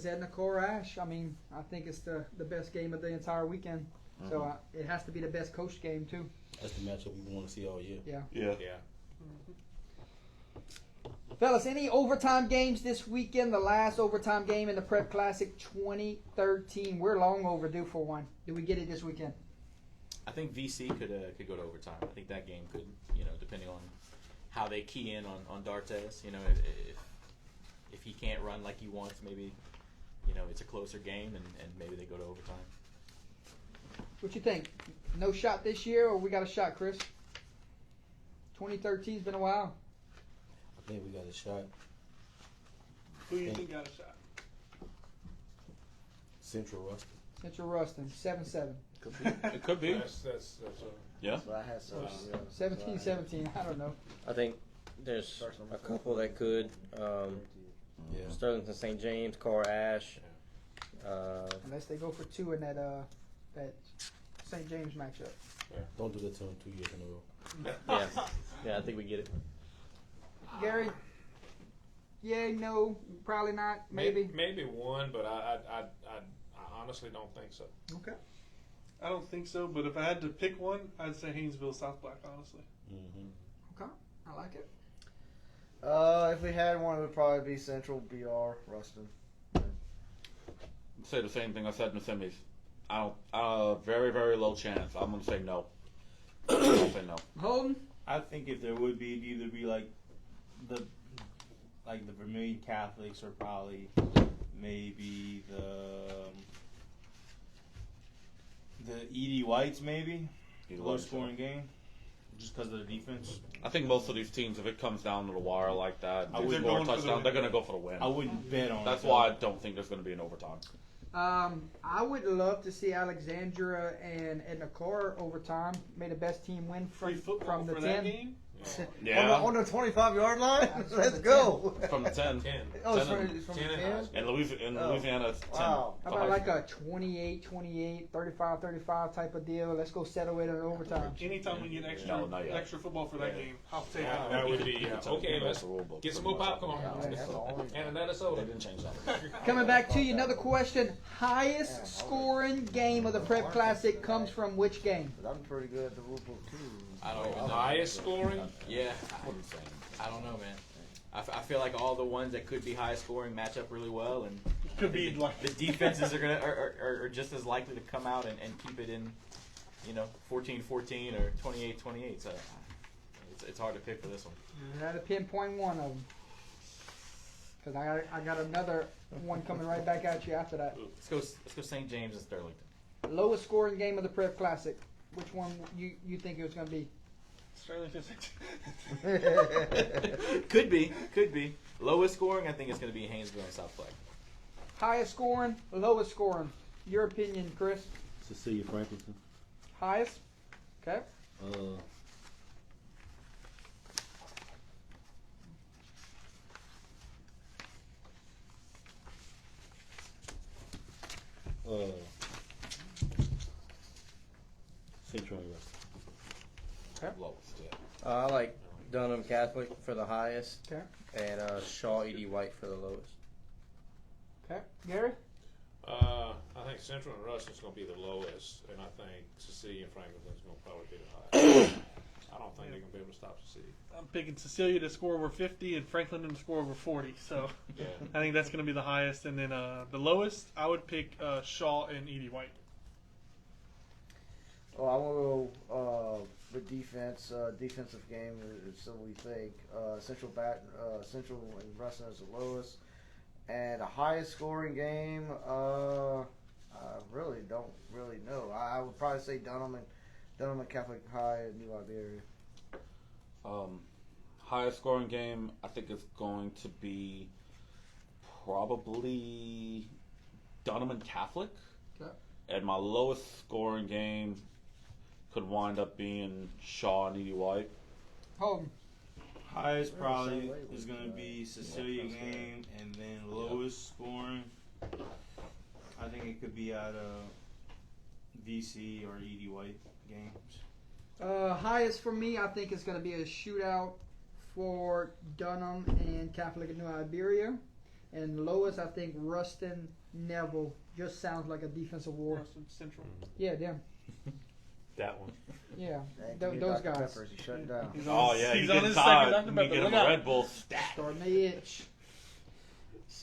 Edna Core Ash. I mean, I think it's the best game of the entire weekend. So it has to be the best coach game too. That's the matchup we want to see all year. Yeah. Yeah. Fellas, any overtime games this weekend? The last overtime game in the Prep Classic 2013. We're long overdue for one. Do we get it this weekend? I think VC could go to overtime. I think that game could, depending on how they key in on D'Artes. If he can't run like he wants, maybe, it's a closer game and maybe they go to overtime. What you think? No shot this year, or we got a shot, Chris? 2013's been a while. I think we got a shot. Who do you think got a shot? Central Ruston. Central Ruston, 7-7. It could be. That's Yeah. So I had some. 17-17, I don't know. I think there's a couple that could. Sterlington St. James, Car Ash. Unless they go for two in that St. James matchup. Don't do that to them 2 years in a row. Yeah, I think we get it. Gary? Yeah, no, probably not. Maybe. maybe one, but I honestly don't think so. Okay. I don't think so, but if I had to pick one, I'd say Haynesville South Black, honestly. Okay, I like it. If we had one, it would probably be Central BR Ruston. Say the same thing I said in the semis. I don't. Very, very low chance. I'm gonna say no. I'm gonna say no. Holden? I think if there would be, it'd either be like the Vermilion Catholics or probably maybe the Edie Whites, maybe low scoring game, just because of the defense. I think most of these teams, if it comes down to the wire like that, I they wouldn't- score a going for the touchdown, win. they're gonna go for the win. I wouldn't bet on. That's it, why I though. don't think there's gonna be an overtime. I would love to see Alexandria and Edna Core overtime. May the best team win Free from football the for 10. that game? Yeah. On the 25-yard line? That's Let's from the go. From the 10. Oh, it's 10 from, it's from 10 the and 10? high. In Louisiana, it's 10. Wow. How about like a 28-28, 35-35 type of deal? Let's go settle it in overtime. Anytime we get No, not yet. extra football for that game, I'll take Yeah, it. that would be okay. That's Let's the rule book. get some Pretty more much. popcorn Yeah, that's all. and another They soda. didn't change that. Coming back to you, another question. Highest scoring game of the Prep Classic comes from which game? But I'm pretty good at the rule book, too. I don't even know. Highest scoring. Yeah, I don't know, man. I feel like all the ones that could be high scoring match up really well, and Could be like the defenses are just as likely to come out and keep it in, 14-14 or 28-28. So it's hard to pick for this one. You had to pinpoint one of them. Because I got another one coming right back at you after that. Let's go St. James and Sterlington. Lowest scoring game of the Prep Classic. Which one you think it was going to be? Sterling Physics. Could be. Lowest scoring, I think it's going to be Haynesville and South Black. Highest scoring, lowest scoring. Your opinion, Chris? Cecilia Franklinton. Highest? Okay. Central and Ruston. Lowest, yeah. I like Dunham Catholic for the highest, Okay. and Shaw Edie White for the lowest. Okay. Gary? I think Central and Ruston's going to be the lowest, and I think Cecilia and Franklin's going to probably be the highest. I don't think they're going to be able to stop Cecilia. I'm picking Cecilia to score over 50 and Franklin to score over 40. So Yeah. I think that's going to be the highest. And then the lowest, I would pick Shaw and Edie White. Oh, I want to go with defense. Defensive game is so we think. Central and Ruston is the lowest, and the highest scoring game. I really don't really know. I would probably say Dunham and Catholic High in New Iberia. Highest scoring game, I think it's going to be probably Dunham and Catholic. Okay. And my lowest scoring game could wind up being Shaw and Edie White. Holden. Highest probably Same way is with, going to be Cecilia game, and then lowest scoring. I think it could be out of VC or Edie White games. Highest for me, I think it's going to be a shootout for Dunham and Catholic of New Iberia. And lowest, I think Ruston Neville. Just sounds like a defensive war. Ruston Central. Yeah, them. That one. Yeah, Hey, those Dr. guys. Peppers, he's shutting down. He's Oh yeah, he's he's on getting his tired. second Dr. Me Pepper. get him Look a out. Red Bull stat. Starting to itch.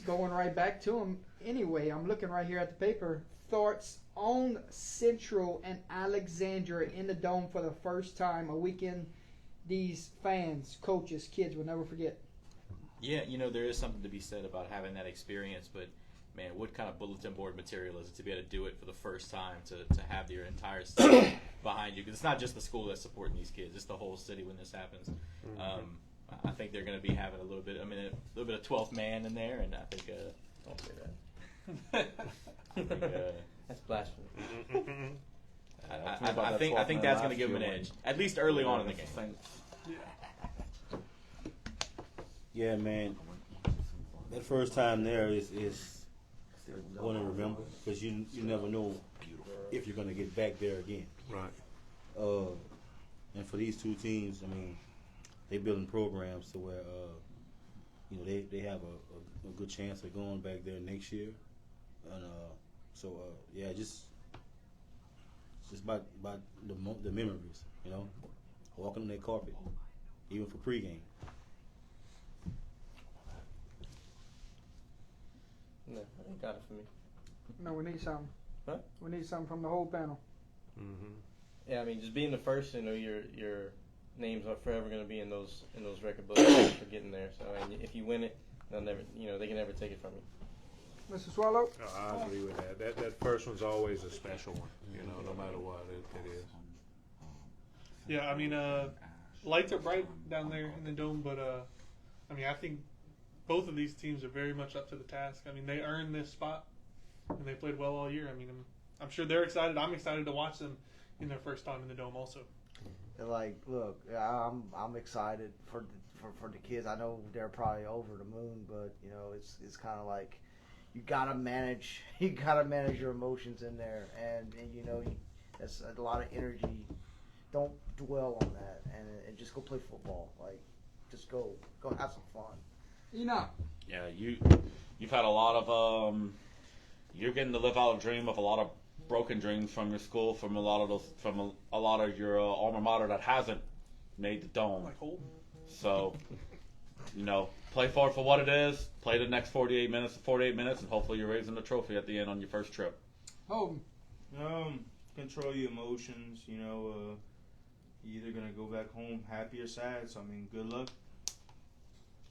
Going right back to him. Anyway, I'm looking right here at the paper. Thoughts on Central and Alexandria in the Dome for the first time. A weekend these fans, coaches, kids will never forget. Yeah, there is something to be said about having that experience, but man, what kind of bulletin board material is it to be able to do it for the first time, to have your entire city behind you? Because it's not just the school that's supporting these kids; it's the whole city when this happens. I think they're going to be having a little bit of 12th man in there, and I think Don't say that. That's blasphemy. I think that's going to give them an edge, at least early on in the game. Yeah, man. That first time there is going to remember because you never know if you're going to get back there again. Right. And for these two teams, I mean, they building programs to where they have a good chance of going back there next year, and yeah, just about the memories, walking on that carpet, even for pregame. No, I ain't got it for me. No, we need something. Huh? We need something from the whole panel. Mm-hmm. Yeah, I mean, just being the first, your names are forever going to be in those record books for getting there. So, and if you win it, they'll never, they can never take it from you. Mr. Swallow? I agree with that. That first one's always a special one, no matter what it is. Yeah, I mean, lights are bright down there in the Dome, but I mean, I think both of these teams are very much up to the task. I mean, they earned this spot, and they played well all year. I mean, I'm sure they're excited. I'm excited to watch them in their first time in the Dome also. Like, look, I'm excited for the kids. I know they're probably over the moon, but it's kind of like you gotta manage your emotions in there, and that's a lot of energy. Don't dwell on that, and just go play football. Like, just go have some fun. Yeah, you've had a lot of you're getting to live out a dream of a lot of broken dreams from your school, from a lot of your alma mater that hasn't made the Dome. Like Holden. So, play for it for what it is. Play the next 48 minutes, and hopefully you're raising the trophy at the end on your first trip. Holden. Control your emotions. You're either gonna go back home happy or sad. So I mean, good luck.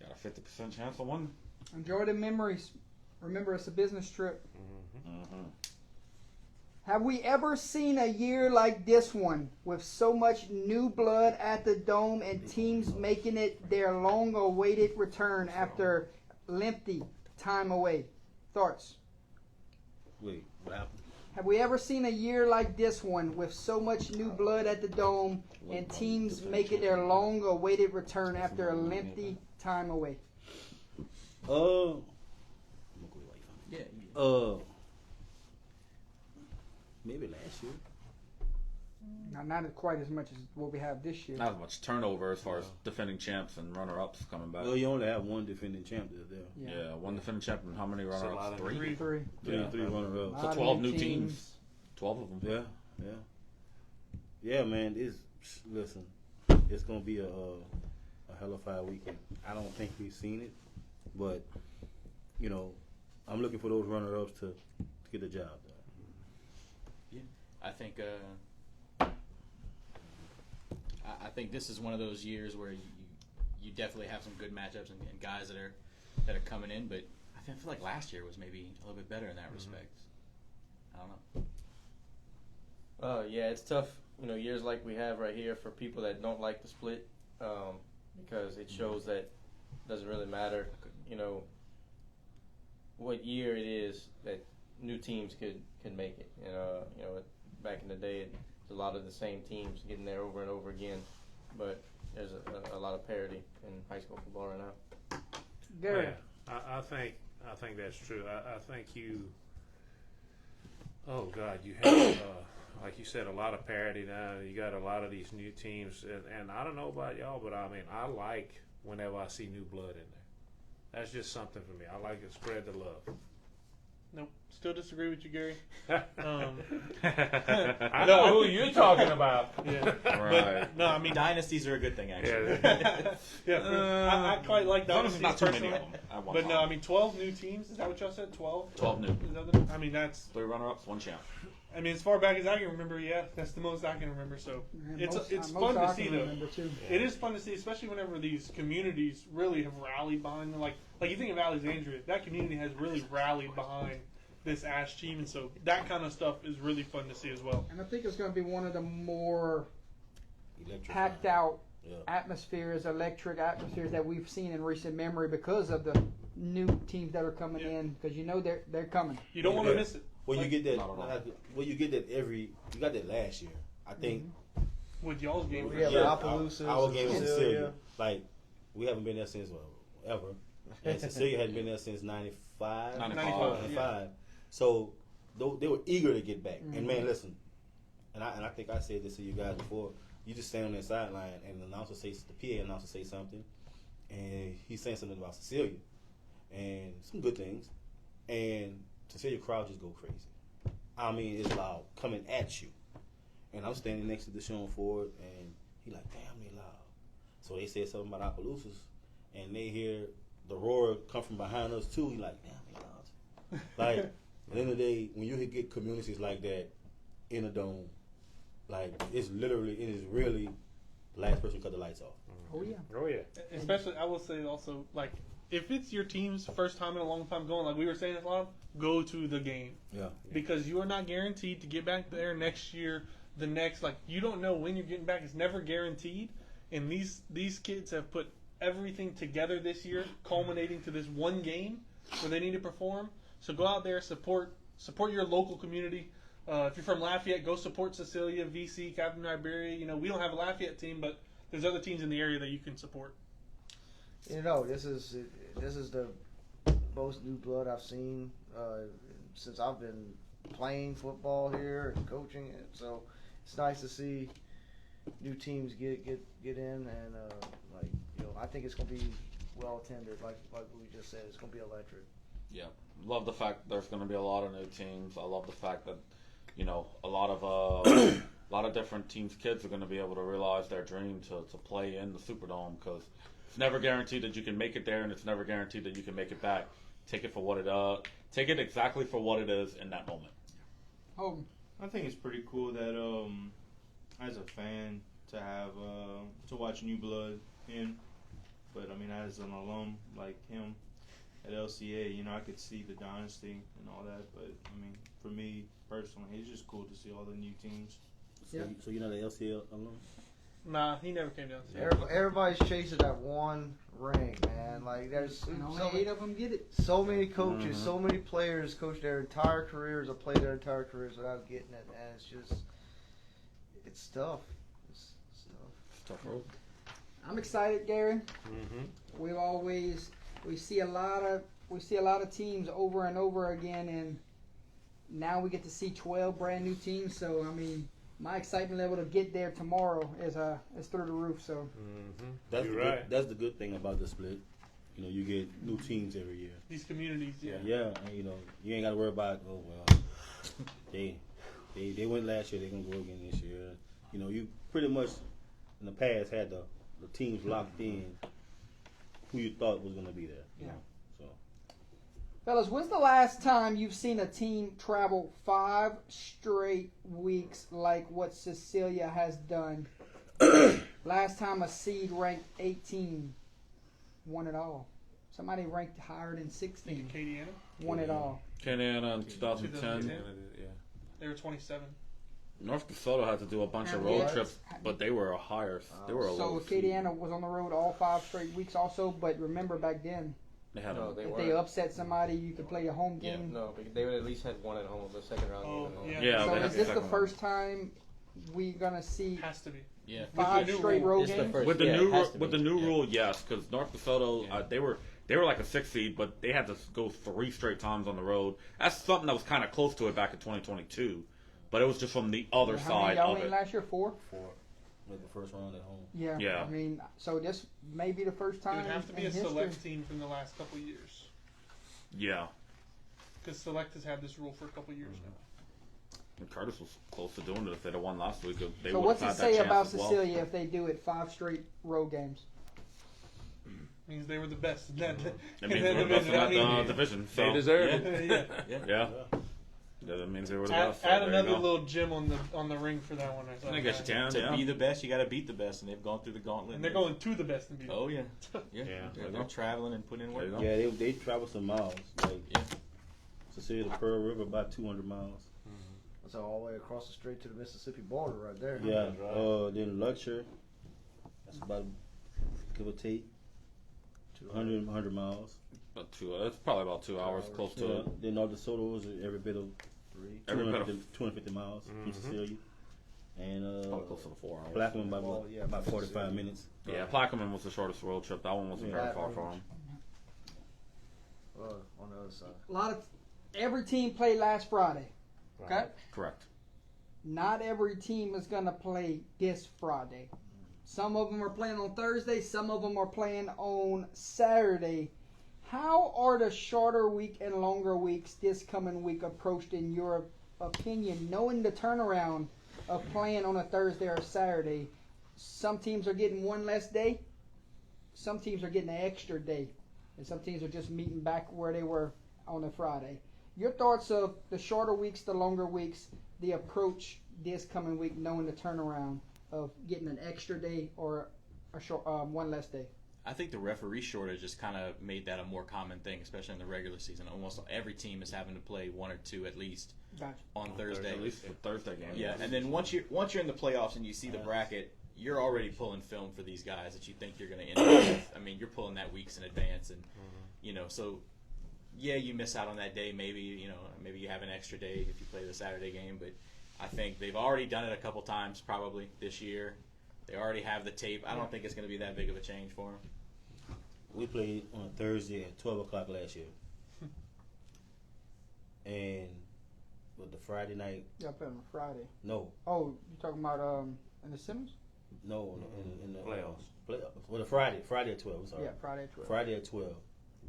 Got a 50% chance of winning. Enjoy the memories. Remember, it's a business trip. Mm-hmm. Have we ever seen a year like this one with so much new blood at the Dome and teams making it their long-awaited return after lengthy time away? Thoughts? Wait, what happened? Have we ever seen a year like this one with so much new blood at the Dome and teams making their long-awaited return after a lengthy time away? Yeah. Maybe last year. Not quite as much as what we have this year. Not as much turnover as far as defending champs and runner-ups coming back. Well, you only have one defending champ there. Yeah, one defending champ and how many runner-ups? Three. Three. Three runner-ups. So 12 new teams. 12 of them. Yeah, man. Listen, it's gonna be a hellified weekend. I don't think we've seen it, but I'm looking for those runner-ups to get the job done. Yeah, I think I think this is one of those years where you definitely have some good matchups and guys that are coming in, but I feel like last year was maybe a little bit better in that respect. I don't know. Yeah, it's tough. Years like we have right here for people that don't like the split, because it shows that it doesn't really matter. What year it is that new teams could make it. Back in the day, it's a lot of the same teams getting there over and over again, but there's a lot of parity in high school football right now. Gary. Yeah, I think that's true. I think you. Oh God, you have like you said, a lot of parity now. You got a lot of these new teams, and I don't know about y'all, but I mean, I like whenever I see new blood in there. That's just something for me. I like to spread the love. Nope. Still disagree with you, Gary. I know who you're talking about. Yeah. Right. No, I mean, Dynasties are a good thing, actually. yeah. I quite like As long as there's dynasties not too many personally. of them. At one But no, time. I mean, 12 new teams. Is that what y'all said? 12? 12 new. Is that the, I mean, that's. 3 runner-ups, 1 champ. I mean, as far back as I can remember, yeah, that's the most I can remember. So it's fun to see though. Too. It is fun to see, especially whenever these communities really have rallied behind them. Like you think of Alexandria, that community has really rallied behind this Ash team, and so that kind of stuff is really fun to see as well. And I think it's going to be one of the more Electric. packed out Yeah. atmospheres, electric atmospheres that we've seen in recent memory because of the new teams that are coming in. Because you know they're coming. You don't want to miss it. Well, you get that. Not at all. Well, you get that you got that last year. I think. With y'all's game. Yeah, Yeah, Opelousas, our game was Cecilia. Cecilia. Like, we haven't been there since ever. And Cecilia hadn't been there since 95. 95. So they were eager to get back. And man, listen, and I think I said this to you guys before. You just stand on that sideline and the PA announcer say something, and he's saying something about Cecilia, and some good things, and Cecilia crowd just go crazy. I mean, it's loud coming at you. And I'm standing next to Deshaun Ford, and he like, damn, they loud. So they said something about Opelousas, and they hear the roar come from behind us too. He like, damn, they loud. Like, at the end of the day, when you get communities like that in a dome, like, it is really the last person to cut the lights off. Oh yeah. Oh yeah. Especially, I will say also, like, if it's your team's first time in a long time going, like we were saying this live, go to the game. Yeah. Because you are not guaranteed to get back there next year, the next, like, you don't know when you're getting back. It's never guaranteed. And these kids have put everything together this year, culminating to this one game where they need to perform. So go out there, support your local community. If you're from Lafayette, go support Cecilia, VC, Captain Iberia. You know, we don't have a Lafayette team, but there's other teams in the area that you can support. You know, this is the most new blood I've seen since I've been playing football here and coaching it. So it's nice to see new teams get in, and like, you know, I think it's gonna be well attended. Like we just said, it's gonna be electric. Yeah, love the fact there's going to be a lot of new teams. I love the fact that, you know, a lot of different teams' kids are going to be able to realize their dream to play in the Superdome, because it's never guaranteed that you can make it there, and it's never guaranteed that you can make it back. Take it for what take it exactly for what it is in that moment. Oh, I think it's pretty cool that as a fan to have to watch new blood in, but I mean, as an alum like him at LCA, you know, I could see the dynasty and all that. But I mean, for me personally, it's just cool to see all the new teams. So you're not an LCL alum? Nah, he never came down. Everybody's chasing that one ring, man. Like, there's and only so 8 of them get it. so many coaches, so many players coach their entire careers or play their entire careers without getting it, and it's tough. It's tough. Tough road. I'm excited, Gary. Mm-hmm. We see a lot of teams over and over again, and now we get to see 12 brand new teams. So I mean, my excitement level to get there tomorrow is through the roof. So That's You're the right. that's the good thing about the split. You know, you get new teams every year. These communities, yeah. Yeah, and you know, you ain't got to worry about, oh well, they went last year, they're gonna go again this year. You know, you pretty much in the past had the teams locked in who you thought was gonna be there. You know, so fellas, when's the last time you've seen a team travel 5 straight weeks like what Cecilia has done? Last time a seed ranked 18 won it all. Somebody ranked higher than 16 Acadiana, won it all. Kenana in 2010. 2010. Yeah. they were 27. North DeSoto had to do a bunch of road trips, but they were a higher. They were a So low seed. Acadiana was on the road all 5 straight weeks also, but remember back then, They had No, a, they if weren't. they upset somebody, you could play a home Yeah. game. No, because they would at least had one at home the second round. Oh, even though- yeah. Yeah, So they had is this the second first time we're gonna see Has to be. yeah. 5 the new straight rule. road It's the games? first- With the yeah, new it has to with be. the new Yeah. rule, yes, because North DeSoto Yeah. they were like a 6 seed, but they had to go 3 straight times on the road. That's something that was kind of close to it back in 2022, but it was just from the other How many side y'all of went it. last year? 4? Like the first round at home. Yeah. Yeah. I mean, so this may be the first It time would have to be in a history. select team from the last couple of years. Yeah. Because select has had this rule for a couple of years now. And Curtis was close to doing it. If they'd have won last week, they So would what's have it had that say chance about as well. Cecilia if they do it 5 straight road games? Means they were the best in that, It in means that they were the best in division. I that mean, division. So They deserve it. yeah. Yeah. That means they were the Add, best. So add there you another go. little gem on the ring for that one. I guess you can. To Yeah. be the best, you got to beat the best, and they've gone through the gauntlet. And they're going to the best in beauty. Oh yeah, yeah. Yeah. They're traveling and putting in work. There you go. Yeah, they travel some miles. Like Yeah. Cecilia to Pearl River, about 200 miles. That's all the way across the strait to the Mississippi border right there. Yeah. That's right. Then Luxor, that's about, give or take, 100 miles. About it's probably about 2 hours, close to Yeah. it. Then North DeSoto is every bit of Every bit of 250 miles from Cecilia. And probably close to the 4 hours. Plaquemine about, Oh, yeah, about 45 minutes. Yeah, Plaquemine was the shortest road trip. That one wasn't Yeah. very far from him. On the other side. A lot of every team played last Friday. Okay. Correct. Not every team is gonna play this Friday. Some of them are playing on Thursday. Some of them are playing on Saturday. How are the shorter week and longer weeks this coming week approached in your opinion? Knowing the turnaround of playing on a Thursday or Saturday, some teams are getting one less day. Some teams are getting an extra day, and some teams are just meeting back where they were on a Friday. Your thoughts of the shorter weeks, the longer weeks, the approach this coming week, knowing the turnaround of getting an extra day or a short, one less day. I think the referee shortage just kind of made that a more common thing, especially in the regular season. Almost every team is having to play 1 or 2 at least Gotcha. on Thursday. At least the Thursday game. Yeah, and then once you're in the playoffs and you see the bracket, you're already pulling film for these guys that you think you're going to end up with. I mean, you're pulling that weeks in advance, and so yeah, you miss out on that day. Maybe you have an extra day if you play the Saturday game, but I think they've already done it a couple times probably this year. They already have the tape. I don't think it's going to be that big of a change for them. We played on a Thursday at 12 o'clock last year. And with the Friday night, Yeah, playing on Friday. no, Oh, you talking about in the Simmons? no, in the Playoffs. Playoffs. Well, the Friday at 12. I'm sorry. Yeah, Friday at 12. Friday at 12,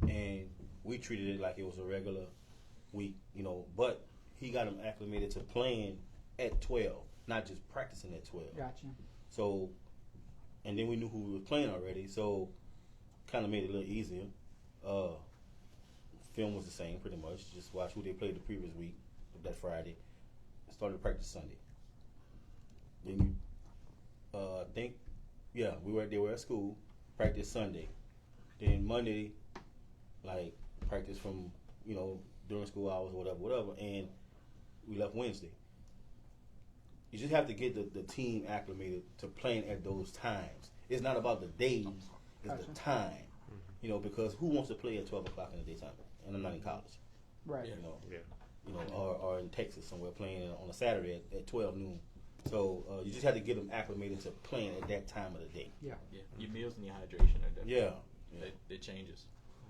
and we treated it like it was a regular week, But he got him acclimated to playing at 12, not just practicing at 12. Gotcha. So, and then we knew who we were playing already, so kind of made it a little easier. Film was the same, pretty much. Just watch who they played the previous week, that Friday. Started practice Sunday. Then I think, yeah, they were at school, practice Sunday. Then Monday, like practice from during school hours, whatever, and we left Wednesday. You just have to get the team acclimated to playing at those times. It's not about the days, it's the time. Because who wants to play at 12 o'clock in the daytime? And I'm not in college. Right. Or in Texas somewhere playing on a Saturday at 12 noon. So you just have to get them acclimated to playing at that time of the day. Yeah, your meals and your hydration are definitely Yeah. it changes.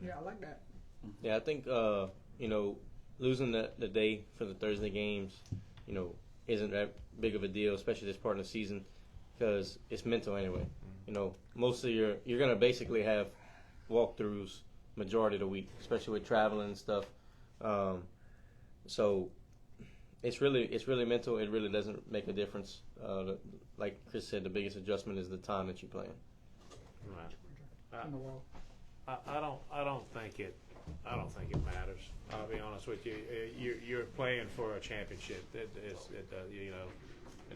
Yeah, I like that. Yeah, I think losing the day for the Thursday games, isn't that big of a deal, especially this part of the season, because it's mental anyway. Most of you're gonna basically have walkthroughs majority of the week, especially with traveling and stuff. So it's really mental. It really doesn't make a difference. Like Chris said, the biggest adjustment is the time that you're playing. Right. In the world. I don't think it matters. I'll be honest with you. You're playing for a championship. It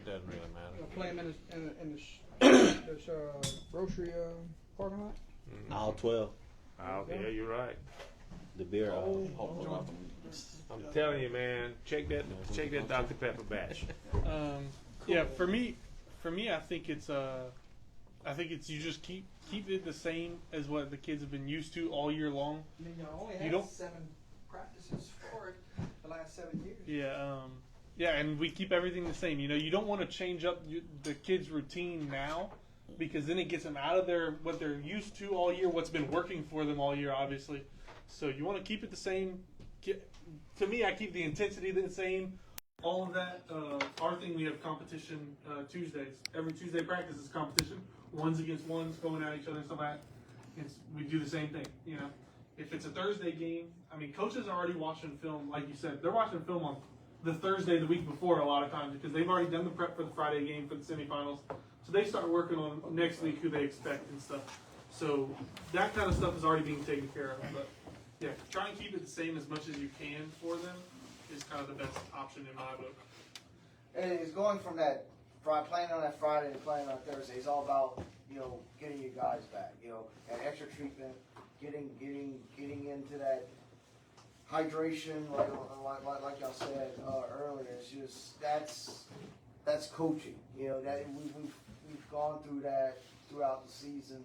doesn't really matter. Play them in the grocery parking lot. All 12. Yeah, you're right. The beer. I'm telling you, man. Check that Dr. Pepper batch. Yeah, for me, I think it's you just keep it the same as what the kids have been used to all year long. I mean, you only You had don't- 7 practices for it the last 7 years. Yeah, and we keep everything the same. You don't want to change up the kids' routine now, because then it gets them out of what they're used to all year, what's been working for them all year, obviously. So you want to keep it the same. To me, I keep the intensity the same. all of that, our thing, we have competition Tuesdays. Every Tuesday practice is competition. Ones against ones, going at each other and stuff like that. We do the same thing, you know. If it's a Thursday game, I mean, coaches are already watching film, like you said. They're watching film on the Thursday the week before a lot of times because they've already done the prep for the Friday game for the semifinals. So they start working on next week who they expect and stuff. So that kind of stuff is already being taken care of. But yeah, try and keep it the same as much as you can for them is kind of the best option in my book. And it's going from that playing on that Friday to playing on Thursday. It's all about, you know, getting your guys back. You know, that extra treatment, getting into that hydration, like y'all said earlier. It's just that's coaching. You know, that we've gone through that throughout the season.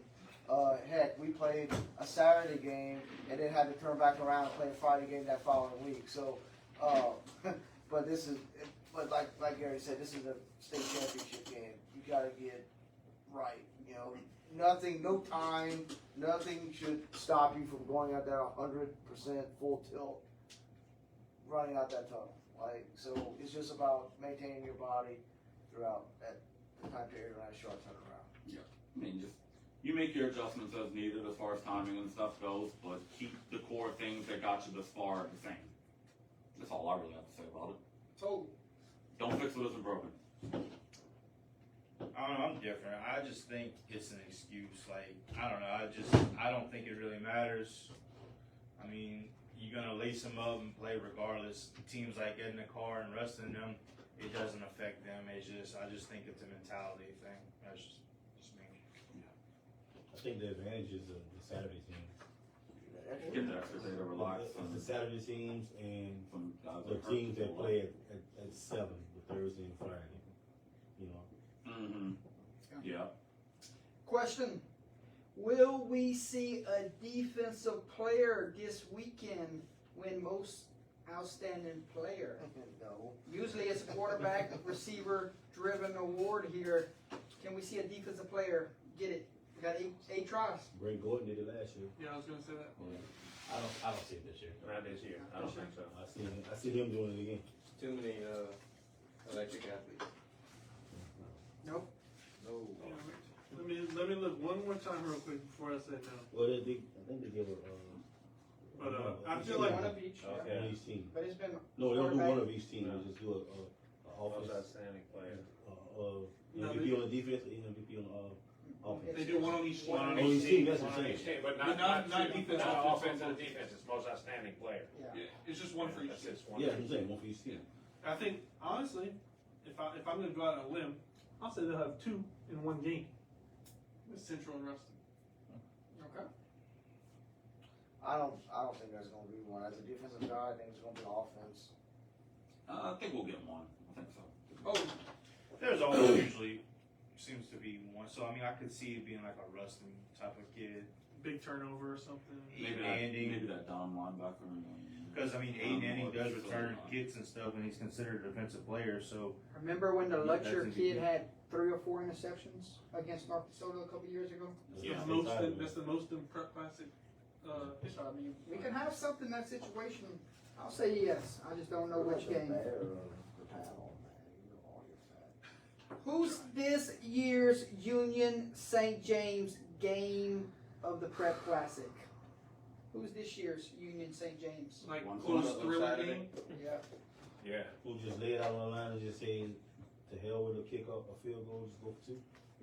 Heck, we played a Saturday game and then had to turn back around and play a Friday game that following week. So, but like Gary said, this is a state championship game. You got to get right. You know, nothing should stop you from going out there 100% full tilt, running out that tunnel. Like, so it's just about maintaining your body throughout that time period and that short turnaround. Yeah, I mean, just you make your adjustments as needed as far as timing and stuff goes, but keep the core things that got you this far the same. That's all I really have to say about it. Totally. Don't fix what isn't broken. I don't know, I'm different. I just think it's an excuse. Like, I don't know. I don't think it really matters. I mean, you're going to lace them up and play regardless. Teams like getting the car and resting them, it doesn't affect them. I just think it's a mentality thing. That's just me. I think the advantages of the Saturday teams. Get the extra day to relax. It's the Saturday teams and Some guys the are teams that hurt. play at 7, the Thursday and Friday. You know. Mm-hmm. Yeah. Question: will we see a defensive player this weekend win most outstanding player? No. Usually it's a quarterback, receiver driven award here. Can we see a defensive player get it? We got eight tries. Greg Gordon did it last year. Yeah, I was going to say that. I don't see it this year. Not this year. I don't think so. I see him doing it again. Too many electric athletes. Nope. No. Let me look one more time real quick before I say no. Well, I think they give a. But I feel like one of each. Okay. Yeah. One each team. But it's been No, they don't do quarterback. one of each team. They just do a Most offense. outstanding player. No, MVP on the defense and MVP on the offense. they do one on each One on team. each team, that's One what on I'm each saying. team, but But not defense, Not offense. offense and defense. It's most outstanding player. Yeah, it's just one for each That's team. just one. Yeah, I'm saying one for each team. I think honestly, if I'm going to go out on a limb, I'll say they'll have 2 in one game with Central and Ruston. Okay. I don't think there's going to be one. As a defensive guy, I think it's going to be offense. I think we'll get one. I think so. Oh, There's always usually seems to be one. So, I mean, I could see it being like a Rustin type of kid. Big turnover or something. Maybe Andy. that Don linebacker. Because, I mean, Aiden Anning does return kicks and stuff, and he's considered a defensive player. So, remember when the Yeah, Lutcher that's kid MVP. had 3 or 4 interceptions against North Dakota a couple years ago? That's the most in prep classic. So I mean, we can have something in that situation. I'll say yes. I just don't know which game. Who's this year's Union St. James game of the Prep Classic? Who's this year's Union St. James? Like One close on thriller Saturday. game. Yeah. Yeah. Who just lay it out on the line and just say, to hell with a kickoff, a field goal, just go for 2?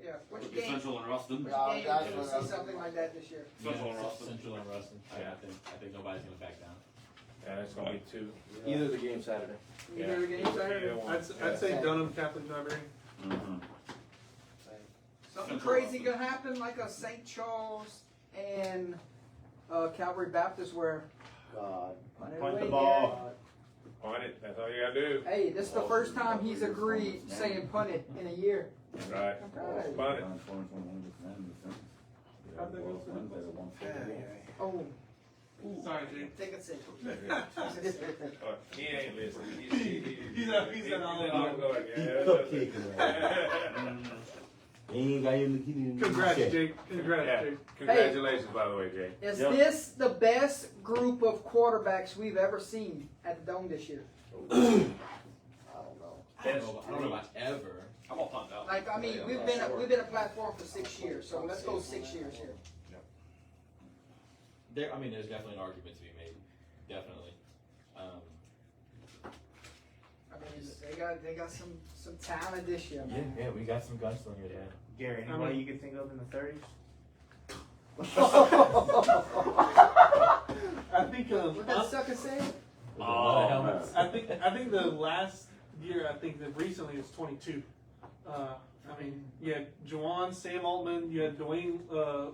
Yeah. Which game? Central and Ruston. Yeah, Game that's can we what see something like that this year? Central and Ruston. Central and Ruston. Yeah. I think nobody's gonna back down. Yeah, it's gonna be 2. Either of the games Saturday. Either the game Saturday. Either one. I'd say Dunham Catholic Library. Mm-hmm. Something Central crazy Ruston. gonna happen like a St. Charles and Calvary Baptist where God. punt the ball. On it. That's all you gotta do. Hey, this is the first time he's agreed saying punt it in a year. Right. Okay. Punt it. Oh, Sorry, Jake. take a seat. He ain't listening. He's at all in. ongoing. Cupcake and all. He ain't got him. He didn't. Congrats, check. Jake. Congrats, Yeah. Jake. Congratulations, by the way, Jay. Is Yep. this the best group of quarterbacks we've ever seen at the Dome this year? I I don't know about ever. I'm gonna punt out. Like, I mean, we've been a platform for 6 years, so let's go 6 years here. There's definitely an argument to be made. Definitely. I mean, they got some talent this year, man. Yeah, we got some gunslingers, man. Gary, anybody you can think of in the 30s? I think What that sucker say? I think the last year, I think that recently it's 22. I mean, you had Juwan, Sam Altman, you had Dwayne, the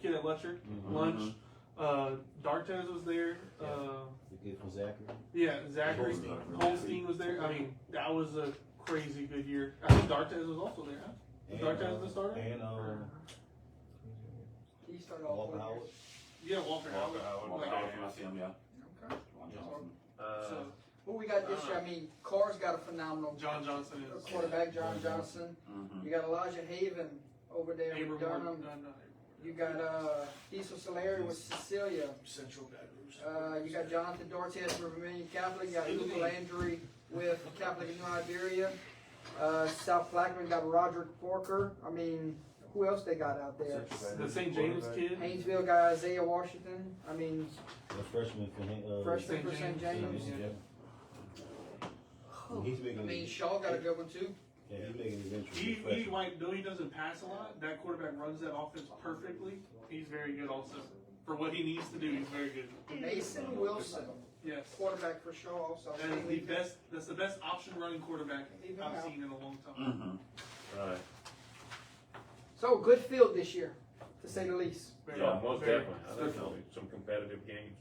kid at Letcher, Lunch, Dartez was there. The kid from Zachary. Yeah, Zachary Holstein was there. I mean, that was a crazy good year. I think Dartez was also there. Huh? Was Dartez the starter? And He started off Walker with Howard. Yeah, Walker Howard. Walker Howard from ICM, yeah. Okay. So, Who we got this year? I mean, Carr's got a phenomenal John Johnson is quarterback, John Johnson. You got Elijah Haven over there with Abram Durham. Martin. You got Diesel Solari with Cecilia. Central Baton Rouge. You got Jonathan Dortes from Vermilion Catholic. You got Luke Landry with Catholic in New Iberia. South Blackman got Roderick Forker. I mean, who else they got out there? The St. James kid. Haynesville got Isaiah Washington. I mean, The freshman from freshman for St. James. Yeah. He's making. I mean, Shaw got a good one too. Yeah, he's making his entry. Though he doesn't pass a lot, that quarterback runs that offense perfectly. He's very good also. For what he needs to do, he's very good. Mason Wilson, Yes. quarterback for Shaw also. That is the best. That's the best option running quarterback I've seen in a long time. Right. So good field this year, to say the least. Yeah, most very- definitely. I think there'll be some competitive games.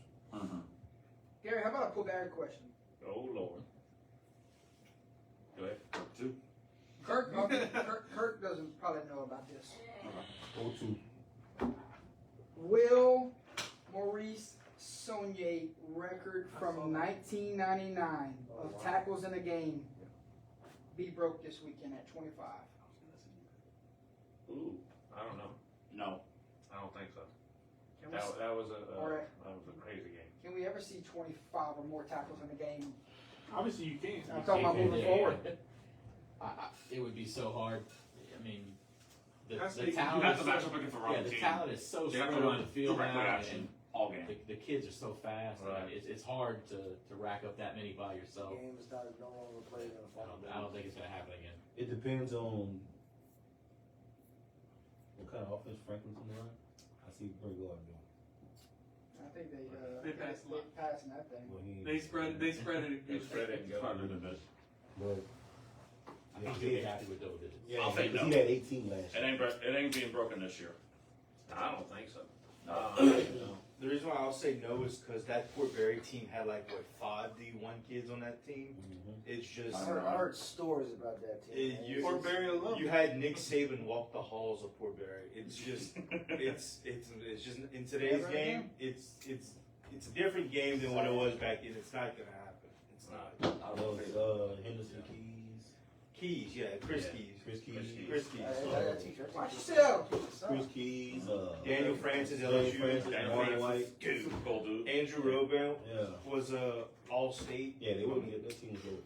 Gary, how about a Pooh Barry question? Oh Lord. Go ahead. Kirk doesn't probably know about this. 0-2. Will Maurice Saunier record from 1999 of tackles in a game be broke this weekend at 25? Ooh, I don't know. No. I don't think so. Can we, That was a Alright. that was a crazy game. can we ever see 25 or more tackles in a game? Obviously, you can. I'm talking about moving forward. It would be so hard. I mean, the That's the the- talent. That's is the so- matchup looking for wrong Yeah, the team. talent is so They have spread to on the run field direct now, action and all game. the kids are so fast. Right. And it's hard to rack up that many by yourself. Game is not no longer played in a I don't think it's gonna happen again. It depends on what kind of offense Franklin's in the line. I see pretty good doing. I think They passed a lot. they're passing that thing. Well, he, They spread it. They spread it and go. but I'm really happy with double digits. yeah, I'll say because no. he had 18 last year. It ain't being broken this year. I don't think so. The reason why I'll say no is because that Fort Berry team had 5 D1 kids on that team. It's just I heard stories about that team. Fort Berry alone. You had Nick Saban walk the halls of Fort Berry. It's just it's just in today's Never game. It's a different game than what it was back then. It's not gonna happen. It's not. Henderson Keys, yeah, Chris Keys. Chris Keys. Chris Keys. That teacher. Watch yourself. Chris Keys. Daniel Francis, Daniel LSU. Francis, Daniel Marlon Francis. White. Dude, Super Bowl dude. Andrew Robel Yeah. was a All-State. Yeah, they wouldn't get that team good.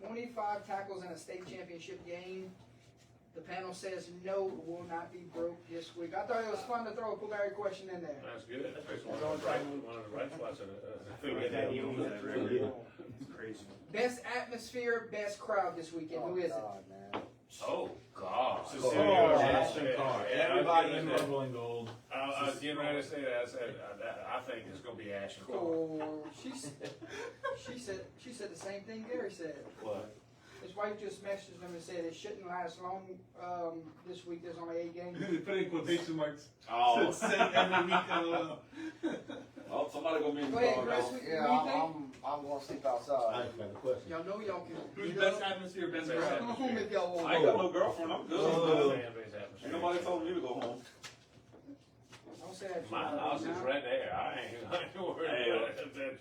25 tackles in a state championship game. The panel says no, will not be broke this week. I thought it was fun to throw a Pooh Barry question in there. That's good. That's one of the right spots. It's crazy. Best atmosphere, best crowd this weekend. Who is it? God, man. Oh God. Ashton Carr. Yeah, Everybody I was in getting purple and gold. I was getting ready to say that. I said I think it's going to be Ashton Carr. Oh, she said the same thing Gary said. What? His wife just messaged him and said it shouldn't last long this week. There's only 8 games. Put in quotation marks. Oh. Say every week. Well, somebody gonna be in the Go ahead, car Chris. now. What Yeah, do you think? I'm going to sleep I outside. just got a question. Y'all know y'all can. Who's get best up. atmosphere, best Best crowd? Come home if y'all want. I ain't got no girlfriend. I'm good. Ain't Ain't nobody told me to go home. Don't say that. My house is right there. I ain't worried Hey, about it.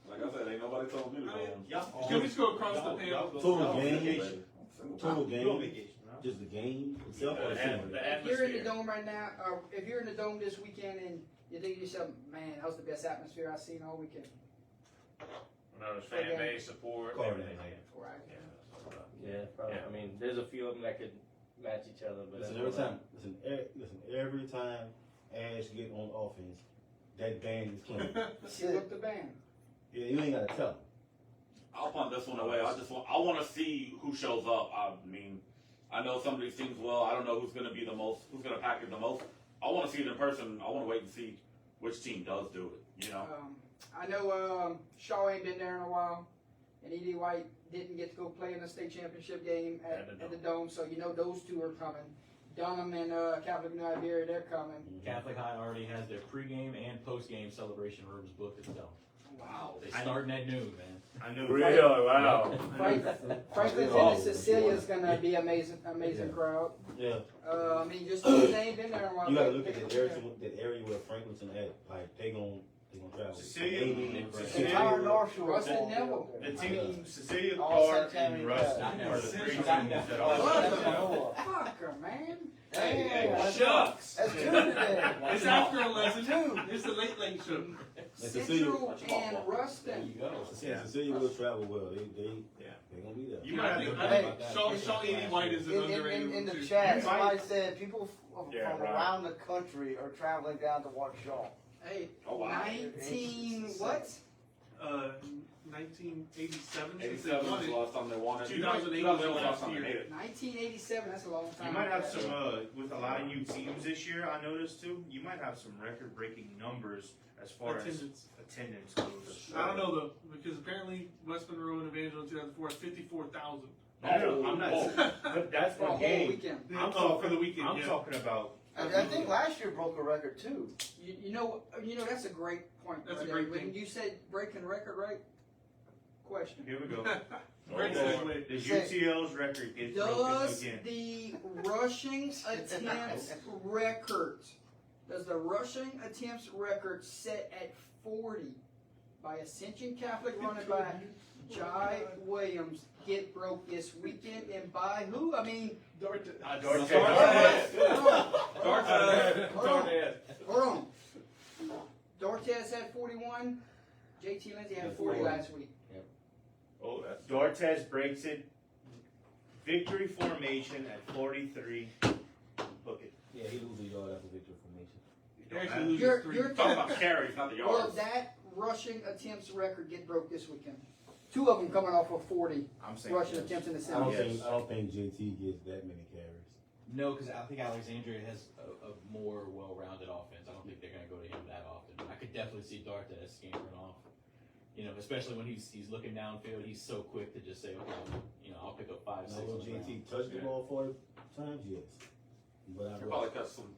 Like I said, ain't nobody told me to go home. Can we just go across the panel? Total game. Total Go game. vacation. Just the game itself or the The team? If you're in the atmosphere. dome right now, or if you're in the dome this weekend and you think to yourself, man, that was the best atmosphere I've seen all weekend. No, there's fan base support, Call it everything. that. Right. Yeah. Yeah, probably. Yeah. I mean, there's a few of them that could match each other, but Listen, that's every time Ash get on offense, that band is clean. See up the band. Yeah, you ain't gotta tell him. I'll punt this one away. I want to see who shows up. I mean, I know some of these teams well. I don't know who's going to be the most, who's going to pack it the most. I want to see it in person. I want to wait and see which team does do it. You know. I know Shaw ain't been there in a while, and E.D. White didn't get to go play in the state championship game at the Dome, so you know those two are coming. Dunham and Catholic New Iberia, they're coming. Catholic High already has their pregame and postgame celebration rooms booked at the Dome. Wow. They starting at noon, man. I know. Really? Wow. Franklin's and Cecilia's gonna be amazing crowd. Yeah. I mean, just because they ain't been there in a while. You gotta look at that area where Franklinton at. Like they gonna travel. Cecilia, Entire North Shore. Rustin Neville. the team, Cecilia, All Clark, Santa and Ana Rustin Not are the three teams Not that What are. the fucker, man? Damn, Shucks. that's two today. It's after 11. It's the late show. Central and Rustin. Yeah, Cecilia will travel well. They gonna be there. You might have to. Hey, Shaw E.D. White is an underrated In one, the too. chat, You somebody said people from Yeah, right. around the country are traveling down to watch Shaw. Hey, Oh, wow. 19 what? 1987. since they 87 won was it. the last time they won it. 2008 was was the last last time they year. made it. 1987. That's a long time. You might have some, with a lot of new teams this year, I noticed too, you might have some record breaking numbers as far Attendance. as attendance goes. I don't know though, because apparently West Monroe and Evangel in 2004 had 54,000. No, I'm not, but that's For a for whole game. weekend. I'm Oh, talking for the weekend. I'm yeah. talking about. I think last year broke a record too. You know, that's a great point. That's right a great there. thing. When you said breaking record, right? Question. Here we go. Great segue. The UTL's record gets broken Does again. the rushing attempts record, does the rushing attempts record set at 40 by Ascension Catholic running back Jai Williams get broke this weekend, and by who? I mean, Dorchester. hold on. Dortez had 41. JT Lindsay had 40 last week. Oh, that's Dortez breaks it. Victory formation at 43. Book it. Yeah, he loses yard after victory formation. They actually lose You're 3. Talking about carries, not the Will yards. that rushing attempts record get broke this weekend? Two of them coming off of 40 I'm saying rushing yes. attempts in the I don't season. think JT gets that many carries. No, because I think Alexandria has a more well-rounded offense. I don't think they're going to go to him that often. I could definitely see Dortez scampering off. You know, especially when he's looking downfield, he's so quick to just say, okay, you know, I'll pick up 5, 6. Now, will on the ground. JT touch the ball 40 times? Yes. But I He'll probably catch some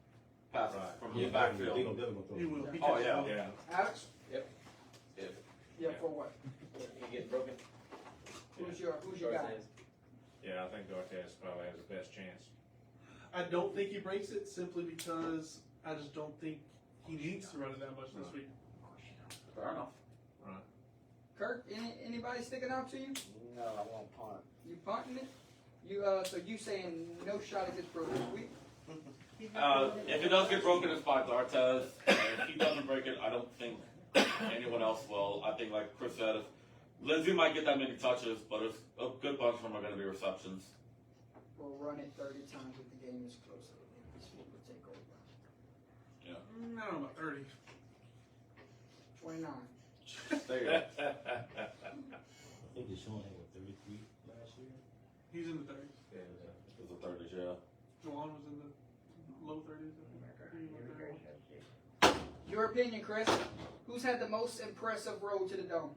passes from yeah, the backfield. They gonna definitely throw. He will. He Oh, catches yeah. the ball. Alex? Yep. Yeah, for what? He getting broken. Who's your guy? Yeah, I think Dortez probably has the best chance. I don't think he breaks it simply because I just don't think he needs to run it that much this week. Fair enough. Kirk, anybody sticking out to you? No, I won't punt. You punting it? You so you saying no shot at this broke this week? If it does get broken, it's by Dortez. And if he doesn't break it, I don't think anyone else will. I think, like Chris said, if Lindsay might get that many touches, but it's a good bunch of them are going to be receptions. We'll run it 30 times if the game is close. This week will take over. I don't know about 30. 29. There you go. I think Deshaun had 33 last year. He's in the 30s. It was the 30s, yeah. Juwan was in the low 30s. Your opinion, Chris? Who's had the most impressive road to the Dome?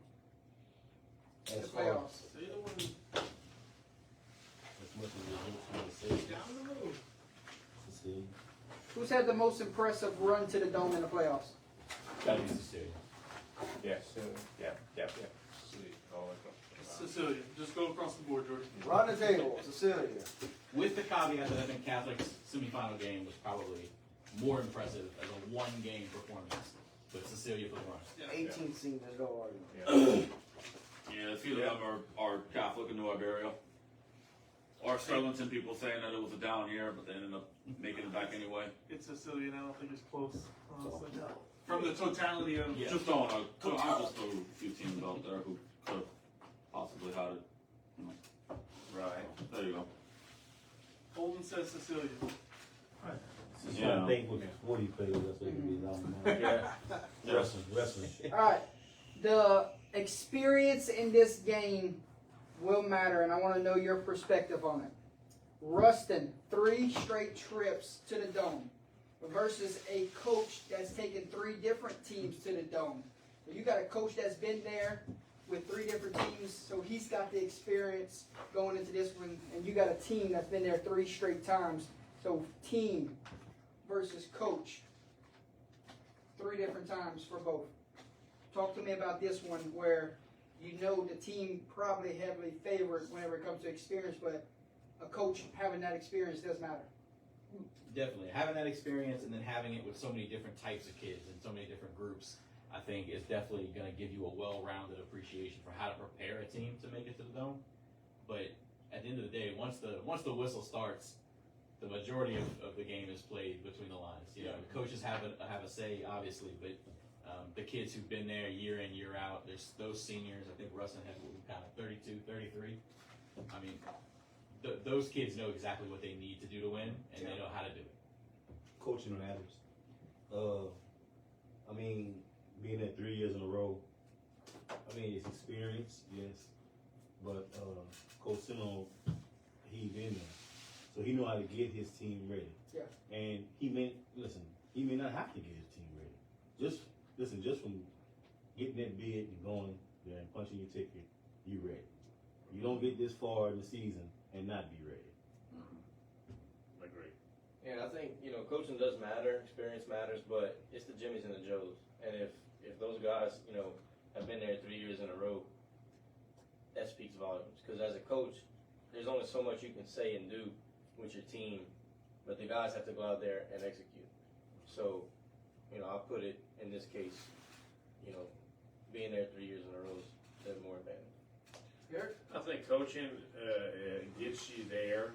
The As far playoffs. as much as it hurts me to say, Down the road. Cecilia. Who's had the most impressive run to the Dome in the playoffs? Gotta be Cecilia. Yes. Yeah. Cecilia. Just go across the board, Jordan. Run the table, Cecilia. With the caveat that I think Catholic's semifinal game was probably more impressive as a one-game performance, but Cecilia for the run. 18 seems there's no argument. Yeah, a few of them are Catholic and New Iberia. Or Sterlington people saying that it was a down year, but they ended up making it back anyway. It's Cecilia, and I don't think it's close, honestly. From the totality of Just throwing a few teams out there who could have possibly had it. Right. There you go. Holden says Cecilia. I think with the 40 players, that's what it is. I don't know. Yeah. Wrestling. All right. The experience in this game will matter, and I want to know your perspective on it. Rustin, 3 straight trips to the Dome versus a coach that's taken 3 different teams to the Dome. So you got a coach that's been there with 3 different teams, so he's got the experience going into this one, and you got a team that's been there 3 straight times. So team versus coach, 3 different times for both. Talk to me about this one where you know the team probably heavily favored whenever it comes to experience, but a coach having that experience does matter. Definitely. Having that experience and then having it with so many different types of kids and so many different groups, I think is definitely going to give you a well-rounded appreciation for how to prepare a team to make it to the Dome. But at the end of the day, once the whistle starts, the majority of the game is played between the lines. You know, the coaches have a say, obviously, but the kids who've been there year in, year out, there's those seniors. I think Rustin had kind of 32, 33. I mean, those kids know exactly what they need to do to win, and they know how to do it. Coaching matters. I mean, being there 3 years in a row, I mean, it's experience, yes, but Coach Sino, he been there, so he know how to get his team ready. Yeah. And he may not have to get his team ready. Just from getting that bid and going there and punching your ticket, you ready. You don't get this far in the season and not be ready. Agree. And I think, coaching does matter, experience matters, but it's the Jimmys and the Joes. And if those guys, have been there 3 years in a row, that speaks volumes. Because as a coach, there's only so much you can say and do with your team, but the guys have to go out there and execute. So, I put it in this case, being there 3 years in a row is more advantage. I think coaching gets you there,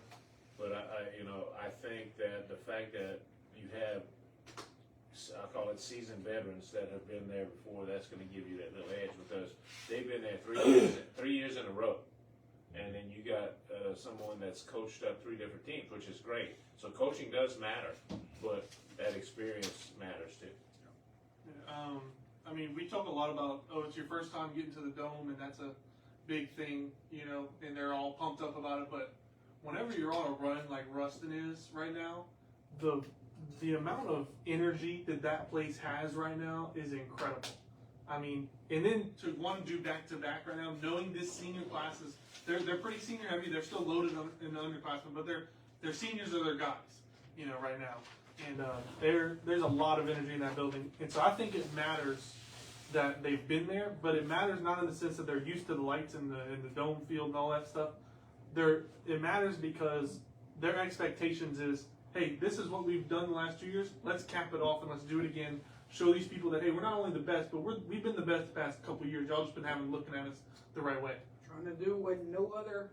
but I think that the fact that you have, I call it seasoned veterans that have been there before, that's going to give you that little edge because they've been there 3 years in a row, and then you got someone that's coached up 3 different teams, which is great. So coaching does matter, but that experience matters too. I mean, we talk a lot about, it's your first time getting to the Dome, and that's a big thing, and they're all pumped up about it. But whenever you're on a run like Rustin is right now, the amount of energy that place has right now is incredible. I mean, and then to want to do back-to-back right now, knowing this senior class is, they're pretty senior heavy. They're still loaded in the underclassmen, but they're seniors are their guys, right now. And there's a lot of energy in that building. And so I think it matters that they've been there, but it matters not in the sense that they're used to the lights in the dome field and all that stuff. It matters because their expectations is, hey, this is what we've done the last 2 years. Let's cap it off and let's do it again. Show these people that, hey, we're not only the best, but we've been the best the past couple of years. Y'all just been looking at us the right way. Trying to do what no other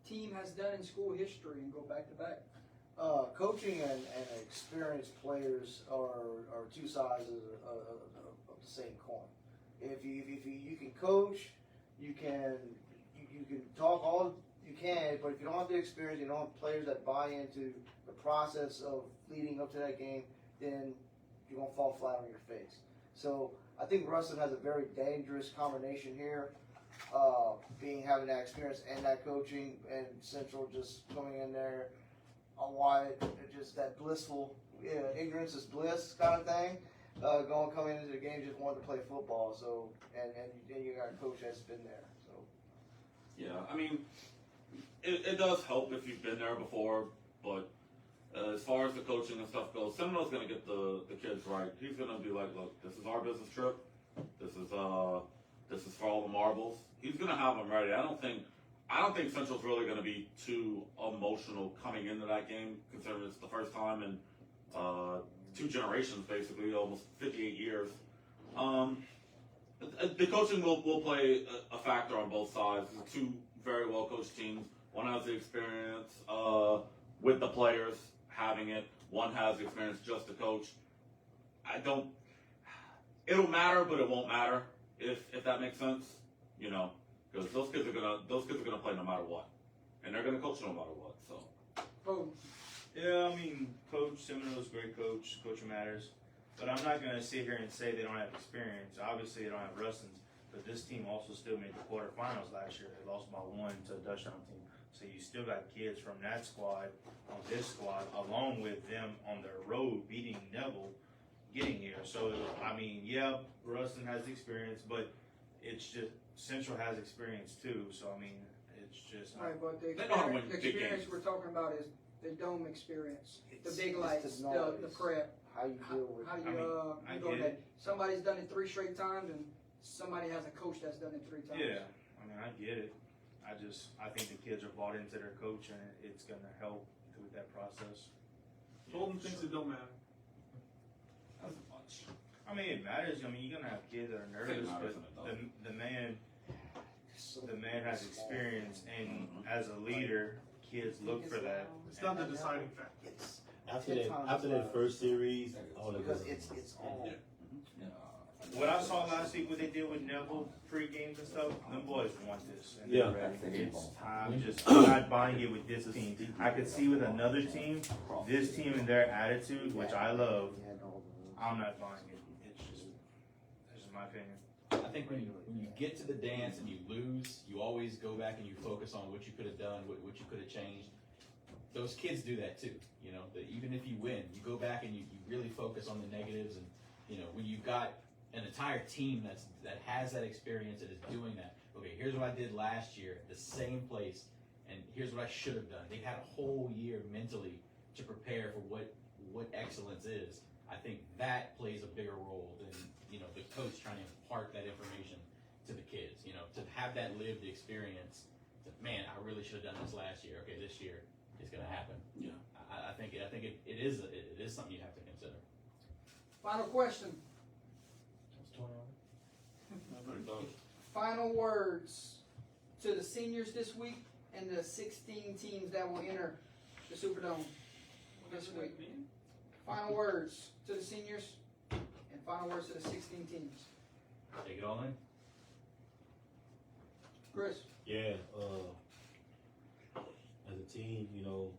team has done in school history and go back to back. Coaching and experienced players are 2 sides of the same coin. If you can coach, you can talk all you can, but if you don't have the experience, you don't have players that buy into the process of leading up to that game, then you're gonna fall flat on your face. So I think Rustin has a very dangerous combination here, having that experience and that coaching, and Central just coming in there. Just that blissful, ignorance is bliss kind of thing. Coming into the game, just wanting to play football. So, and then you got a coach that's been there. So, Yeah, I mean, it does help if you've been there before, but as far as the coaching and stuff goes, Seminole's going to get the kids right. He's going to be like, look, this is our business trip. This is for all the marbles. He's going to have them ready. I don't think Central's really going to be too emotional coming into that game, considering it's the first time in 2 generations, basically, almost 58 years. The coaching will play a factor on both sides. It's 2 very well coached teams. One has the experience with the players having it. One has the experience just to coach. It'll matter, but it won't matter if that makes sense. Because those kids are gonna play no matter what, and they're going to coach no matter what. So. Oh, Yeah, I mean, Coach Seminole's a great coach. Coach matters. But I'm not going to sit here and say they don't have experience. Obviously, they don't have Rustins. But this team also still made the quarterfinals last year. They lost by 1 to a Dutchtown team. So you still got kids from that squad on this squad, along with them on their road beating Neville, getting here. So, I mean, yeah, Rustin has experience, but it's just Central has experience too. So, I mean, it's just. all right, but the They know how to win experience, the big experience games. we're talking about is the dome experience, the It's- big it's lights, the the noise. prep. How you deal with How do I you, mean, I you go get ahead? Somebody's done it 3 straight times, and somebody has a coach that's done it 3 times. Yeah, I mean, I get it. I think the kids are bought into their coach, and it's going to help with that process. Told them things that don't matter. That's much. I mean, it matters. I mean, you're gonna have kids that are nervous, matters but and it the man has experience, and as a leader, kids look for that. It's not the deciding factor. it's After that first series, all the because good. it's all. What I saw last week, what they did with Neville pre-games and stuff, them boys want this. And Yeah. they're ready. I'm not buying it with this team. I could see with another team, this team and their attitude, which I love. I'm not buying it. It's just my opinion. I think when you get to the dance and you lose, you always go back and you focus on what you could have done, what you could have changed. Those kids do that too. You know, that even if you win, you go back and you really focus on the negatives. And you know, when you've got an entire team that has that experience and is doing that. Okay, here's what I did last year at the same place, and here's what I should have done. They've had a whole year mentally to prepare for what excellence is. I think that plays a bigger role than, you know, the coach trying to impart that information to the kids. You know, to have that lived experience. To, man, I really should have done this last year. Okay, this year it's going to happen. Yeah. I think it is something you have to consider. Final question. Final words to the seniors this week and the 16 teams that will enter the Superdome this week. Final words to the seniors and final words to the 16 teams. Take it all in. Chris. Yeah, as a team, you know,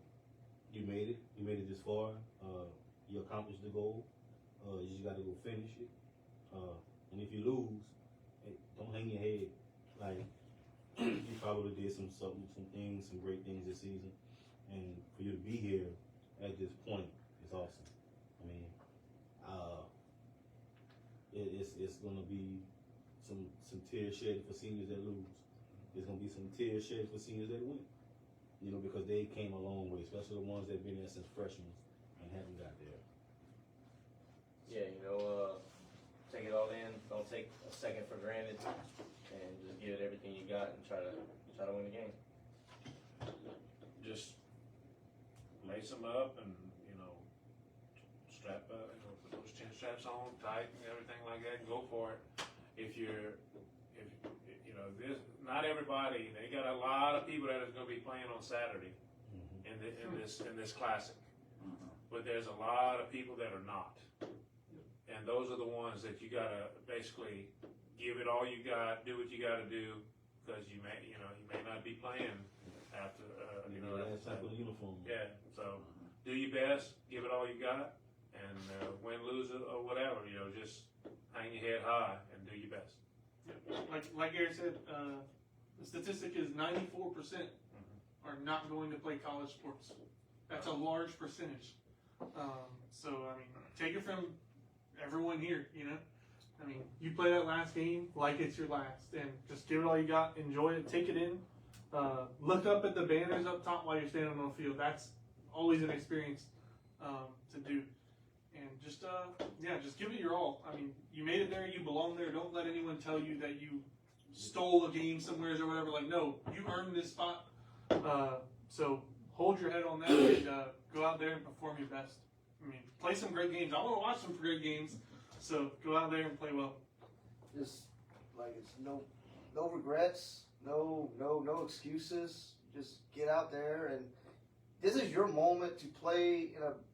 you made it. You made it this far. You accomplished the goal. You just got to go finish it. And if you lose, hey, don't hang your head. Like, you probably did some things, some great things this season. And for you to be here at this point is awesome. I mean, it's going to be some tears shed for seniors that lose. There's going to be some tears shed for seniors that win. You know, because they came a long way, especially the ones that have been there since freshmen and haven't got there. Yeah, you know, take it all in. Don't take a second for granted, and just give it everything you got and try to win the game. Just lace them up and, you know, strap up, you know, put those chin straps on tight and everything like that, and go for it. If you know, not everybody, they got a lot of people that is going to be playing on Saturday in this classic. But there's a lot of people that are not. And those are the ones that you got to basically give it all you got, do what you got to do, because you may not be playing after, Last time for the uniform. yeah, so do your best, give it all you got, and win, lose it, or whatever, you know, just hang your head high and do your best. Like Gary said, the statistic is 94% are not going to play college sports. That's a large percentage. So, I mean, take it from everyone here, you know? I mean, you play that last game like it's your last, and just give it all you got, enjoy it, take it in. Look up at the banners up top while you're standing on the field. That's always an experience to do. And just give it your all. I mean, you made it there, you belong there. Don't let anyone tell you that you stole a game somewhere or whatever. Like, no, you earned this spot. So hold your head on that and go out there and perform your best. I mean, play some great games. I want to watch some great games. So go out there and play well. Just like it's no regrets, no excuses. Just get out there, and this is your moment to play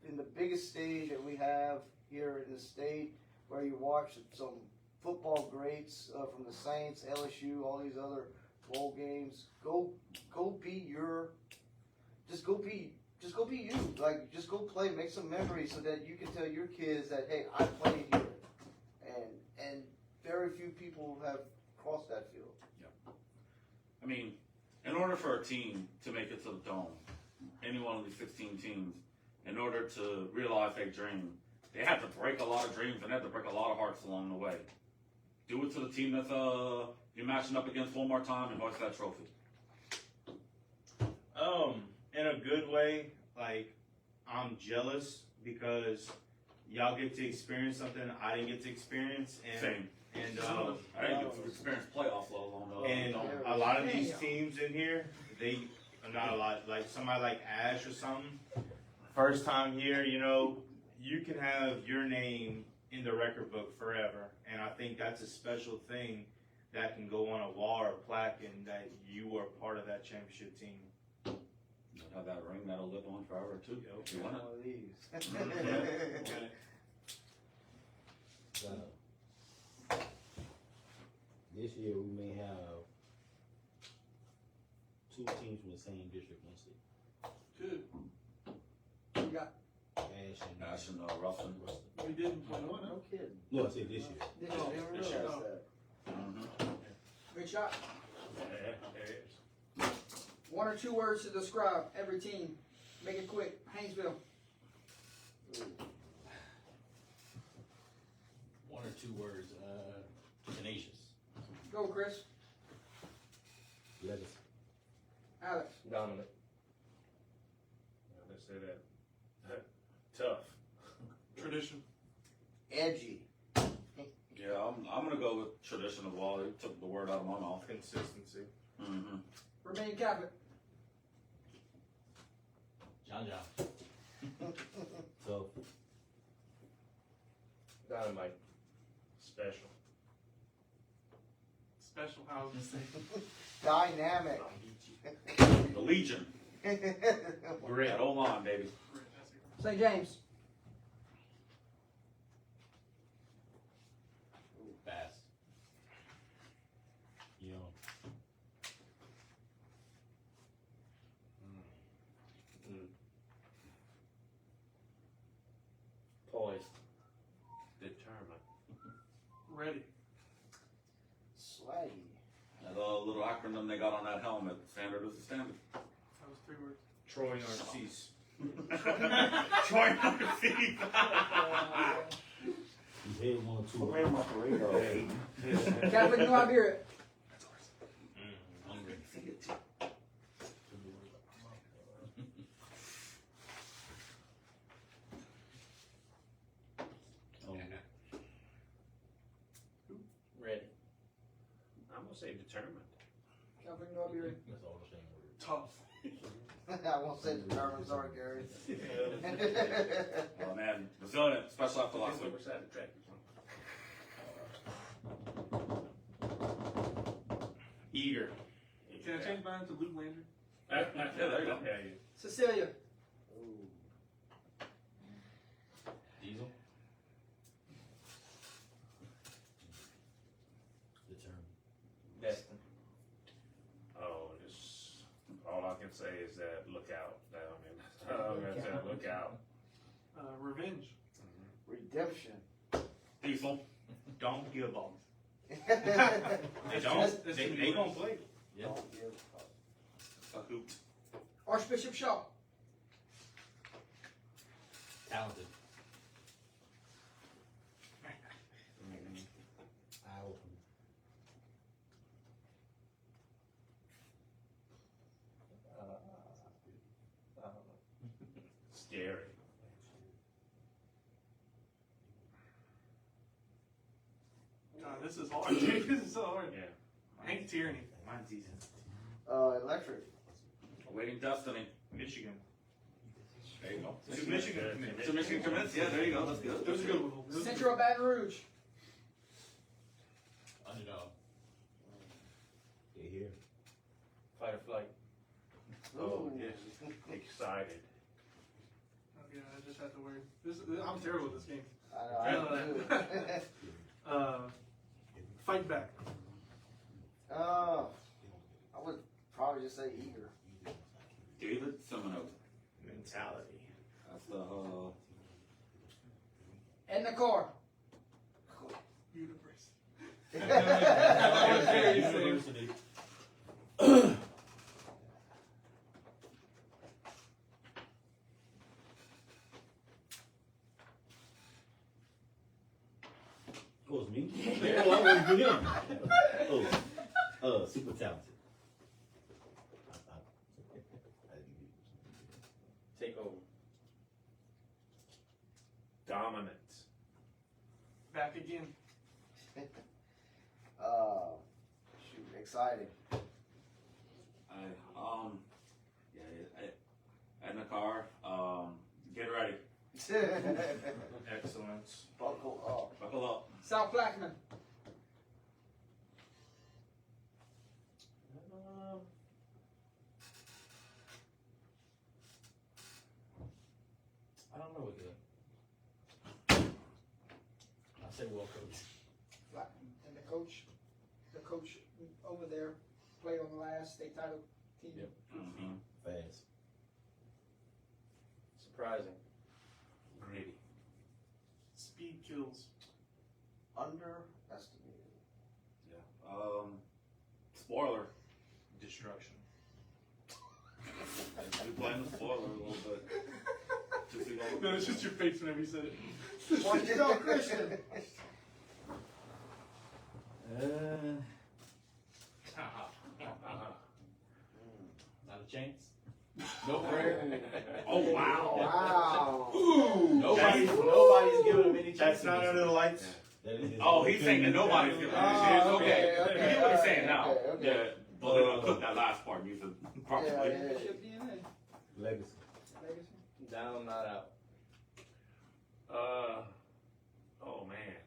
in the biggest stage that we have here in the state, where you watch some football greats from the Saints, LSU, all these other bowl games. Go be just go be you. Like, just go play, make some memories so that you can tell your kids that, hey, I played here. And very few people have crossed that field. I mean, in order for a team to make it to the dome, any one of these 16 teams, in order to realize their dream, they have to break a lot of dreams and they have to break a lot of hearts along the way. Do it to the team that's you're matching up against one more time and hoist that trophy. In a good way, like, I'm jealous because y'all get to experience something I didn't get to experience. And, Same. And I didn't get to experience playoffs let alone and a lot of these teams in here, not a lot, like somebody like Ash or something, first time here, you know, you can have your name in the record book forever. And I think that's a special thing that can go on a wall or a plaque and that you were part of that championship team. You'll have that ring that'll live on forever too. If you One want of these. This year we may have 2 teams from the same district one state. Good. You got Ash and Ruffin. We didn't play one. No kidding. No, I said this year. this Oh, year. didn't realize that. Good shot. Yeah, it is. 1 or 2 words to describe every team. Make it quick. Haynesville. 1 or 2 words. Tenacious. Go, Chris. Legacy. Alex. Dominant. Let's say that. Tough. Tradition. Edgy. Yeah, I'm gonna go with tradition of all. It took the word out of my mouth. Consistency. Mm-hmm. Remain Catholic. John. So, Dynamite. Special. Special housing. Dynamic. The Legion. Grit. Hold on, baby. St. James. Fast. you know, Poised. Determined. Ready. Swaggy. That little acronym they got on that helmet. Standard is the standard. That was 3 words. Troy Narcisse. Troy Narcisse. you had 1 or 2. Catholic New Iberia. Hungry. Ready. I'm gonna say determined. Catholic New Iberia. That's all the same word. Tough. I won't say determined. Sorry, Gary. Oh man, resilient, especially after last week. Side of the track. Eager. Can I change mine to Luke Landry? Yeah, there you go. Yeah, Cecilia. Ooh. Diesel. Determined. Destin. Oh, just all I can say is that look out. I mean, I'm gonna say look out. Revenge. Redemption. Diesel. Don't give up. They Don't. That's They gonna be gonna worse. play. Yeah. Don't give up. A hoot. Archbishop Shaw. Talented. Eye open. Scary. God, this is hard. This is so hard. Yeah. Hank Tierney. Mine's easy. Electric. Awaiting destiny. Michigan. There you go. Two Michigan commits. Two Michigan commits. Yeah, there you go. That's good. That was a good one. That was a good Central Baton Rouge. Underdog. They're here. Fight or flight. Oh, Ooh. yes. Excited. one. Okay, I just had to word. I'm terrible at this game. I know. Fight back. University. Oh, it's me? Oh, I wasn't for him. Super talented. Take over. Dominant. Back again. Shoot, exciting. In the car, get ready. Excellence. Buckle up. Buckle up. South Blackman. I don't know again. I say well coached. Blackman. And the coach over there played on the last state title team. Yep. Fast. Surprising. Gritty. Speed kills. Underestimated. Spoiler. Destruction. We playing the spoiler a little bit. Just to go- No, it's just your face whenever you said it. Go Christian. Not a chance. No prayer. Oh wow. Wow. Nobody's giving him any chance. That's not under the lights. Oh, he's saying that nobody's giving him a chance. Okay. You get what he's saying now. Okay, okay. Yeah. But they're gonna cook that last part. You said probably. Yeah, yeah. Championship DNA. Legacy. Legacy. Down, not out. Oh man,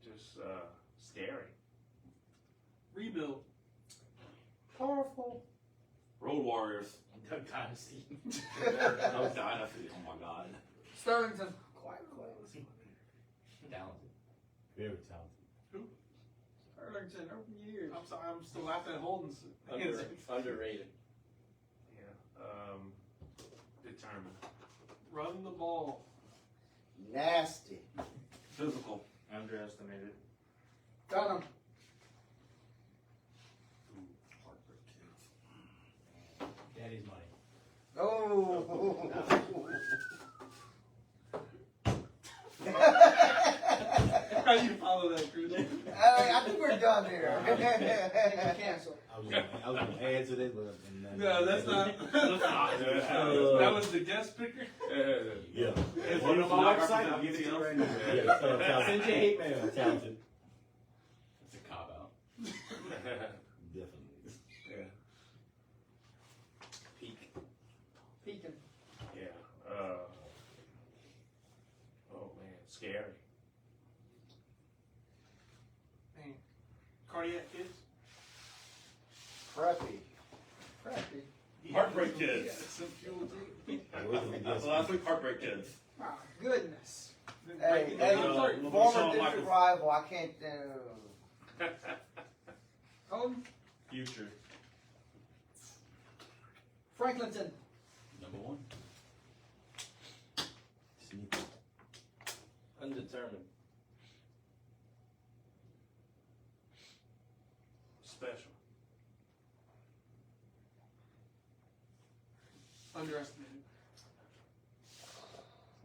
just scary. Rebuild. Powerful. Road Warriors. Dynasty. That was Dynasty. Oh my god. Sterlington. Talented. Very talented. Sterlington, open years. I'm sorry, I'm still laughing at Holden's. Underrated. Yeah. Determined. Run the ball. Nasty. Physical. Underestimated. Dunham. Daddy's money. Oh. How do you follow that, Cruz? I think we're done here. Cancel. I was gonna add to that, but No, that's not. That was the guest picker. Yeah. It's on my website. I'll give it to you right now. Yeah, talented. Send your hate mail. Talented. It's a cop out. Definitely. Yeah. Peak. Pekin. Yeah. Oh man, scary. Man. Cardiac kids. Preppy. Crappy. Heartbreak Kids. Yeah, some fuel too. That's last week. Heartbreak Kids. My goodness. Hey, I'm sorry. former district rival. I can't. Holden. Future. Franklinton. Number one. Sneaky. Undetermined. Special. Underestimated.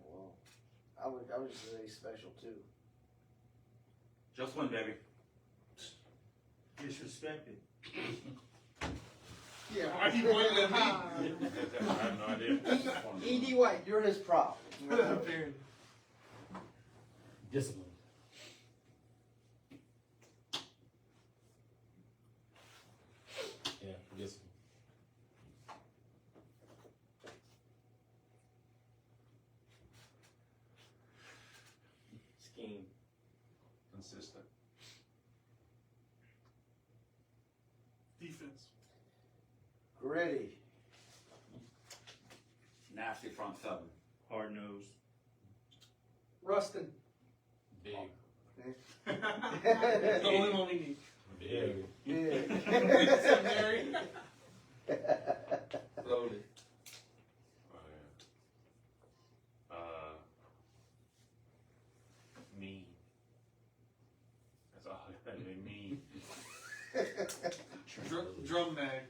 Well, I would say special too. Just win, baby. Disrespected. Yeah. Why are you pointing at me? I have no idea. E.D. White. You're his prop. Apparently. Discipline. Yeah, yes. Scheme. Consistent. Defense. Gritty. Nasty front seven. Hard nosed. Rustin. Big. That's the only one we need. Big. Yeah. Seminary. Loaded. Oh, yeah. Mean. that'd be mean. Drum mag.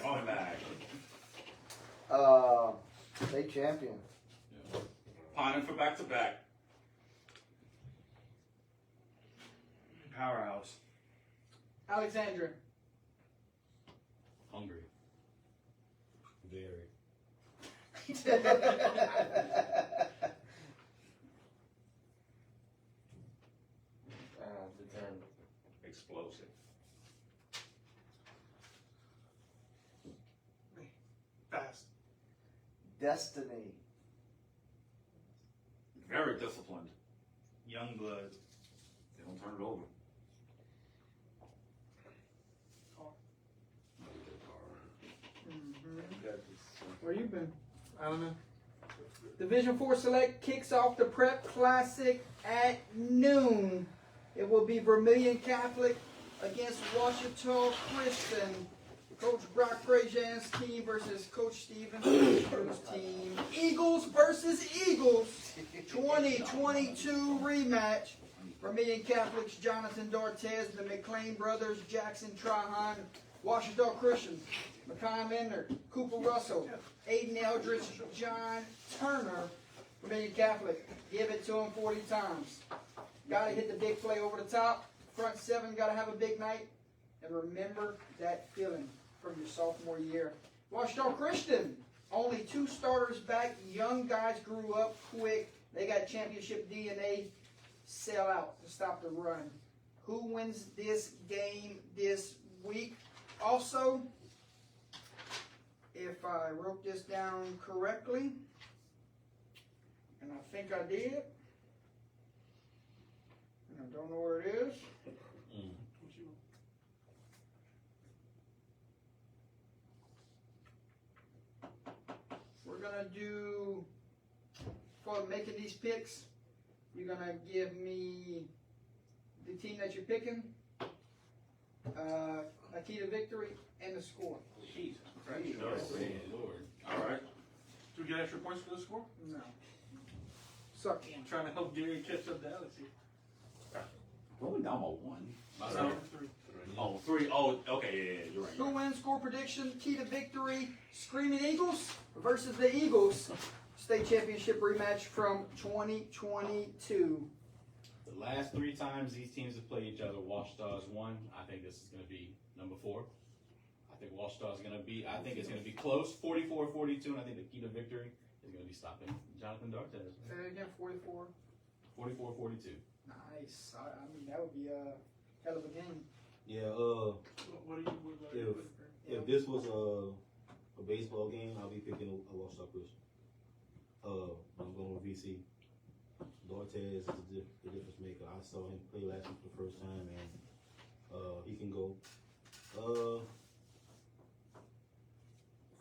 On back. State champion. Pining for back-to-back. Powerhouse. Alexandria. Hungry. Very. Determined. Explosive. Fast. Destiny. Very disciplined. Young blood. They don't turn it over. Where you been? I don't know. Division 4 Select kicks off the Prep Classic at noon. It will be Vermilion Catholic against Washita Christian. Coach Brock Prejean's team versus Coach Stephen Cruz's team. Eagles versus Eagles. 2022 rematch. Vermilion Catholic's Jonathan Dortez, the McLean brothers, Jackson Trahan, Washita Christian, Makai Mender, Cooper Russell, Aiden Eldridge, John Turner, Vermilion Catholic. Give it to him 40 times. Gotta hit the big play over the top. Front seven gotta have a big night. And remember that feeling from your sophomore year. Washita Christian, only 2 starters back. Young guys grew up quick. They got championship DNA. Sell out to stop the run. Who wins this game this week? Also, if I wrote this down correctly, and I think I did, and I don't know where it is. We're gonna do, for making these picks, you're gonna give me the team that you're picking, a key to victory, and the score. Jesus Christ. Lord. All right. Do we get extra points for the score? No. Suck. I'm trying to help Gary catch up to Alex here. Rolling down by 1. So, 3. Oh, 3. Oh, okay, yeah, you're right. Who wins score prediction, key to victory, Screaming Eagles versus the Eagles. State championship rematch from 2022. The last 3 times these teams have played each other, Washita's won. I think this is going to be number 4. I think Washita's going to be, I think it's going to be close, 44-42, and I think the key to victory is going to be stopping Jonathan Dortez. Say it again, 44. 44-42. Nice. I mean, that would be a hell of a game. Yeah. What do you would like? If this was a baseball game, I'll be picking a Washita Christian. I'm going with VC. Dortez is the difference maker. I saw him play last week for the first time, and he can go.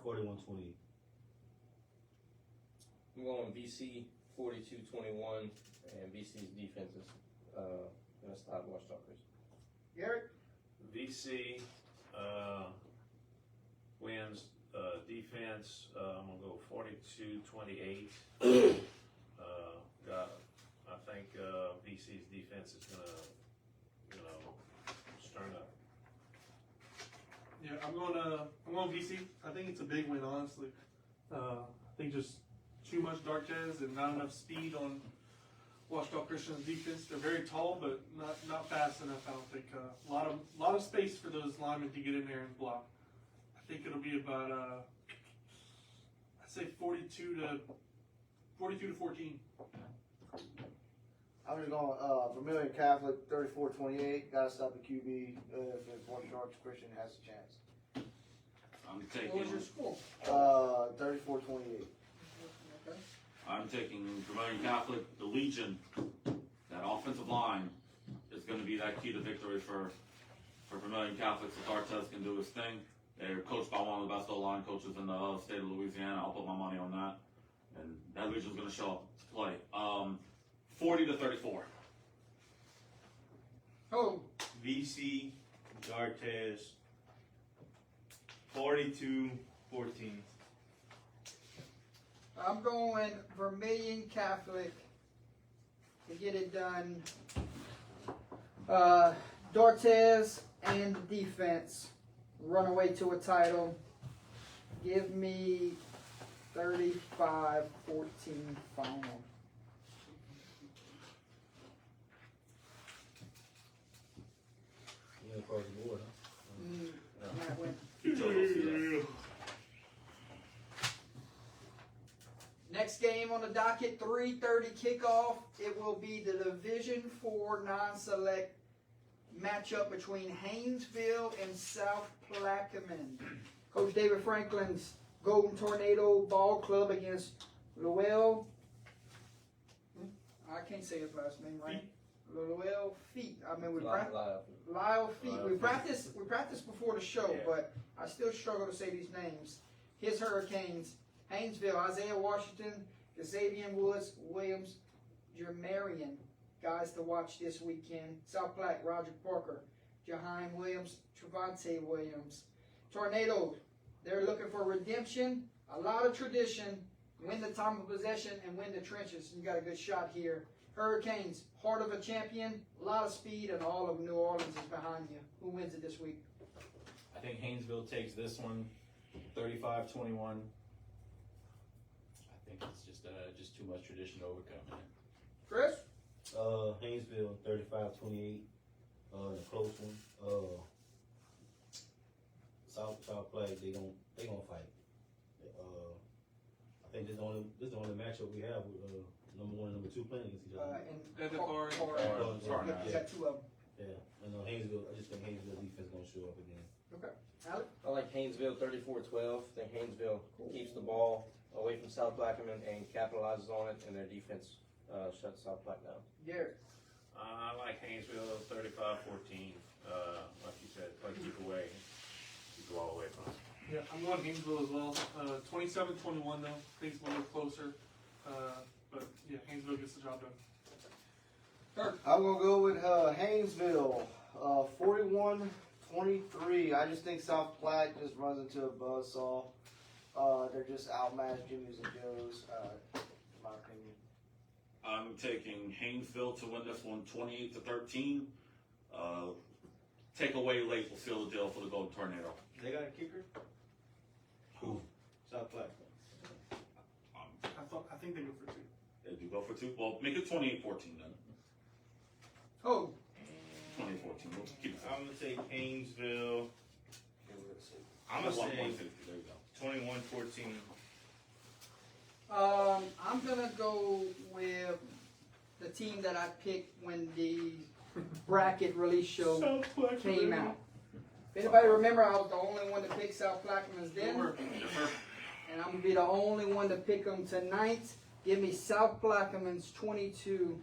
41-28. I'm going VC 42-21, and VC's defense is going to stop Washita Christian. Garrett? VC wins defense. I'm gonna go 42-28. I think VC's defense is gonna, stern up. Yeah, I'm going VC. I think it's a big win, honestly. I think just too much Dortez and not enough speed on Washita Christian's defense. They're very tall, but not fast enough. I don't think. A lot of space for those linemen to get in there and block. I think it'll be about I'd say 42 to 14. I'm just going Vermilion Catholic 34-28. Gotta stop the QB if Washita Christian has a chance. I'm What was your taking, score? 34-28. Okay. I'm taking Vermilion Catholic, the Legion. That offensive line is going to be that key to victory for Vermilion Catholic. So Dortez can do his thing. They're coached by one of the best O-line coaches in the state of Louisiana. I'll put my money on that. And that Legion's going to show up to play. 40-34. Oh, VC, Dortez, 42-14. I'm going Vermilion Catholic to get it done Dortez and the defense run away to a title. Give me 35-14 final. You went across the board, huh? Matt went. Next game on the docket, 3:30 kickoff. It will be the Division 4 non-select matchup between Haynesville and South Plaquemine. Coach David Franklin's Golden Tornado Ball Club against Lowell. I can't say his last name right. Lowell Feet. I mean, Lyle Feet. We practiced before the show, but I still struggle to say these names. His Hurricanes. Haynesville, Isaiah Washington, Xavier Woods, Williams, Jermarian. Guys to watch this weekend. South Platte, Roger Parker, Jaheim Williams, Trevante Williams. Tornadoes, they're looking for redemption, a lot of tradition, win the time of possession, and win the trenches. You got a good shot here. Hurricanes, heart of a champion, a lot of speed, and all of New Orleans is behind you. Who wins it this week? I think Haynesville takes this one 35-21. I think it's just too much tradition to overcome. Chris? Haynesville 35-28. The close one. South Platte, they gonna fight. I think this is the only matchup we have with number 1 and number 2 playing against each other. And the Cars. You got two of them. Yeah, and Haynesville. I just think Haynesville defense gonna show up again. Okay. Alex? I like Haynesville 34-12. I think Haynesville keeps the ball away from South Plaquemine and capitalizes on it, and their defense shuts South Platte down. Garrett? I like Haynesville 35-14. Like you said, play keep away, keep the ball away from us. Yeah, I'm going Haynesville as well. 27-21 though. I think it's a little closer. But yeah, Haynesville gets the job done. I'm gonna go with Haynesville, 41-23. I just think South Platte just runs into a buzzsaw. They're just outmatched Jimmy's and Joe's, in my opinion. I'm taking Haynesville to win this one 28-13. Take away late will seal the deal for the Golden Tornado. They got a kicker? Who? South Platte. I think they go for 2. They do go for 2. Well, make it 28-14 then. Oh. 28-14. We'll keep it. I'm gonna take Haynesville. I'm gonna say 21-14. I'm gonna go with the team that I picked when the bracket release show came out. If anybody remember, I was the only one to pick South Plaquemines then, and I'm gonna be the only one to pick them tonight. Give me South Plaquemines 22,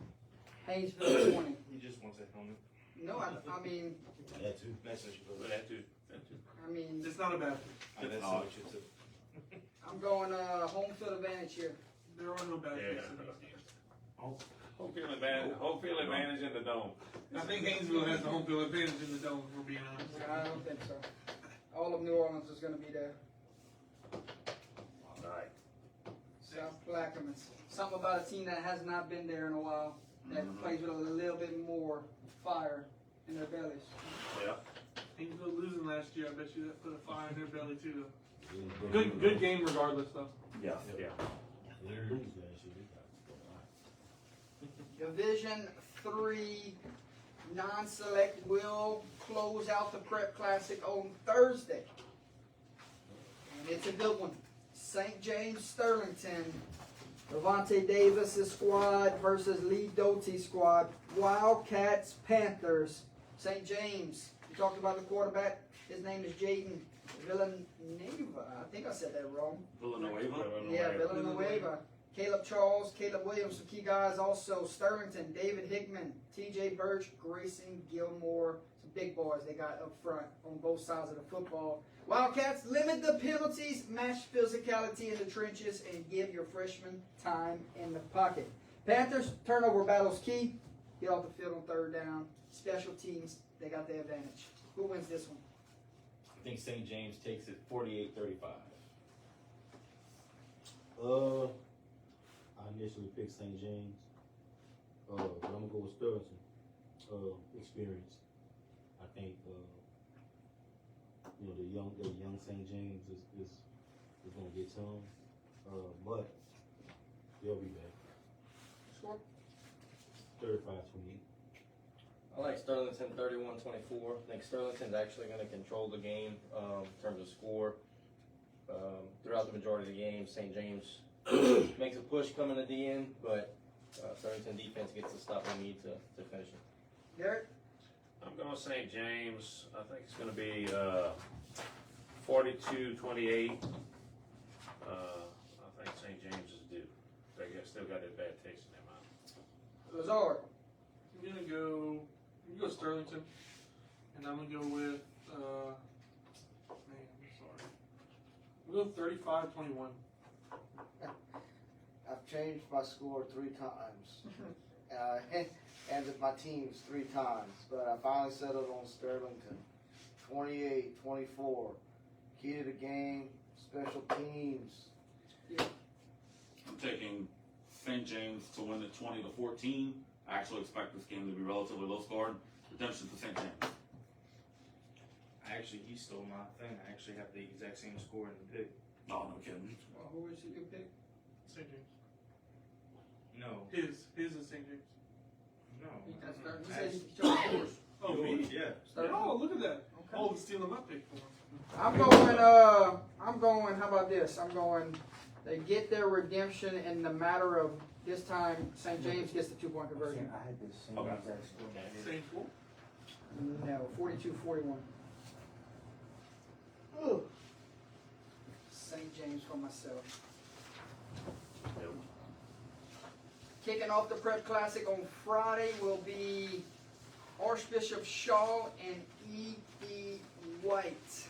Haynesville 20. He just wants a helmet. No, I mean, That too. That's what you go. That too. I mean, It's not a bad thing. That's what you took. I'm going home field advantage here. There are no bad things in these games. Home field advantage in the dome. I think Haynesville has the home field advantage in the dome, if we're being honest. I don't think so. All of New Orleans is going to be there. All right. South Plaquemines. Something about a team that has not been there in a while, that plays with a little bit more fire in their bellies. Yeah. Haynesville losing last year, I bet you that put a fire in their belly too. Though. Good game regardless though. Yeah. Yeah. They lose last year. Division 3 non-select will close out the Prep Classic on Thursday. And it's a good one. St. James Sterlington, Levante Davis' squad versus Lee Doty's squad. Wildcats Panthers. St. James, you talked about the quarterback. His name is Jaden Villanueva. I think I said that wrong. Villanueva. Yeah, Villanueva. Caleb Charles, Caleb Williams, some key guys also. Sterlington, David Hickman, TJ Birch, Grayson Gilmore. Some big boys they got up front on both sides of the football. Wildcats, limit the penalties, match physicality in the trenches, and give your freshmen time in the pocket. Panthers, turnover battles key. Get off the field on third down. Special teams, they got the advantage. Who wins this one? I think St. James takes it 48-35. I initially picked St. James, but I'm gonna go with Sterlington. experience. I think you know the young St. James is gonna get to them, but they'll be back. Score. 35-28. I like Sterlington 31-24. I think Sterlington's actually going to control the game in terms of score. Throughout the majority of the game, St. James makes a push coming at the end, but Sterlington defense gets the stop they need to finish it. Derek? I'm going St. James. I think it's going to be 42-28. I think St. James is due. They still got that bad taste in their mouth. Lazard. I'm gonna go Sterlington, and I'm gonna go with I'm sorry. We'll go 35-21. I've changed my score 3 times, and with my teams 3 times, but I finally settled on Sterlington. 28-24. Key to the game, special teams. I'm taking St. James to win it 20-14. I actually expect this game to be relatively low scored. Redemption for St. James. Actually, he stole my thing. I actually have the exact same score in the pick. Oh, no kidding. Well, who is it you pick? St. James. No. His is St. James. No. He said he chose yours. Oh, me? Yeah. Oh, look at that. Okay. Oh, he's stealing my pick for him. I'm going, how about this? I'm going, they get their redemption in the matter of this time, St. James gets the 2-point conversion. I had this same Okay. exact score. Same score? No, 42-41. Ooh. St. James for myself. Kicking off the Prep Classic on Friday will be Archbishop Shaw and E.E. White.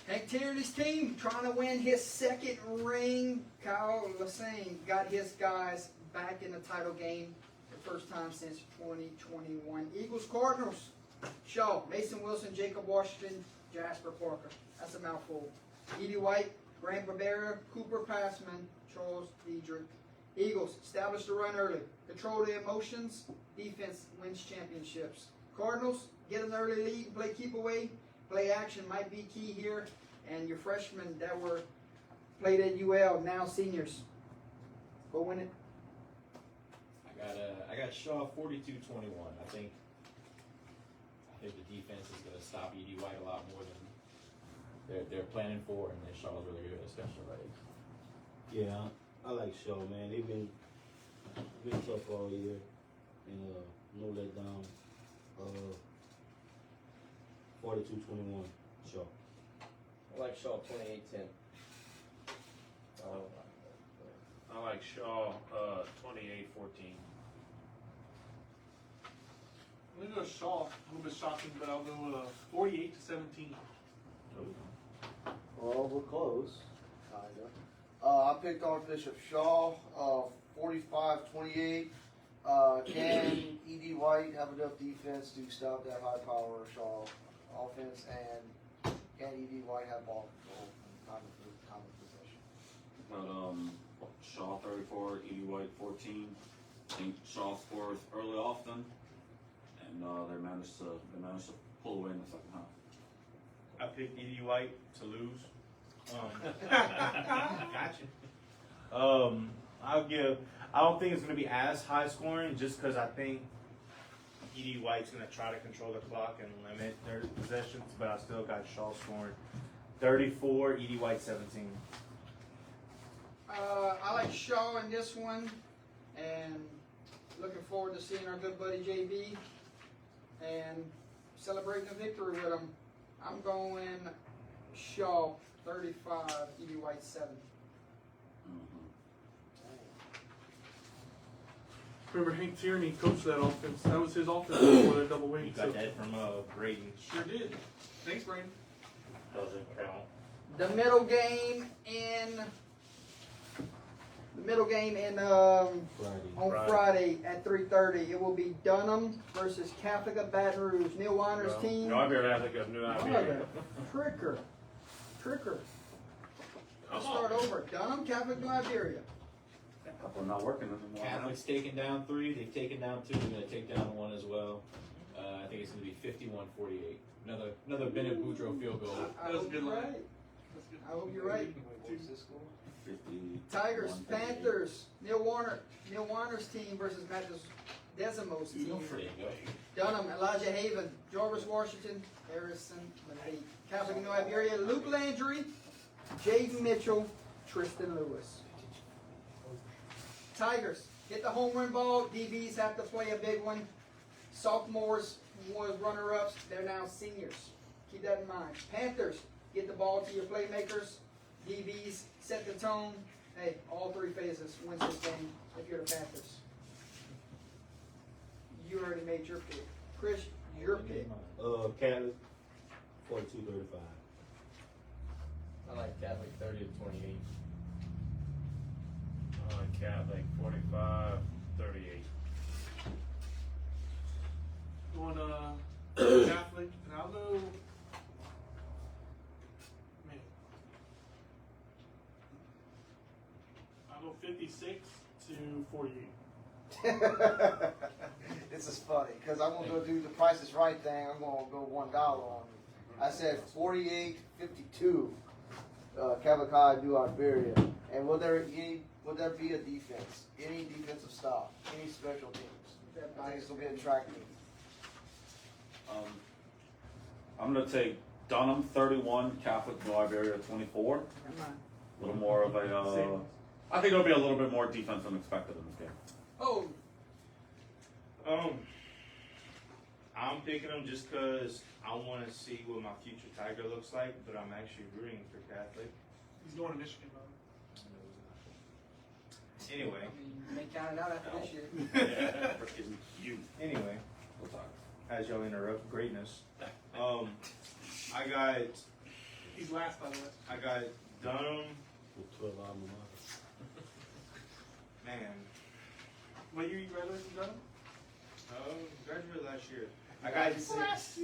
Hank Tierney's team trying to win his 2nd ring. Kyle Lassane got his guys back in the title game the first time since 2021. Eagles Cardinals. Shaw, Mason Wilson, Jacob Washington, Jasper Parker. That's a mouthful. E.D. White, Grant Barbera, Cooper Passman, Charles Diedrich. Eagles establish the run early. Control the emotions. Defense wins championships. Cardinals get an early lead. Play keep away. Play action might be key here. And your freshmen that were played at UL, now seniors. Go win it. I got Shaw 42-21. I think the defense is going to stop E.D. White a lot more than they're planning for, and then Shaw's really good at special legs. Yeah, I like Shaw, man. They've been tough all year, and no letdown. 42-21, Shaw. I like Shaw 28-10. I like Shaw 28-14. I'm gonna go Shaw. A little bit shocking, but I'll go 48-17. Well, we're close, kinda. I picked Archbishop Shaw, 45-28. Can E.D. White have enough defense to stop that high power Shaw offense, and can E.D. White have ball control and time of possession? But Shaw 34, E.D. White 14. I think Shaw scores early often, and they managed to pull away in the second half. I picked E.D. White to lose. Gotcha. I don't think it's going to be as high scoring just because I think E.D. White's going to try to control the clock and limit their possessions, but I still got Shaw scoring 34, E.D. White 17. I like Shaw in this one, and looking forward to seeing our good buddy JB and celebrating a victory with him. I'm going Shaw 35, E.D. White 7. Remember Hank Tierney coached that offense. That was his offense before that double wing. You got that from Brady. Sure did. Thanks, Brandon. Doesn't count. The middle game on Friday at 3:30. It will be Dunham versus Catholic of Baton Rouge. Neil Weiner's team. No, I've heard Catholic of New Iberia. Tricker. Let's start over. Dunham, Catholic, New Iberia. Couple not working anymore. Catholic's taking down 3. They've taken down 2. They're going to take down 1 as well. I think it's going to be 51-48. Another Bennett Boudreaux field goal. I That was a hope good you're line. right. I hope you're right. What's this score? 50. Tigers, Panthers, Neil Warner's team versus Matt Desimo's team. There you go. Dunham, Elijah Haven, Jarvis Washington, Harrison Malik. Catholic New Iberia, Luke Landry, Jaden Mitchell, Tristan Lewis. Tigers, get the home run ball. DBs have to play a big one. Sophomores was runner-ups. They're now seniors. Keep that in mind. Panthers, get the ball to your playmakers. DBs, set the tone. Hey, all 3 phases wins this game if you're the Panthers. You already made your pick. Chris, your pick. Catholic, 42-35. I like Catholic 30 to 28. Catholic 45-38. Going Catholic, and I'll go. Man, I'll go 56 to 48. This is funny because I'm gonna go do the Price is Right thing. I'm gonna go $1 on it. I said 48-52. Catholic High New Iberia. And will there be a defense? Any defensive stop? Any special teams? I think it's gonna be a track meet. I'm going to take Dunham 31, Catholic New Iberia 24. A little more of a. I think it'll be a little bit more defense than expected in this game. Oh, I'm picking them just because I want to see what my future Tiger looks like, but I'm actually rooting for Catholic. He's going to Michigan, bro. Anyway. I mean, you may count it out after this year. Freaking you. Anyway, We'll talk. as y'all interrupt greatness, I got He's last, by the way. I got Dunham. With 12 alma mater. Man, What year you graduated from Dunham? graduated last year. I got 96.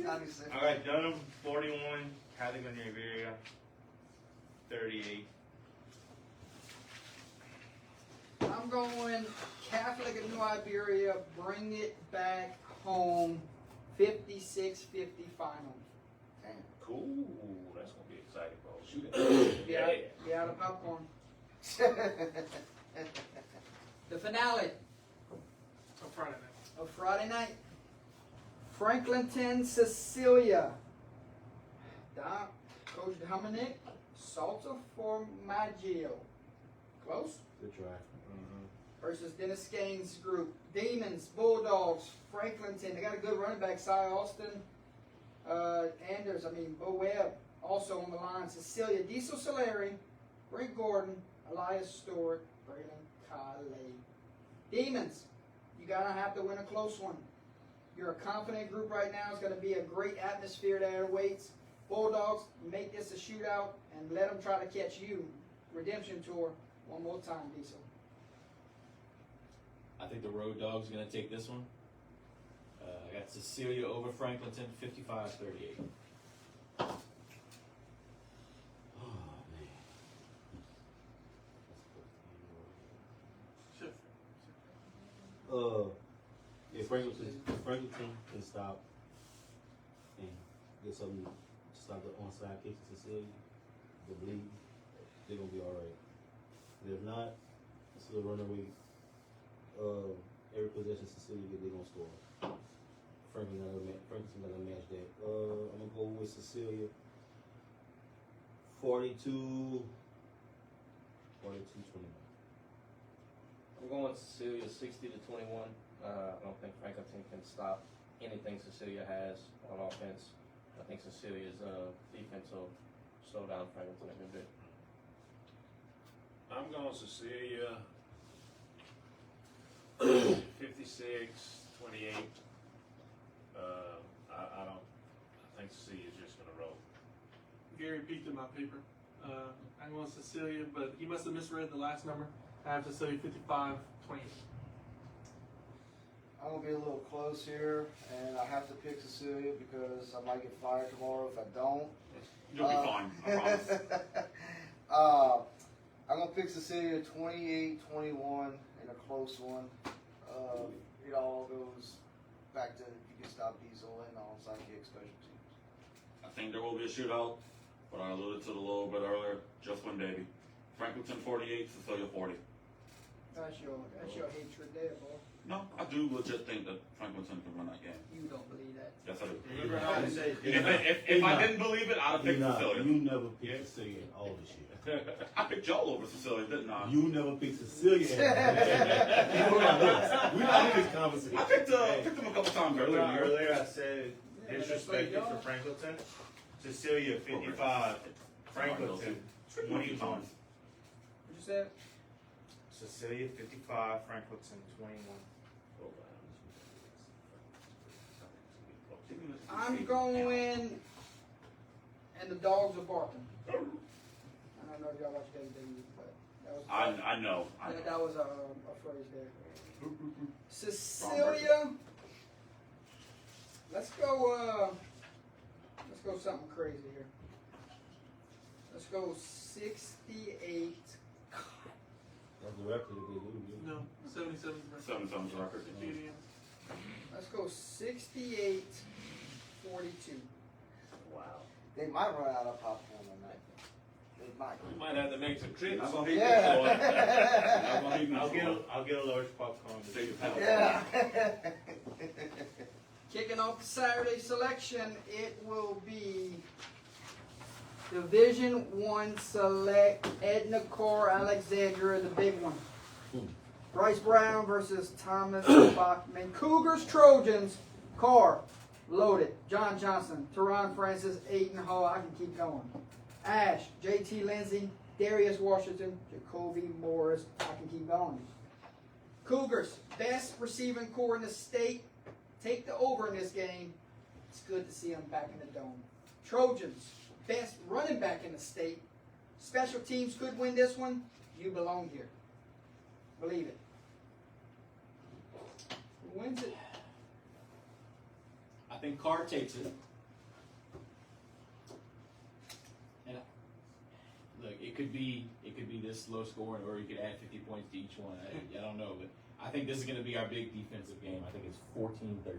I got Dunham 41, Catholic New Iberia 38. I'm going Catholic and New Iberia, bring it back home, 56-50 final. Cool. That's gonna be exciting, bro. Shoot it. Be out of popcorn. The finale On Friday night. of Friday night. Franklinton, Cecilia. Coach Dominic, Salter Formaggio. Close? Good try. Versus Dennis Gaines' group. Demons, Bulldogs, Franklinton. They got a good running back, Cy Austin. Anders, Bo Webb, also on the line. Cecilia, Diesel Solari, Brent Gordon, Elias Stewart, Braylon Kale. Demons, you gotta have to win a close one. You're a confident group right now. It's gonna be a great atmosphere that awaits. Bulldogs, make this a shootout and let them try to catch you. Redemption tour, one more time, Diesel. I think the Road Dogs are going to take this one. I got Cecilia over Franklinton, 55-38. If Franklinton can stop and get something to stop the onside kick to Cecilia, the bleed, they're gonna be all right. And if not, it's a runaway. Every possession Cecilia get, they're gonna score. Franklinton gonna match that. I'm gonna go with Cecilia. 42-21. I'm going Cecilia 60 to 21. I don't think Franklinton can stop anything Cecilia has on offense. I think Cecilia's defense will slow down Franklinton a good bit. I'm going Cecilia 56-28. I think Cecilia's just gonna roll. Gary peeked in my paper. I'm going Cecilia, but he must have misread the last number. I have Cecilia 55-28. I'm gonna be a little close here, and I have to pick Cecilia because I might get fired tomorrow if I don't. You'll be fine. I promise. I'm gonna pick Cecilia 28-21. in a close one. It all goes back to if you can stop Diesel and onside kick special teams. I think there will be a shootout, but I alluded to it a little bit earlier. Just win, baby. Franklinton 48, Cecilia 40. That's your hatred there, boy. No, I do legit think that Franklinton can win that game. You don't believe that. Yes, I do. Remember how I said If I didn't believe it, I'd have picked Nah, Cecilia. you never picked Cecilia in all this year. I picked y'all over Cecilia, didn't I? You never picked Cecilia. We're not in this conversation. I picked them a couple times earlier. in the year. Earlier I said disrespected for Franklinton. Cecilia 55, Franklinton 21. What you said? Cecilia 55, Franklinton 21. I'm going, and the dogs are barking. I don't know if y'all watch WWE, but that was I know. that was a phrase there. Cecilia, let's go something crazy here. Let's go 68. That's the record that they do. Yeah. No, 77. 7-7's record. Canadians. Let's go 68, 42. Wow. They might run out of popcorn tonight. They might. We might have to make some trips. I'm gonna I'll get a large popcorn. To see Yeah. Kicking off the Saturday selection, it will be Division I Select Edna Core Alexandria, the big one. Bryce Brown versus Thomas Bachman. Cougars, Trojans, Carr, loaded. John Johnson, Teron Francis, Aiden Hall. I can keep going. Ash, JT Lindsay, Darius Washington, Jacoby Morris. I can keep going. Cougars, best receiving core in the state. Take the over in this game. It's good to see them back in the dome. Trojans, best running back in the state. Special teams could win this one. You belong here. Believe it. Who wins it? I think Carr takes it. And look, it could be this low scoring, or you could add 50 points to each one. I don't know, but I think this is going to be our big defensive game. I think it's 14-13.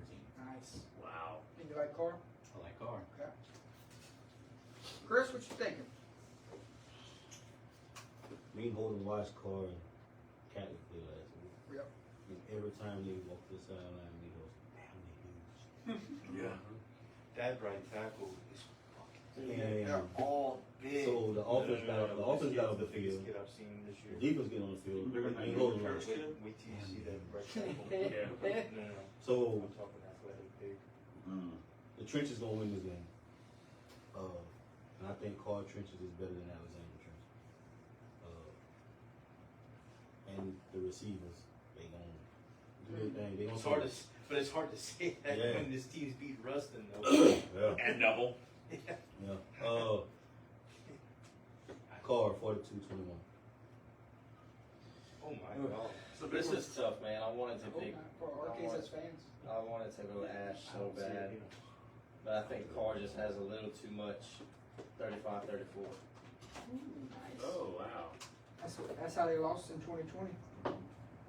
Nice. Wow. Think you like Carr? I like Carr. Okay. Chris, what you thinking? Me and Holden watched Carr and Catholic play last week. Yep. And every time they walk the sideline, he goes, damn, they huge. Yeah. That right tackle is fucking. And They're all big. so the offense got on the field. Kid I've seen this The year. defense get on the field. They're gonna I ain't holding on. Wait till you see that right tackle. No. So I'm talking athletic big. the trenches gonna win this game. And I think Carr trenches is better than Alexander trenches. And the receivers, they gonna do their thing. They It's gonna hard to, but it's hard to say that Yeah. when this team's beat Ruston though. Yeah. And double. Yeah. Carr 42-21. Oh my god. So this is tough, man. I wanted to pick. For Arkansas fans. I wanted to go Ash I so don't see it, bad, you know. but I think Carr just has a little too much. 35-34. Nice. Oh, wow. That's how they lost in 2020.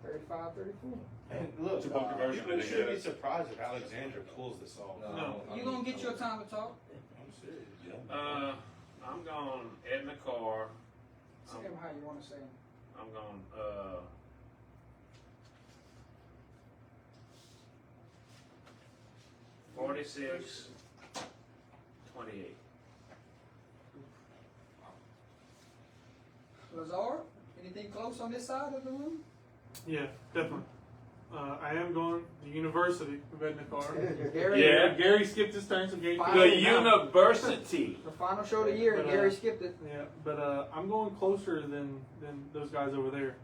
35-34. And look, Two-point conversion, people I think, shouldn't yeah. be surprised if Alexandra pulls this off. No, No. You gonna get your time to talk? I'm serious. I'm going Edna Carr. Say them how you want to say them. I'm going, 46-28. Lazar, anything close on this side of the room? Yeah, definitely. I am going the University of Edna Carr. Gary, Yeah. Gary skipped his turn, so Gary. Fine. The university. the final show of the year, and But, Gary skipped it. Yeah, but I'm going closer than those guys over there.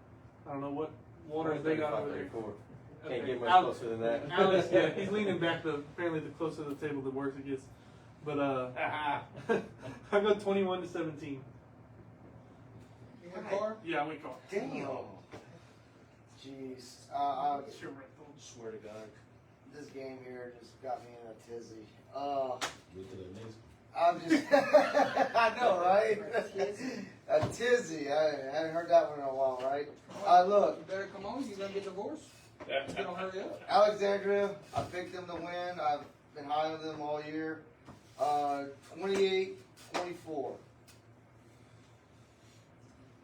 I don't know what waters they got over there. Can't get much Alex, closer than that. Alex, yeah, he's leaning back. Apparently, the closer to the table, the worse it gets. But I go 21-17. You went Carr? Yeah, I went Carr. Damn. Jeez. I Swear to God. this game here just got me in a tizzy. Get to the next. I'm just. I know, right? Tizzy. I hadn't heard that one in a while, right? Look, You better come on. You gonna get divorced? You don't hurry up. Alexandria, I picked them to win. I've been high on them all year. 28-24.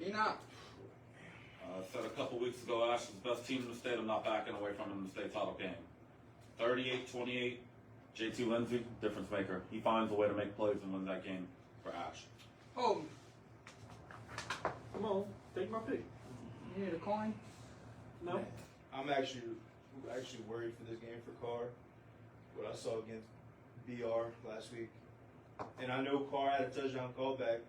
Enoch. I said a couple weeks ago, Ash is the best team in the state. I'm not backing away from him in the state title game. 38-28. JT Lindsay, difference maker. He finds a way to make plays and win that game for Ash. Holden. Come on, take my pick. You need a coin? No. I'm actually worried for this game for Carr. What I saw against BR last week, and I know Carr had a touchdown callback.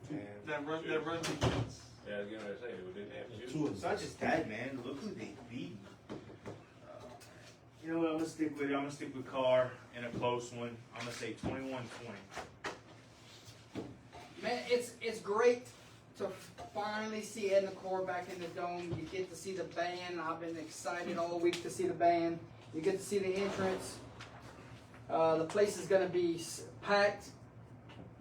And That run defense. Yeah, I was gonna say we didn't have to. it's not just that, man. Look who they beat. You know what? I'm gonna stick with Carr in a close one. I'm gonna say 21-20. Man, it's great to finally see Edna Core back in the dome. You get to see the band. I've been excited all week to see the band. You get to see the entrance. The place is going to be packed.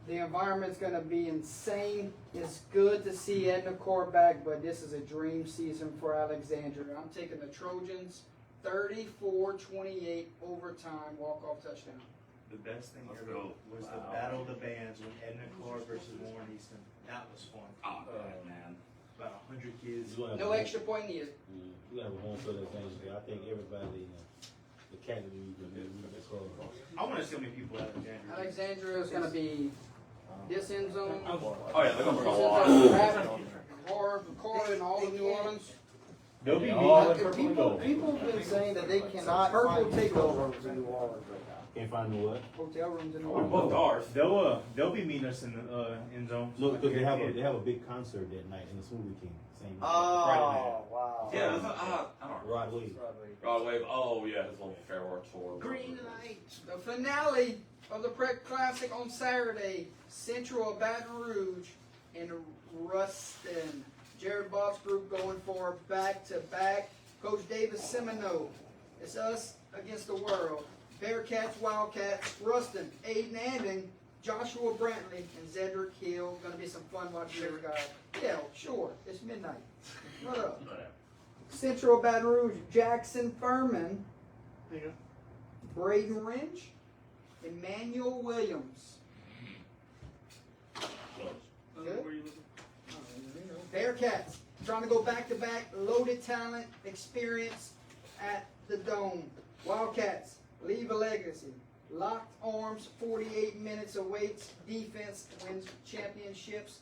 The environment's going to be insane. It's good to see Edna Core back, but this is a dream season for Alexandria. I'm taking the Trojans 34-28 overtime walk-off touchdown. The best thing Let's ever go. was the Battle of the Bands when Edna Carr versus Warren Easton. That was fun. Oh, man. About 100 kids. No extra point needed. We have a home field advantage there. I think everybody in the category will be the call. I want to see how many people out of Alexandria. Alexandria is going to be this end zone. Oh, yeah, they're going to This go end on. zone, Core and all of New Orleans. They'll be People have been saying that they cannot Purple find takeover. hotel rooms in New Orleans right now. Can't find no what? Hotel rooms in New Both Orleans. ours. They'll be meeting us in the end zone. Look, because they have a big concert that night in the Smoothie King. Same Oh, wow. Yeah, I don't know. Rod Wave. Rod Wave. Oh, yeah, his little farewell tour. Green light. The finale of the Prep Classic on Saturday. Central of Baton Rouge and Ruston. Jared Bob's group going for back-to-back. Coach Davis Semino. It's us against the world. Bearcats, Wildcats, Ruston, Aiden Anding, Joshua Brantley, and Zedrick Hill. Gonna be some fun watching these guys. Yeah, sure. It's midnight. What up? Central Baton Rouge, Jackson Furman, There you Braden Ringe, Emmanuel Williams. go. Good. Where you looking? Bearcats trying to go back-to-back, loaded talent, experience at the Dome. Wildcats leave a legacy. Locked arms, 48 minutes awaits. Defense wins championships.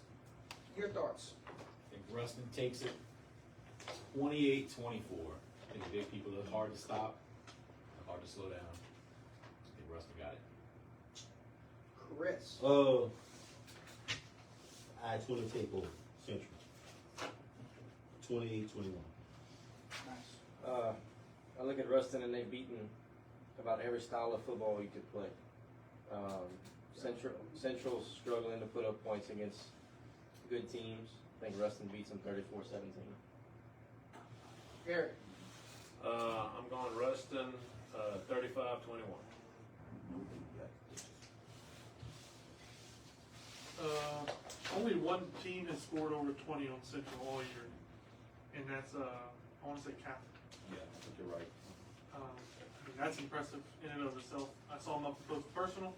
Your thoughts? I think Rustin takes it 28-24. I think the big people are hard to stop, hard to slow down. I think Rustin got it. Chris. I actually take over Central. 28-21. Nice. I look at Ruston and they've beaten about every style of football you could play. Central's struggling to put up points against good teams. I think Ruston beats them 34-17. Eric. I'm going Ruston, 35-21. Only one team has scored over 20 on Central all year, and that's I want to say Catholic. Yeah, I think you're right. I mean, that's impressive in and of itself. I saw him up close personal.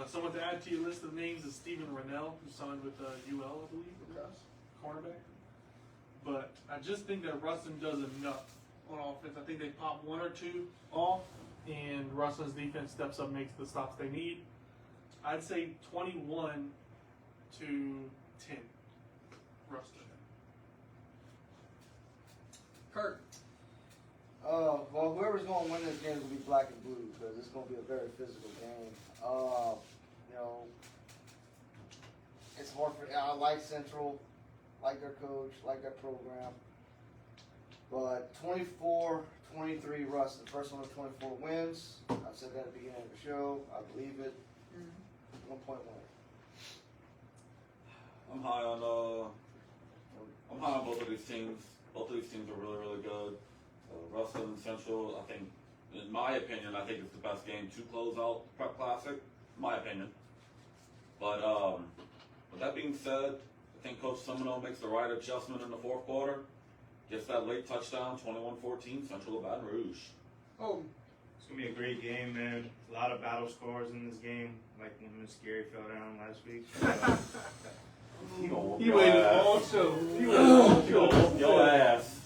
Someone to add to your list of names is Stephen Rennell, who signed with UL, I believe, cornerback. But I just think that Ruston does enough on offense. I think they pop one or two off, and Ruston's defense steps up, makes the stops they need. I'd say 21-10, Ruston. Kurt. Well, whoever's going to win this game is going to be black and blue because it's going to be a very physical game. You know, it's hard for. I like Central, like their coach, like their program. But 24-23 Ruston. First one of 24 wins. I said that at the beginning of the show. I believe it. 1 point win. I'm high on both of these teams. Both of these teams are really, really good. Ruston and Central, I think, in my opinion, I think it's the best game to close out the Prep Classic. My opinion. But With that being said, I think Coach Seminole makes the right adjustment in the fourth quarter. Gets that late touchdown, 21-14, Central of Baton Rouge. Oh, It's gonna be a great game, man. A lot of battle scores in this game, like when Miss Gary fell down last week. He waited all show. He waited all show. Your ass.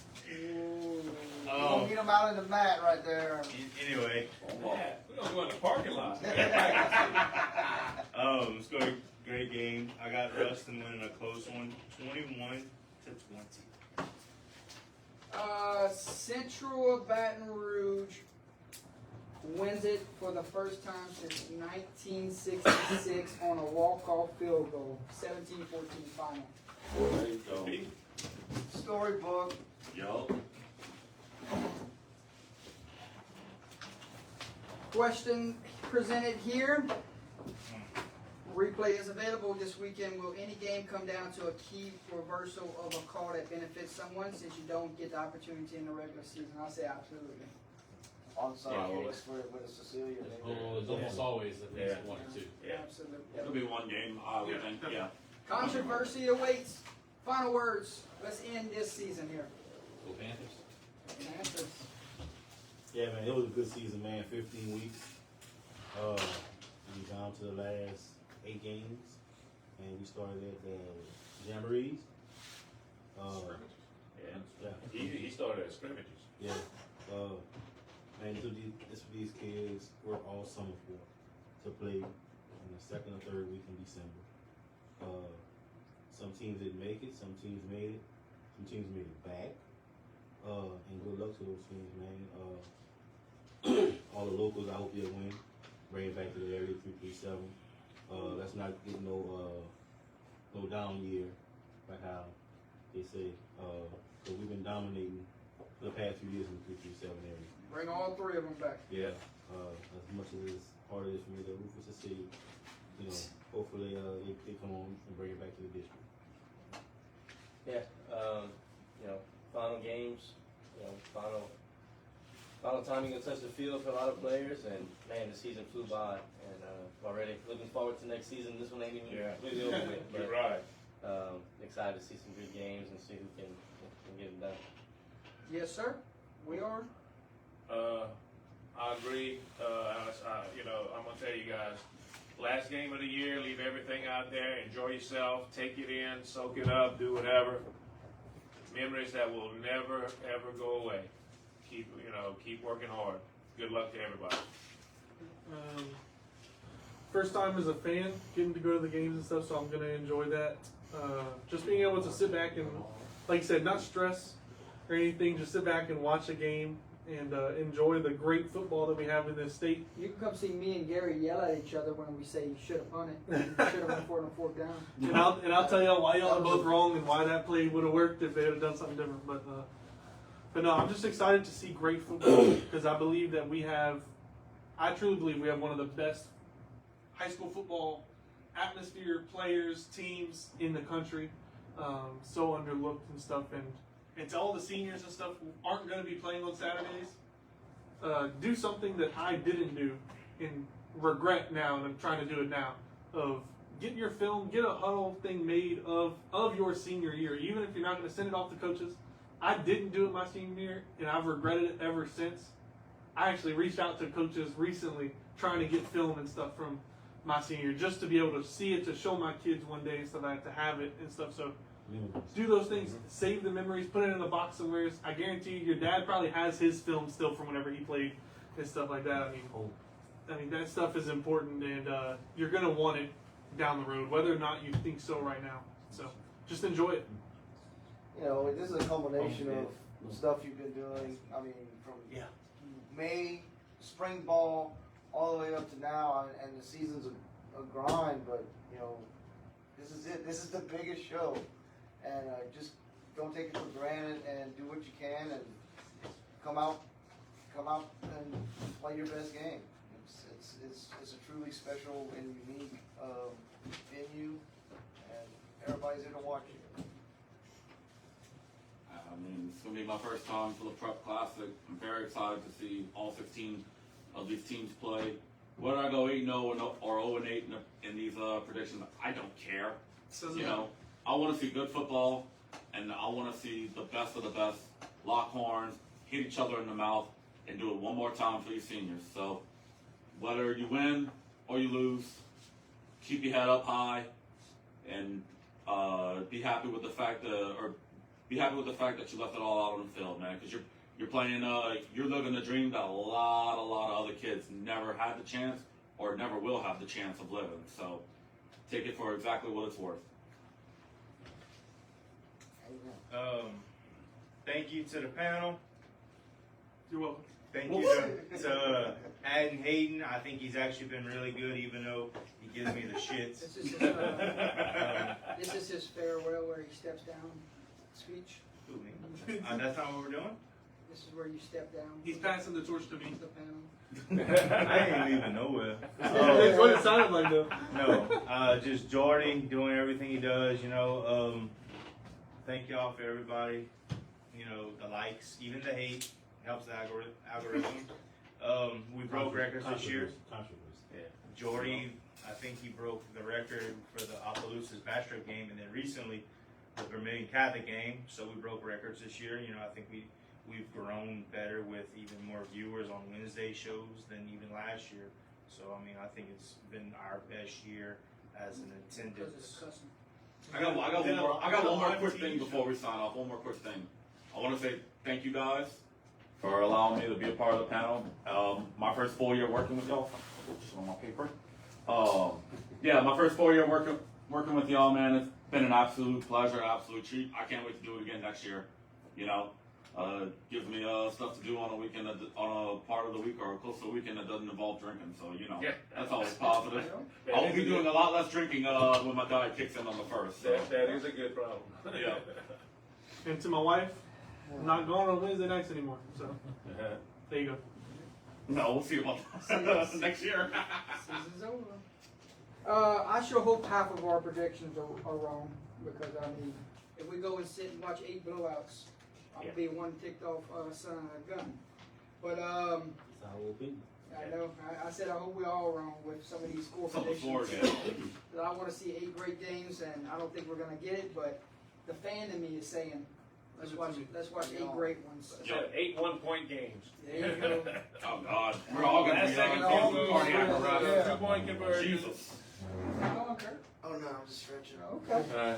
Don't get him out in the mat right there. Anyway, We're gonna go in the parking lot. it's gonna be a great game. I got Ruston winning a close one, 21-20. Central of Baton Rouge wins it for the first time since 1966 on a walk-off field goal. 17-14 final. There you go. Storybook. Yo. Question presented here. Replay is available this weekend. Will any game come down to a key reversal of a call that benefits someone since you don't get the opportunity in the regular season? I'll say absolutely. Onside Yeah, well, kicks with a Cecilia. Well, it's almost always at least one or two. Yeah. Absolutely. It'll be one game, I would think. Yeah. Controversy awaits. Final words. Let's end this season here. Go Panthers. Panthers. Yeah, man, it was a good season, man. 15 weeks. We down to the last 8 games, and we started at the Jamborees. Yeah. He started at scrimmages. Yeah. Man, this for these kids work all summer for to play in the second or third week in December. Some teams didn't make it. Some teams made it. Some teams made it back. And good luck to those teams, man. All the locals, I hope they'll win. Bring it back to the area 337. Let's not get no down year, like how they say. So we've been dominating for the past few years in the 337 area. Bring all 3 of them back. Yeah. As much as it's hard as it is for me to Rufus to see, you know, hopefully they come on and bring it back to the district. Yeah, final games, final time you can touch the field for a lot of players, and man, the season flew by, and already looking forward to next season. This one ain't even completely over with, but You're right. excited to see some good games and see who can get it done. Yes, sir. We are. I agree. I'm gonna tell you guys, last game of the year, leave everything out there, enjoy yourself, take it in, soak it up, do whatever. Memories that will never ever go away. Keep working hard. Good luck to everybody. First time as a fan, getting to go to the games and stuff, so I'm gonna enjoy that. Just being able to sit back and, like you said, not stress or anything, just sit back and watch a game and enjoy the great football that we have in this state. You can come see me and Gary yell at each other when we say you should have punted. You should have went for it on 4th down. And I'll tell y'all why y'all are both wrong and why that play would have worked if they had done something different. But no, I'm just excited to see great football because I truly believe we have one of the best high school football atmosphere, players, teams in the country. So underlooked and stuff, and to all the seniors and stuff who aren't going to be playing on Saturdays, do something that I didn't do and regret now, and I'm trying to do it now, of get your film, get a huddle thing made of your senior year, even if you're not going to send it off to coaches. I didn't do it my senior year, and I've regretted it ever since. I actually reached out to coaches recently trying to get film and stuff from my senior year just to be able to see it, to show my kids one day and stuff like that, to have it and stuff. So do those things, save the memories, put it in a box somewhere. I guarantee you, your dad probably has his film still from whenever he played and stuff like that. I mean that stuff is important, and you're gonna want it down the road, whether or not you think so right now. So just enjoy it. This is a culmination of stuff you've been doing. I mean, from May, spring ball, all the way up to now, and the season's a grind. But this is it. This is the biggest show, and just don't take it for granted, and do what you can, and come out and play your best game. It's a truly special and unique venue, and everybody's here to watch you. It's going to be my first time for the Prep Classic. I'm very excited to see all 16 of these teams play. Whether I go 8-0 or 0-8 in these predictions, I don't care. Says You it. know, I want to see good football, and I want to see the best of the best lock horns, hit each other in the mouth, and do it one more time for you seniors. So whether you win or you lose, keep your head up high, and be happy with the fact that you left it all out on the field, man. Because you're playing, you're living the dream that a lot of other kids never had the chance or never will have the chance of living. So take it for exactly what it's worth. Thank you to the panel. You're welcome. Thank you to Adden Hayden. I think he's actually been really good, even though he gives me the shits. This is his farewell where he steps down speech. Who, me? That's not what we're doing? This is where you step down. He's passing the torch to me. The panel. I ain't leaving nowhere. That's what it sounded like, though. No, just Jordy doing everything he does, you know. Thank y'all for everybody. You know, the likes, even the hate, helps the algorithm. We broke records this year. Yeah. Jordy, I think he broke the record for the Opelousas Bastrop game, and then recently the Vermilion Catholic game. So we broke records this year. You know, I think we've grown better with even more viewers on Wednesday shows than even last year. So I mean, I think it's been our best year as an attendance. I got one more quick thing before we sign off. One more quick thing. I want to say thank you guys for allowing me to be a part of the panel. My first full year working with y'all. Just on my paper. Yeah, my first full year working with y'all, man. It's been an absolute pleasure, absolute treat. I can't wait to do it again next year. You know, gives me stuff to do on a weekend, on a part of the week or close to the weekend that doesn't involve drinking. So you know, that's always positive. I will be doing a lot less drinking when my diet kicks in on the first. So. That is a good problem. Yeah. And to my wife, I'm not going on Wednesday nights anymore. So there you go. No, we'll see about that next year. Season's over. I sure hope half of our predictions are wrong, because I mean, if we go and sit and watch 8 blowouts, I'll be one ticked off son of a gun. But I know. I said I hope we're all wrong with some of these score predictions. I want to see 8 great games, and I don't think we're gonna get it. But the fan in me is saying, let's watch 8 great ones. Yeah, 8 one-point games. There you go. Oh God, we're all gonna be on the party apparatus. 2-point conversion. Jesus. Oh no, I'm just stretching. Okay.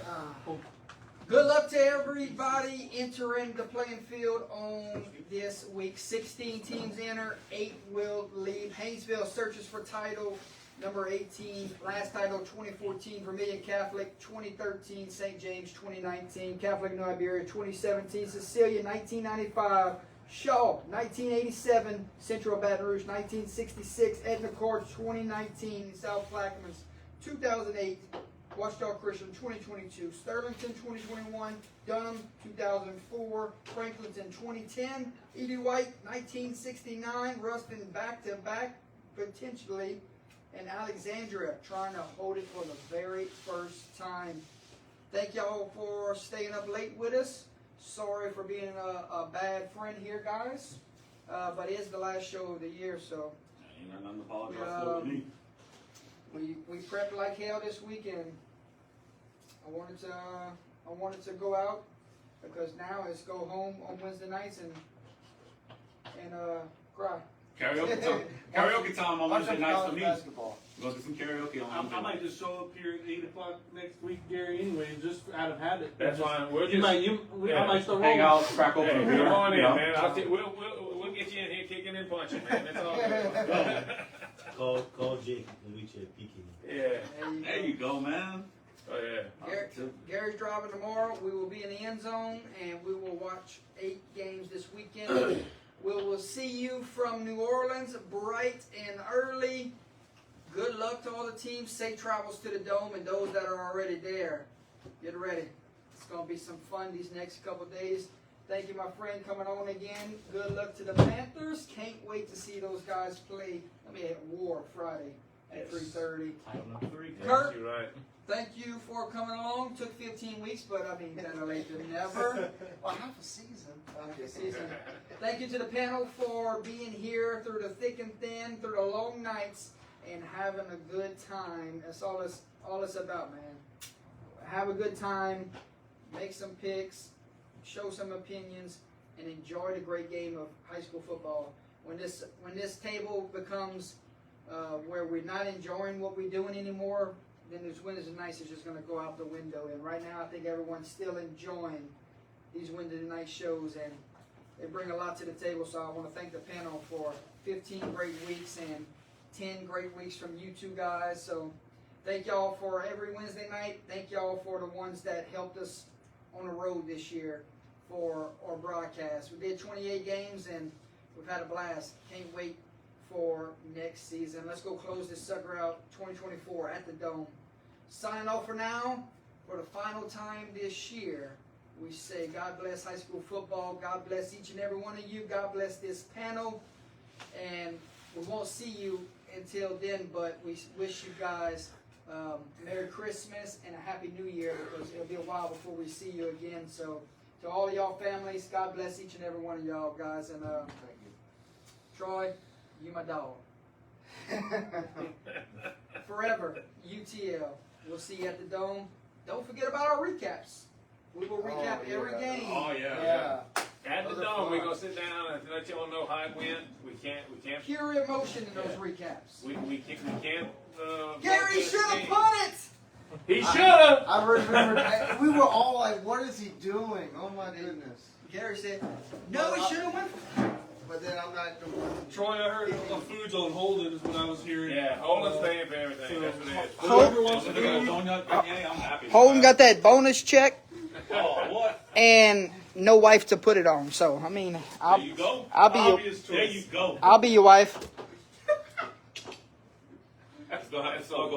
Good luck to everybody entering the playing field on this week. 16 teams enter, 8 will leave. Haynesville searches for title number 18. Last title 2014 Vermilion Catholic, 2013 St. James, 2019 Catholic New Iberia, 2017 Cecilia, 1995 Shaw, 1987 Central Baton Rouge, 1966 Edna Corps, 2019 South Plaquemines, 2008 Washita Christian, 2022 Sterlington, 2021 Dunham, 2004 Franklinton, 2010 Edie White, 1969 Ruston, back-to-back potentially, and Alexandria trying to hold it for the very first time. Thank y'all for staying up late with us. Sorry for being a bad friend here, guys. But it is the last show of the year, so Ain't got nothing to apologize for. we prepped like hell this weekend. I wanted to go out, because now it's go home on Wednesday nights and cry. Karaoke time. Karaoke time on Wednesday nights for me. Basketball. Go do some karaoke on I Wednesday might night. just show up here at 8 o'clock next week, Gary, anyway, just out of habit. That's fine. We'll You just I might start Hang rolling. out, crack open a come beer. on in, you know? man. We'll get you in here kicking and punching, man. That's all good. Call Jake and we check PK. Yeah. There you go, man. Oh yeah. Gary's driving tomorrow. We will be in the end zone, and we will watch 8 games this weekend. We will see you from New Orleans bright and early. Good luck to all the teams. Safe travels to the Dome, and those that are already there, get ready. It's going to be some fun these next couple days. Thank you, my friend, coming on again. Good luck to the Panthers. Can't wait to see those guys play. At War Friday at 3:30. Title number 3. Kurt. You're right. Thank you for coming along. Took 15 weeks, but I mean, better late than never. Well, half a season. Thank you to the panel for being here through the thick and thin, through the long nights, and having a good time. That's all it's about, man. have a good time, make some picks, show some opinions, and enjoy the great game of high school football. When this table becomes where we're not enjoying what we're doing anymore, then this Wednesday nights is just going to go out the window. And right now, I think everyone's still enjoying these Wednesday night shows, and they bring a lot to the table. So I want to thank the panel for 15 great weeks and 10 great weeks from you two guys. So thank y'all for every Wednesday night. Thank y'all for the ones that helped us on the road this year for our broadcast. We did 28 games, and we've had a blast. Can't wait for next season. Let's go close this sucker out 2024 at the Dome. Signing off for now. For the final time this year, we say God bless high school football. God bless each and every one of you. God bless this panel. And we won't see you until then, but we wish you guys Merry Christmas and a Happy New Year, because it'll be a while before we see you again. So to all of y'all families, God bless each and every one of y'all guys. And Troy, you my dog. Forever, UTL. We'll see you at the Dome. Don't forget about our recaps. We will recap every game. Oh yeah. At the Dome, we're gonna sit down and let y'all know how it went. We can't. Pure emotion in those recaps. We can't. Gary should have put it. He should have. I remember we were all like, "What is he doing?" Oh my goodness. Gary said, "No, he should have went." But then I'm not. Troy, I heard the food's on hold is what I was hearing. Yeah, Holden's paying for everything. That's what it is. Whoever wants to Look at do that donut beignet, I'm happy. Holden got that bonus check Oh, what? and no wife to put it on. So I mean, There you go. I'll be your, obvious There choice. you go. I'll be your wife. Let's go.